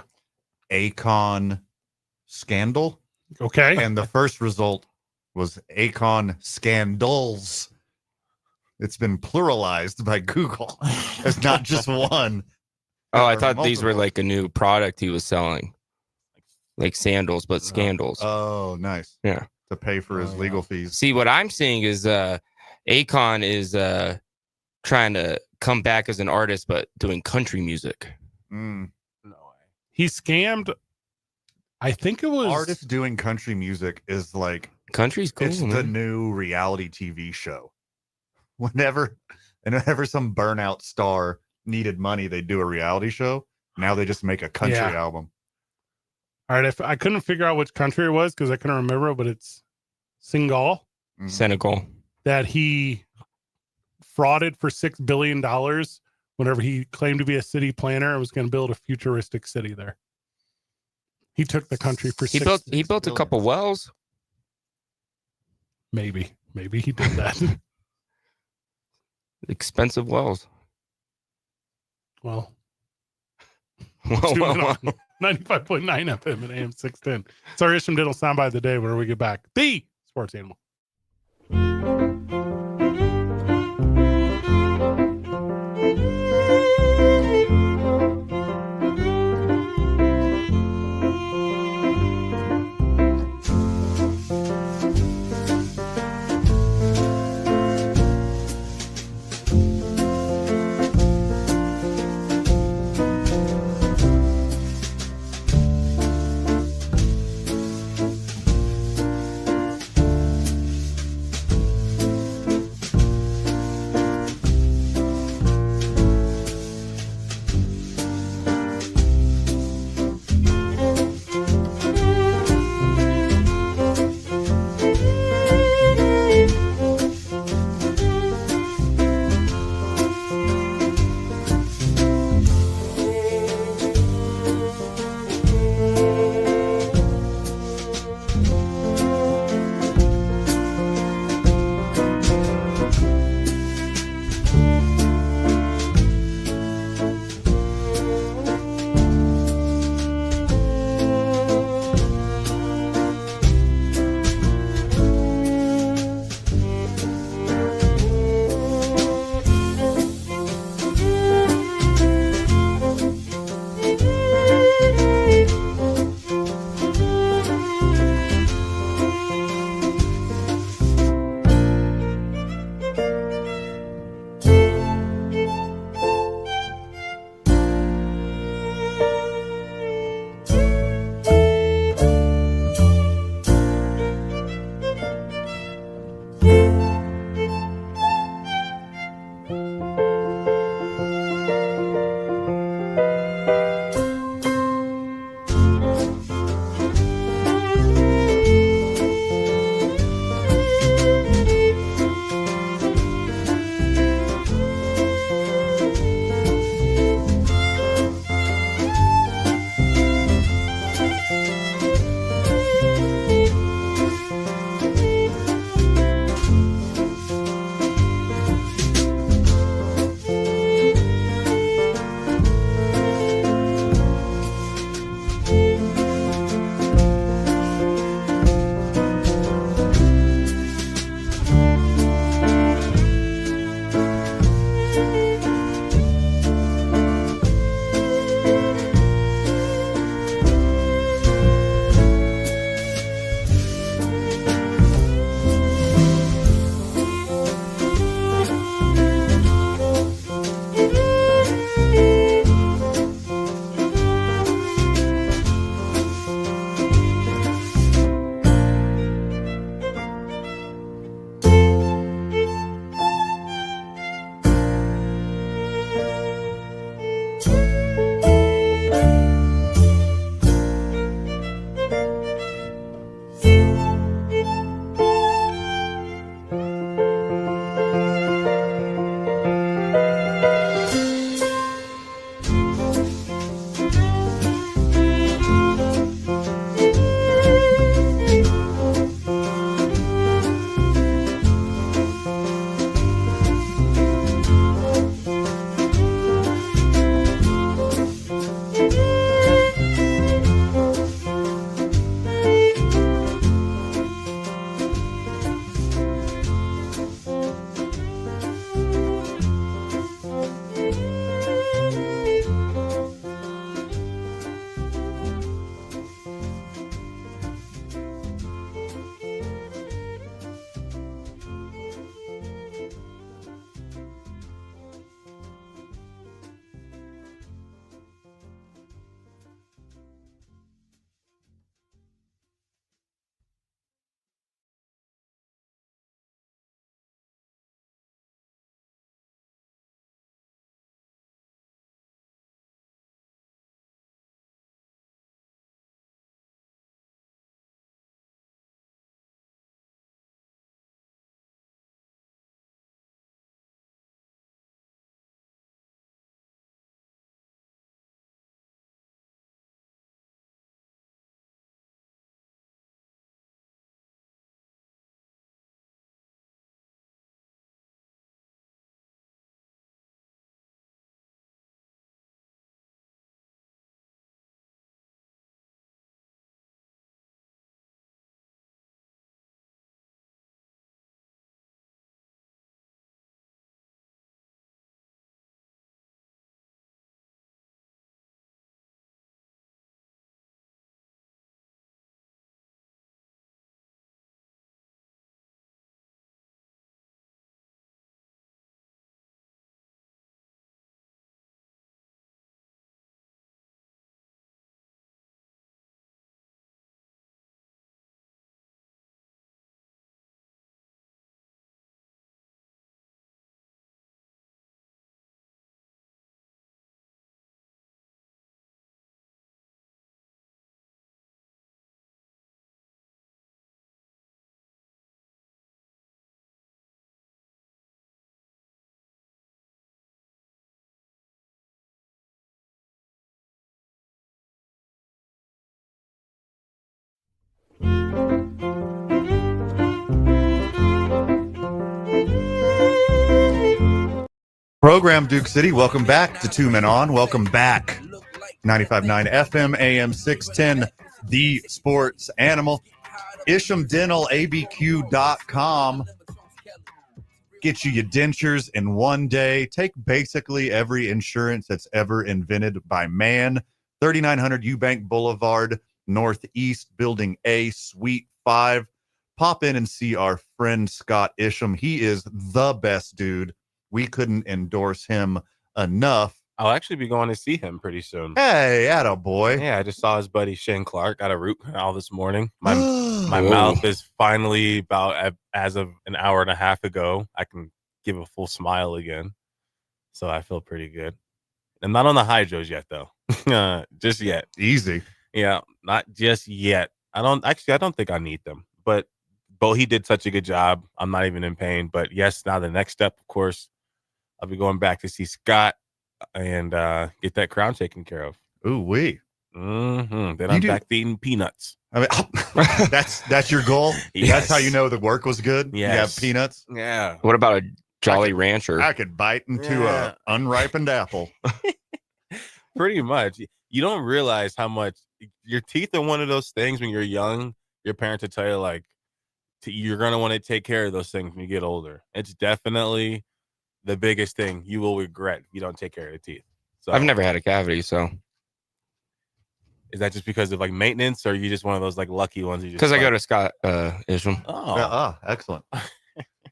Akon scandal. Okay. And the first result was Akon scandals. It's been pluralized by Google. It's not just one. Oh, I thought these were like a new product he was selling. Like sandals, but scandals. Oh, nice. Yeah. To pay for his legal fees. See, what I'm seeing is Akon is trying to come back as an artist, but doing country music. No way. He scammed. I think it was artists doing country music is like country's cool. It's man. the new reality TV show. Whenever some burnout star needed money, they do a reality show. Now they just make a country album. All right, if I couldn't figure out which country it was because I couldn't remember, but it's Senegal. Senegal. That he frauded for $6 billion whenever he claimed to be a city planner and was going to build a futuristic city there. He took the country for he built a couple wells. Maybe he did that. Expensive wells. Well. 95.9 FM and AM 610. It's our Isham Diddle soundbite of the day where we get back. The Sports Animal. Program Duke City, welcome back to Two Men On. Welcome back. 95.9 FM, AM 610, The Sports Animal. Isham Dental, ABQ.com. Get you your dentures in one day. Take basically every insurance that's ever invented by man. 3900 Eubank Boulevard, Northeast, Building A, Suite 5. Pop in and see our friend Scott Isham. He is the best dude. We couldn't endorse him enough. I'll actually be going to see him pretty soon. Hey, attaboy. Yeah, I just saw his buddy Shane Clark got a root canal this morning. My mouth is finally about, as of an hour and a half ago, I can give a full smile again. So I feel pretty good. I'm not on the hydros yet, though. Just yet. Easy. Yeah, not just yet. I don't think I need them. But he did such a good job. I'm not even in pain. But yes, now the next step, of course, I'll be going back to see Scott and get that crown taken care of. Ooh wee. Then I'm back to eating peanuts. I mean, that's your goal. Yes. That's how you know the work was good. Yes. You have peanuts. Yeah. What about a Jolly Rancher? I could bite into a unripened apple. Pretty much. You don't realize how much your teeth are one of those things when you're young. Your parents will tell you like you're gonna want to take care of those things when you get older. It's definitely the biggest thing you will regret if you don't take care of your teeth. So I've never had a cavity, so is that just because of like maintenance, or are you just one of those like lucky ones? Because I go to Scott Isham. Oh, Excellent.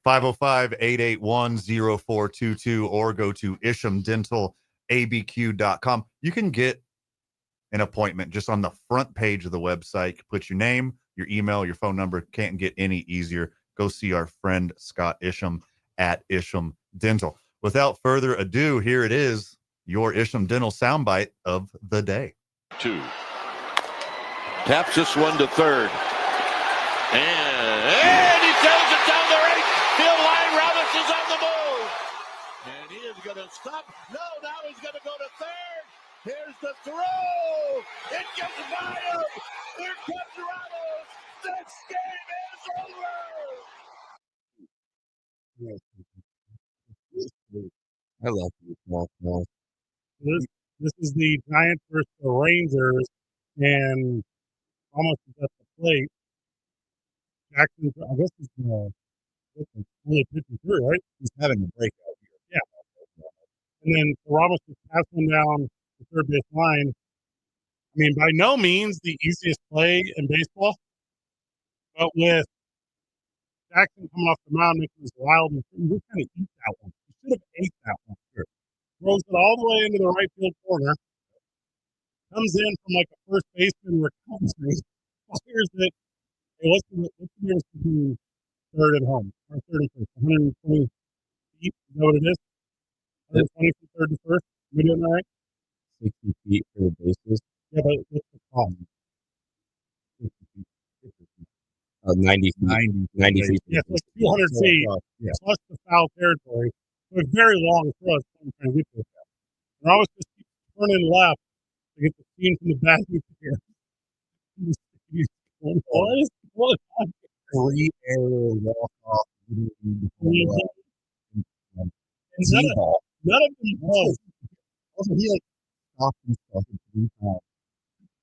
505-881-0422 or go to ishamdentalabq.com. You can get an appointment just on the front page of the website. Put your name, your email, your phone number. Can't get any easier. Go see our friend Scott Isham at Isham Dental. Without further ado, here it is, your Isham Dental soundbite of the day. 2. Taps this one to third. And he throws it down the right field line. Robinson's on the move. And he is going to stop. No, now he's going to go to third. Here's the throw. It gets by him. Here comes Ramos. This game is over. I love you. This is the Giants versus the Rangers, and almost at the plate. Jackson, I guess he's really pitching through, right? He's having a breakout here. Yeah. And then Ramos just passed one down the third base line. I mean, by no means the easiest play in baseball, but with Jackson coming off the mound, making this wild, and he just kind of eat that one. He should have ate that one. Sure. Throws it all the way into the right field corner. Comes in from like a first baseman recovers, fires it. Hey, what's the nearest to third and home? Or third and first? 120 feet? Is that what it is? 120 from third to first? Am I doing that right? 60 feet for the bases. Yeah, but what's the problem? 50 feet. 90 feet. Yeah, so it's 200 feet plus the foul territory. So it's very long for us. I'm trying to get to that. And I always just keep turning left to get the scene from the back of here. What? Three aerial walk off. None of them was. Also, he like stopped himself 3 times.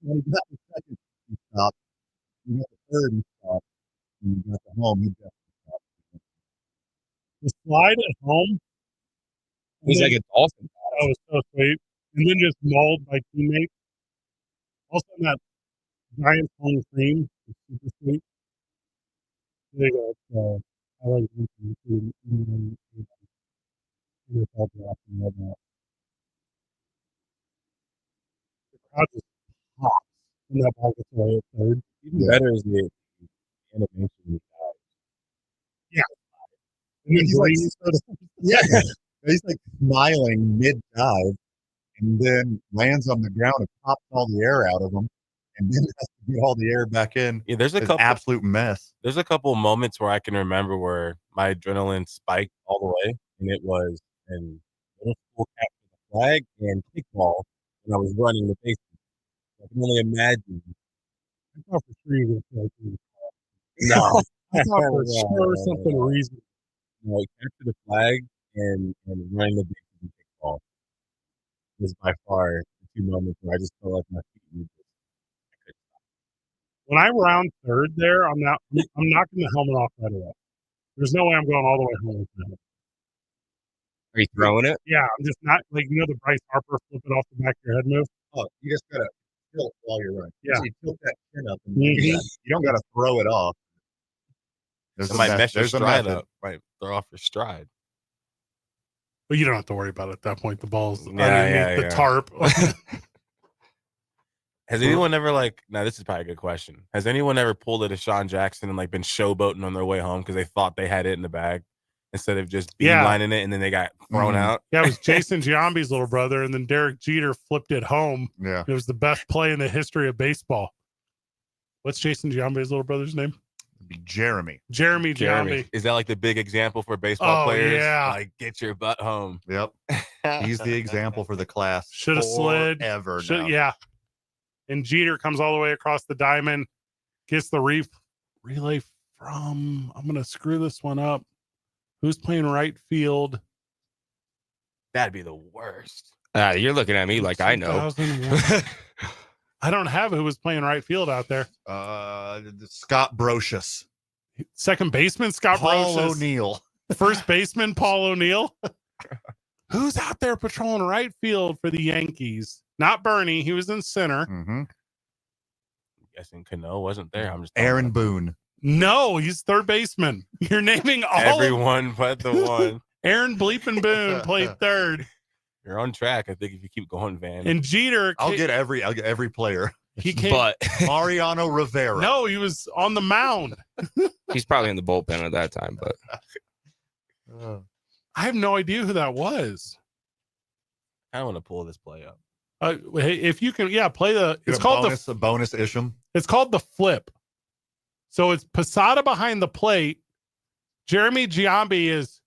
When he got the second, he stopped. He got the third, he stopped. And he got the home, he definitely stopped. The slide at home. He's like a dolphin. That was so sweet. And then just mauled by teammates. Also, in that Giants home cream is super sweet. There you go. I like it. The crowd just pops when that ball gets away at third. Even better is the animation. Yeah. And then he's like, he's like smiling mid dive, and then lands on the ground and pops all the air out of him, and then has to get all the air back in. Yeah, there's a It's couple absolute mess. There's a couple moments where I can remember where my adrenaline spiked all the way, and it was in middle school capture the flag and kickball when I was running the bases. I can only imagine. I thought for sure you were going to No, I thought for sure something reasonable. No, capture the flag and running the bases baseball. It was by far the 2 moments where I just felt like my feet moved. When I round third there, I'm knocking the helmet off right away. There's no way I'm going all the way home with that. Are you throwing it? Yeah, I'm just not like the Bryce Harper flip it off the back of your head move. Oh, you just gotta tilt while you're running. Yeah. So you tilt that chin up. And Mhm. you don't gotta throw it off. There's It might mess your there's a stride method. up. Might throw off your stride. But you don't have to worry about it at that point. The ball's Yeah, underneath the tarp. Has anyone ever now this is probably a good question. Has anyone ever pulled a Deshaun Jackson and been showboating on their way home because they thought they had it in the bag instead of just beamlining it and then they got thrown out? Yeah, it was Jason Giambi's little brother, and then Derek Jeter flipped it home. Yeah. It was the best play in the history of baseball. What's Jason Giambi's little brother's name? It'd be Jeremy. Jeremy Giambi. Is that like the big example for baseball players? Yeah. Like, get your butt home. Yep. He's the example for the class. Should have slid. Ever. Yeah. And Jeter comes all the way across the diamond, gets the relay from, I'm going to screw this one up. Who's playing right field? That'd be the worst. You're looking at me like I know. 2001. I don't have who was playing right field out there. Scott Brocious. Second baseman, Scott Paul Brocious. O'Neill. First baseman, Paul O'Neill. Who's out there patrolling right field for the Yankees? Not Bernie. He was in center. Mm-hmm. I'm guessing Cano wasn't there. I'm just Aaron Boone. No, he's third baseman. You're naming all everyone but the one. Aaron Bleepin Boone played third. You're on track, I think, if you keep going, Van. And Jeter, I'll get every player. He came, But Mariano Rivera. no, he was on the mound. he's probably in the bullpen at that time. But I have no idea who that was. I want to pull this play up. Hey, if you can, play the. It's called a bonus Isham. It's called the flip. So it's Posada behind the plate. Jeremy Giambi is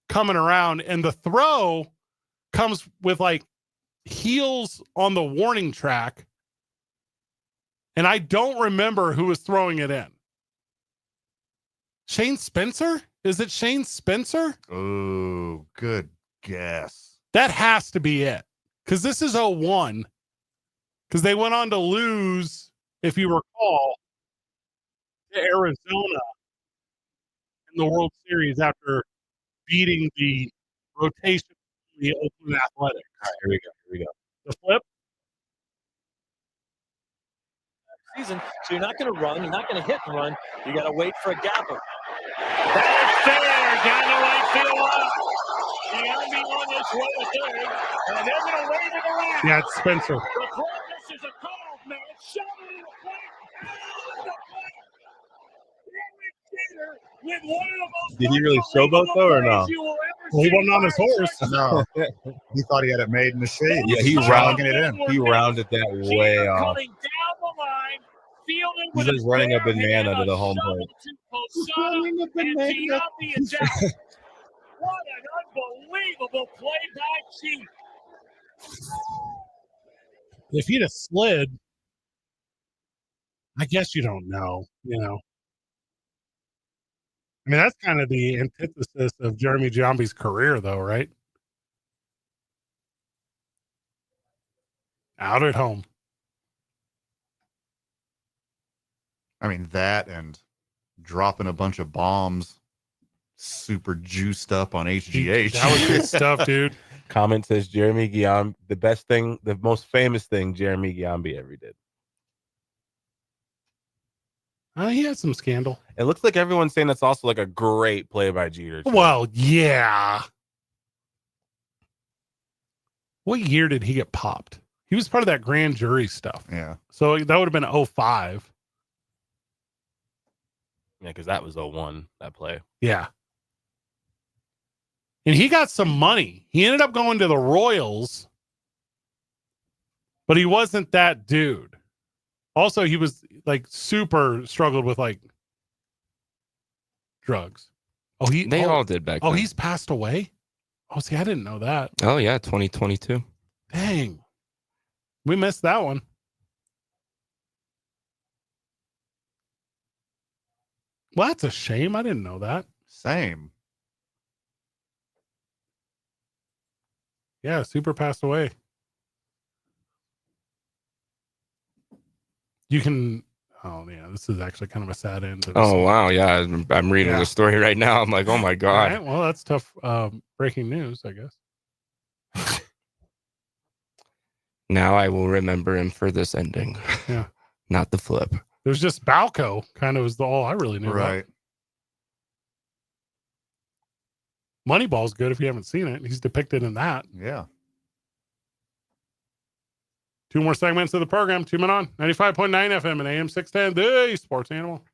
coming around, and the throw comes with heels on the warning track. And I don't remember who was throwing it in. Shane Spencer? Is it Shane Spencer? Oh, good guess. That has to be it. Because this is 01. Because they went on to lose, if you recall, to Arizona in the World Series after beating the rotation of the Oakland Athletics. All right, here we go. The flip? Season, so you're not going to run, you're not going to hit and run, you got to wait for a gapper. That is fair down the right field line. Giambi on this way to third, and they're going to wave it around. Yeah, it's Spencer. The Corpus is a call, man. Shot it in the plate. On the plate. Derek Jeter with one of the most Did he really showboat, though, or no? you will ever Well, he see wasn't on his by a horse. Texas. No. He thought he had it made in the shade. Yeah, he He's rounded it in. He rounded that way Jeter off. coming down the line, fielding He's with like his running a bare hand, banana to the home shovel plate. to Posada, and Giambi is out. What an unbelievable play by Chief. If he'd have slid, I guess you don't know, I mean, that's kind of the antithesis of Jeremy Giambi's career, though, right? Out at home. I mean, that and dropping a bunch of bombs, super juiced up on HGH. That was good stuff, dude. Comment says Jeremy Giambi, the most famous thing Jeremy Giambi ever did. He had some scandal. It looks like everyone's saying that's also a great play by Jeter. too. Well, yeah. What year did he get popped? He was part of that grand jury stuff. Yeah. So that would have been 05. Yeah, because that was 01, that play. Yeah. And he got some money. He ended up going to the Royals, but he wasn't that dude. Also, he was super struggled with drugs. they all did back then. He's passed away? Oh, see, I didn't know that. Oh, yeah, 2022. Dang. We missed that one. Well, that's a shame. I didn't know that. Same. Yeah, Super passed away. You can. Oh yeah, this is actually kind of a sad end. Oh wow, yeah, I'm reading the story right now. I'm like, oh my god. All right, well, that's tough. Breaking news, I guess. Now I will remember him for this ending. Yeah, not the flip. There's just Balco. Kind of was all I really knew. Right. About. Moneyball's good if you haven't seen it. He's depicted in that. Yeah. 2 more segments of the program. 2 men on 95.9 FM and AM 610. The Sports Animal.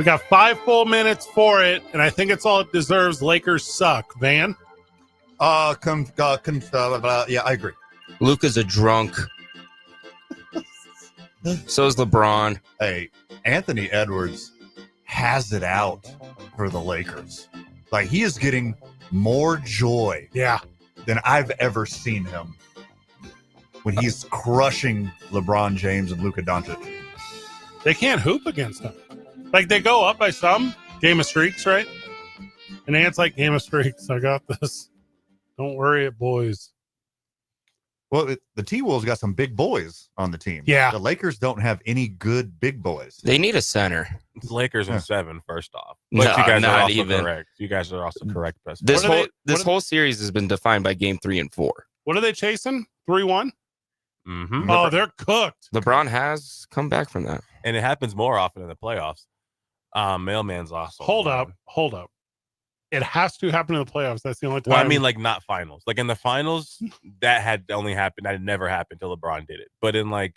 We got 5 full minutes for it, and I think it's all it deserves. Lakers suck. Van? Yeah, I agree. Luka's a drunk. So is LeBron. Hey, Anthony Edwards has it out for the Lakers. Like, he is getting more joy than I've ever seen him when he's crushing LeBron James and Luka Doncic. They can't hoop against them. Like, they go up by some. Game of streaks, right? And Ant's like, game of streaks. I got this. Don't worry, it boys. Well, the T-Wolves got some big boys on the team. Yeah. The Lakers don't have any good big boys. They need a center. The Lakers in 7, first off. No, But you guys are not also even. correct. You guys are also correct. Best This friend. whole series has been defined by game 3 and 4. What are they chasing? 3-1? Mhm. Oh, they're cooked. LeBron has come back from that. And it happens more often in the playoffs. Mailman's also. Hold up. It has to happen in the playoffs. That's the only time. Well, I mean, like, not finals. Like, in the finals, that had only happened. That had never happened till LeBron did it. But in, like,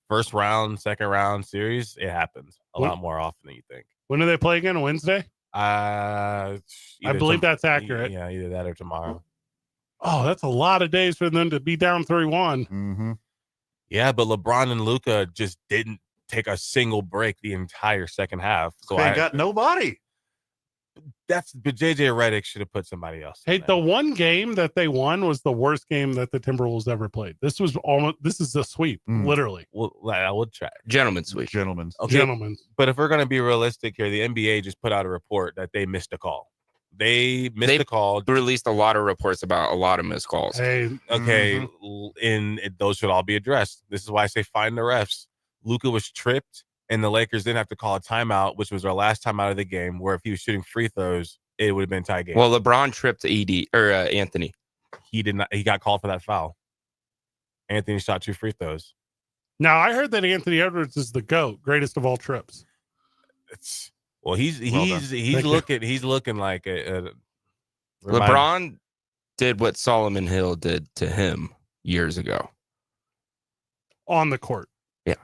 first round, second round series, it happens a lot more often than you think. When do they play again? Wednesday? I believe that's accurate. Yeah, either that or tomorrow. Oh, that's a lot of days for them to be down 3-1. Mm-hmm. Yeah, but LeBron and Luka just didn't take a single break the entire second half. So They got nobody. But JJ Redick should have put somebody else. Hey, the one game that they won was the worst game that the Timberwolves ever played. This is a sweep, literally. Well, I would try. Gentlemen's sweep. Gentlemen's. Okay. Gentlemen's. But if we're going to be realistic here, the NBA just put out a report that they missed a call. They missed a call. Released a lot of reports about a lot of missed calls. Hey, okay, and those should all be addressed. This is why I say find the refs. Luka was tripped, and the Lakers didn't have to call a timeout, which was our last time out of the game, where if he was shooting free throws, it would have been tie game. Well, LeBron tripped Anthony. He did not. He got called for that foul. Anthony shot 2 free throws. now I heard that Anthony Edwards is the GOAT, greatest of all trips. He's looking like a LeBron did what Solomon Hill did to him years ago. On the court. Yeah.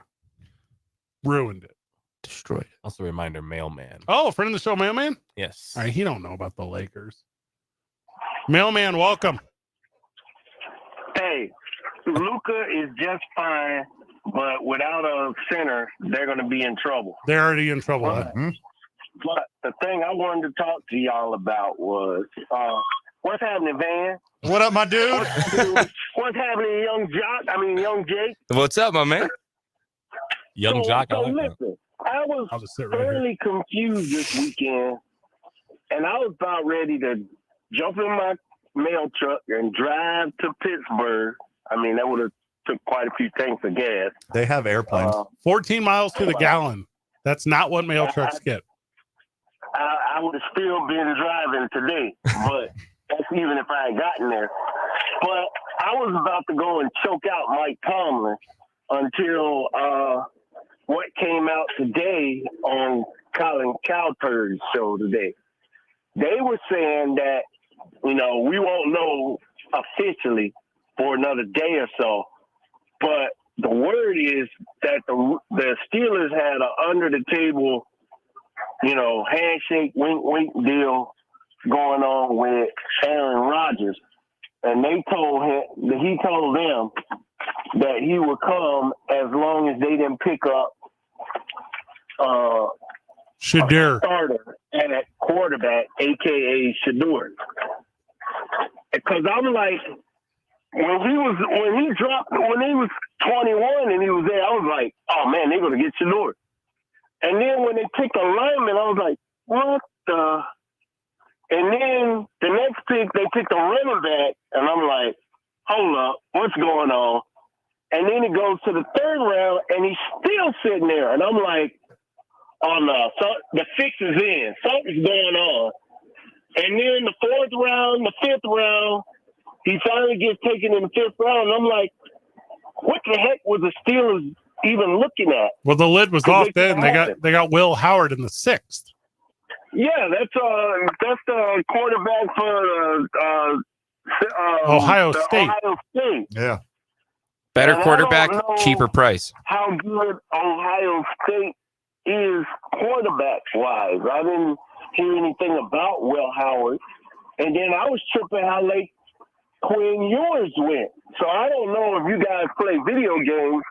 Ruined it. Destroyed it. Also, a reminder, Mailman. Oh, friend of the show, Mailman? Yes. All right, he don't know about the Lakers. Mailman, welcome. Hey, Luka is just fine, but without a center, they're going to be in trouble. They're already in trouble. But the thing I wanted to talk to y'all about was what's happening, Van? What up, my dude? What's happening, young Jake? What's up, my man? Young Jock. So listen, I was thoroughly confused this weekend, and I was about ready to jump in my mail truck and drive to Pittsburgh. I mean, that would have took quite a few tanks of gas. They have airplanes. 14 miles to the gallon. That's not what mail trucks get. I would have still been driving today, but that's even if I had gotten there. But I was about to go and choke out Mike Tomlin until what came out today on Colin Cowherd's show today. They were saying that, we won't know officially for another day or so, but the word is that the Steelers had an under-the-table handshake, wink deal going on with Aaron Rodgers. And he told them that he would come as long as they didn't pick up Shadur. a starter at quarterback, a.k.a. Shadur. Because I'm like, when he was 21 and he was there, I was like, oh, man, they're going to get Shadur. And then when they picked a lineman, I was like, what the? And then the next pick, they picked a running back, and I'm like, hold up, what's going on? And then it goes to the third round, and he's still sitting there. And I'm like, oh, no, the fix is in. Something's going on. And then the fourth round, the fifth round, he finally gets taken in the fifth round. And I'm like, what the heck was the Steelers even looking at? Well, the lid was off then. They got Will Howard in the 6th. Yeah, that's the quarterback for Ohio State. Ohio State. Yeah. Better quarterback, cheaper price. How good Ohio State is quarterbacks wise. I didn't hear anything about Will Howard. And then I was tripping how late Quinn Ewers went. So I don't know if you guys play video games,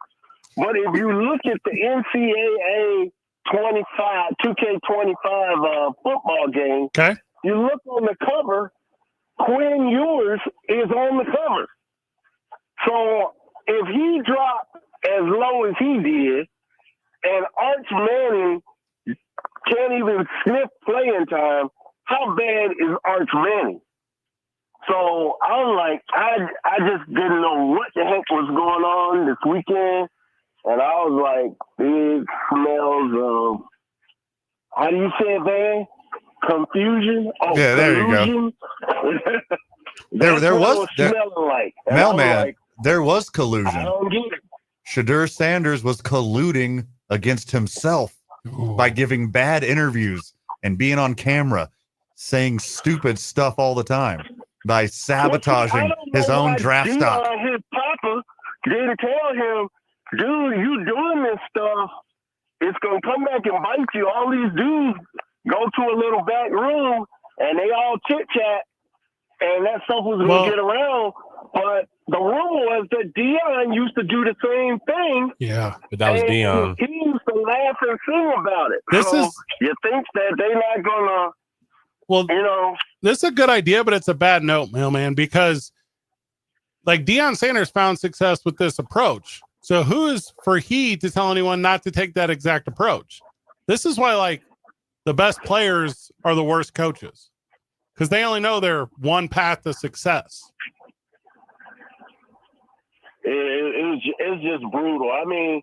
but if you look at the NCAA 2K25 football game, okay, you look on the cover, Quinn Ewers is on the cover. So if he dropped as low as he did, and Arch Manning can't even sniff playing time, how bad is Arch Manning? So I'm like, I just didn't know what the heck was going on this weekend. And I was like, big smells of, how do you say it, man? Confusion? Oh, yeah, there collusion? you go. there was like. Mailman, like, there was I collusion. don't get it. Shadur Sanders was colluding against himself by giving bad interviews and being on camera saying stupid stuff all the time, by sabotaging his own draft stock. His papa didn't tell him, dude, you doing this stuff, it's going to come back and bite you. All these dudes go to a little back room and they all chit-chat, and that stuff was going to get around. But the rumor was that Deion used to do the same thing. Yeah, but that was Deion. He used to laugh and sing about it. You think that they're not going to, this is a good idea, but it's a bad note, Mailman, because like Deion Sanders found success with this approach. So who is for he to tell anyone not to take that exact approach? This is why like the best players are the worst coaches, because they only know their one path to success. It's just brutal. I mean,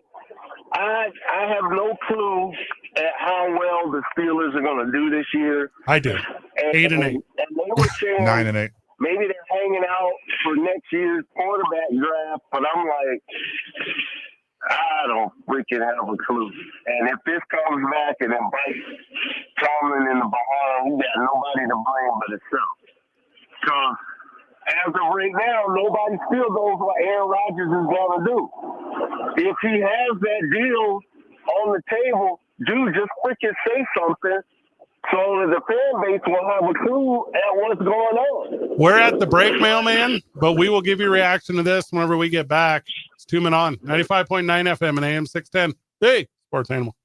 I have no clue at how well the Steelers are going to do this year. I do. 8-8. And they were saying 9-8. maybe they're hanging out for next year's quarterback draft, but I'm like, I don't freaking have a clue. And if this comes back and then bites Tomlin in the behind, he got nobody to blame but himself. Because as of right now, nobody still knows what Aaron Rodgers is going to do. If he has that deal on the table, dude, just freaking say something so that the fan base will have a clue at what's going on. We're at the break, Mailman, but we will give you a reaction to this whenever we get back. It's 2 Men On, 95.9 FM and AM 610. Hey, Sports Animal.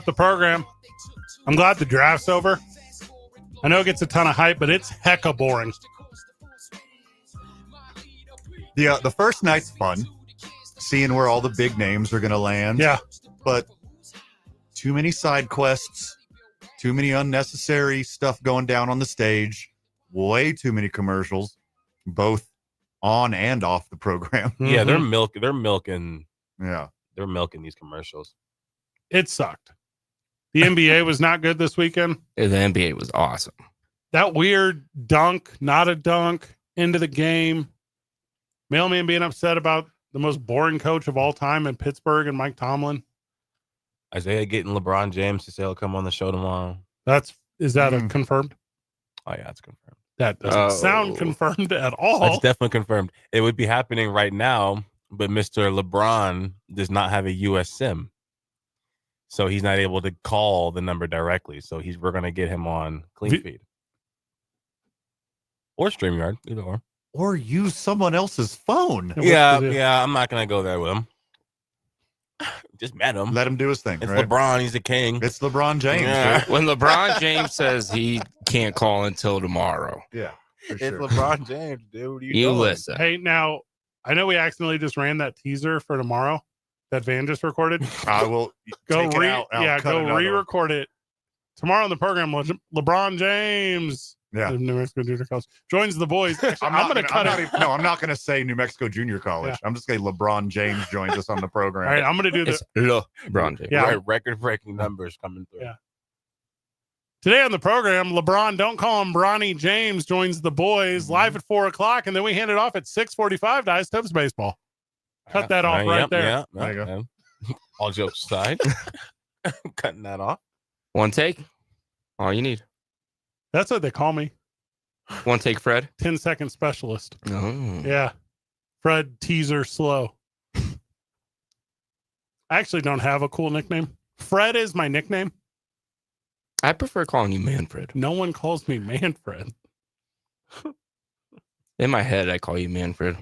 the program. I'm glad the draft's over. I know it gets a ton of hype, but it's hecka boring. Yeah, the first night's fun, seeing where all the big names are going to land. Yeah. But too many side quests, too many unnecessary stuff going down on the stage, way too many commercials, both on and off the program. Yeah, they're milking Yeah. They're milking these commercials. It sucked. The NBA was not good this weekend. The NBA was awesome. That weird dunk, not a dunk, into the game. Mailman being upset about the most boring coach of all time in Pittsburgh and Mike Tomlin. Isaiah getting LeBron James to say he'll come on the show tomorrow. Is that a confirmed? Oh, yeah, it's confirmed. That doesn't sound confirmed at all. That's definitely confirmed. It would be happening right now, but Mr. LeBron does not have a US SIM. So he's not able to call the number directly. So we're going to get him on Clean Feed. Or StreamYard, either or. Or use someone else's phone. Yeah, I'm not going to go there with him. Just met him. Let him do his thing. It's right? LeBron. He's the king. It's LeBron James. Yeah. Dude. When LeBron James says he can't call until tomorrow. Yeah. It's LeBron James, dude. What are You doing? listen. Hey, now, I know we accidentally just ran that teaser for tomorrow that Van just recorded. I will go take it out. I'll cut another one. re-record it. Tomorrow on the program, LeBron James. Yeah. New Mexico Junior College joins the boys. Actually, I'm going to cut it. I'm not going to say New Mexico Junior College. Yeah. I'm just going to say LeBron James joins us on the program. All right, I'm going to do this. LeBron James. Yeah. Right, record-breaking numbers coming through. Yeah. Today on the program, LeBron, don't call him Bronny James, joins the boys live at 4:00, and then we hand it off at 6:45 to Ice Tubbs Baseball. Cut that off right there. Yeah, There you go. All jokes aside, cutting that off. One take. All you need. That's what they call me. One take, Fred. 10-second specialist. Oh. Yeah. Fred Teaser Slow. I actually don't have a cool nickname. Fred is my nickname. I prefer calling you Manfred. No one calls me Manfred. In my head, I call you Manfred.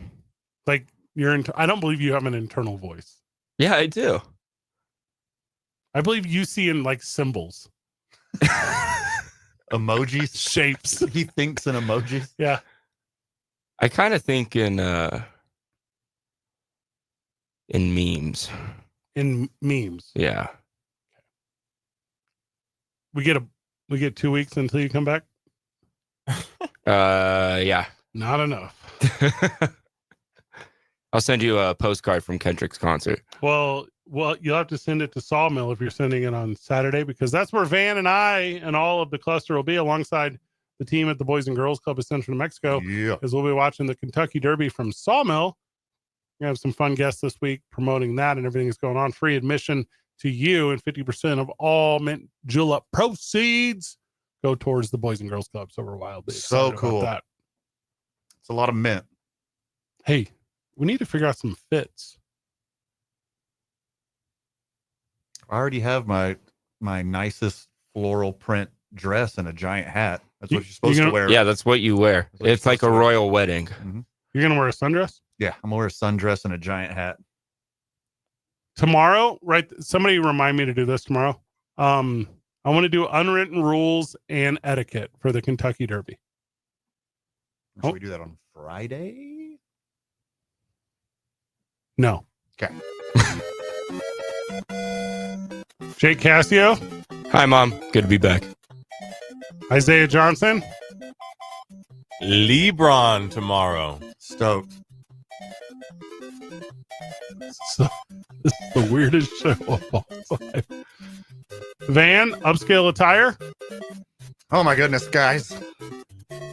Like I don't believe you have an internal voice. Yeah, I do. I believe you see in like symbols, Emojis. shapes. He thinks in emojis. Yeah. I kind of think in memes. In memes. Yeah. We get 2 weeks until you come back. Yeah. Not enough. I'll send you a postcard from Kendrick's concert. Well, you'll have to send it to Sawmill if you're sending it on Saturday, because that's where Van and I and all of the cluster will be alongside the team at the Boys and Girls Club of Central New Mexico. Yeah. Because we'll be watching the Kentucky Derby from Sawmill. We're going to have some fun guests this week promoting that and everything that's going on. Free admission to you, and 50% of all Mint Julep proceeds go towards the Boys and Girls Club. So we're wildly So excited cool. about that. It's a lot of mint. Hey, we need to figure out some fits. I already have my nicest floral print dress and a giant hat. That's what you're supposed to wear. Yeah, that's what you wear. That's what It's like a you're supposed to royal wedding. You're going to wear a sundress? Yeah, I'm gonna wear a sundress and a giant hat. Tomorrow, right? Somebody remind me to do this tomorrow. I want to do unwritten rules and etiquette for the Kentucky Derby. Should we do that on Friday? No. Okay. Jake Cassio, Hi, Mom. Good to be back. Isaiah Johnson, LeBron tomorrow. Stoked. So, this is the weirdest show of all time. Van, upscale attire. Oh my goodness, guys.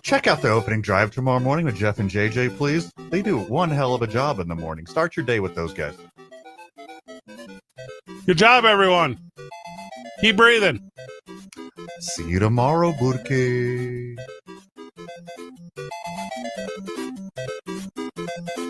Check out the opening drive tomorrow morning with Jeff and JJ, please. They do one hell of a job in the morning. Start your day with those guys. Good job, everyone. Keep breathing. See you tomorrow, Burke.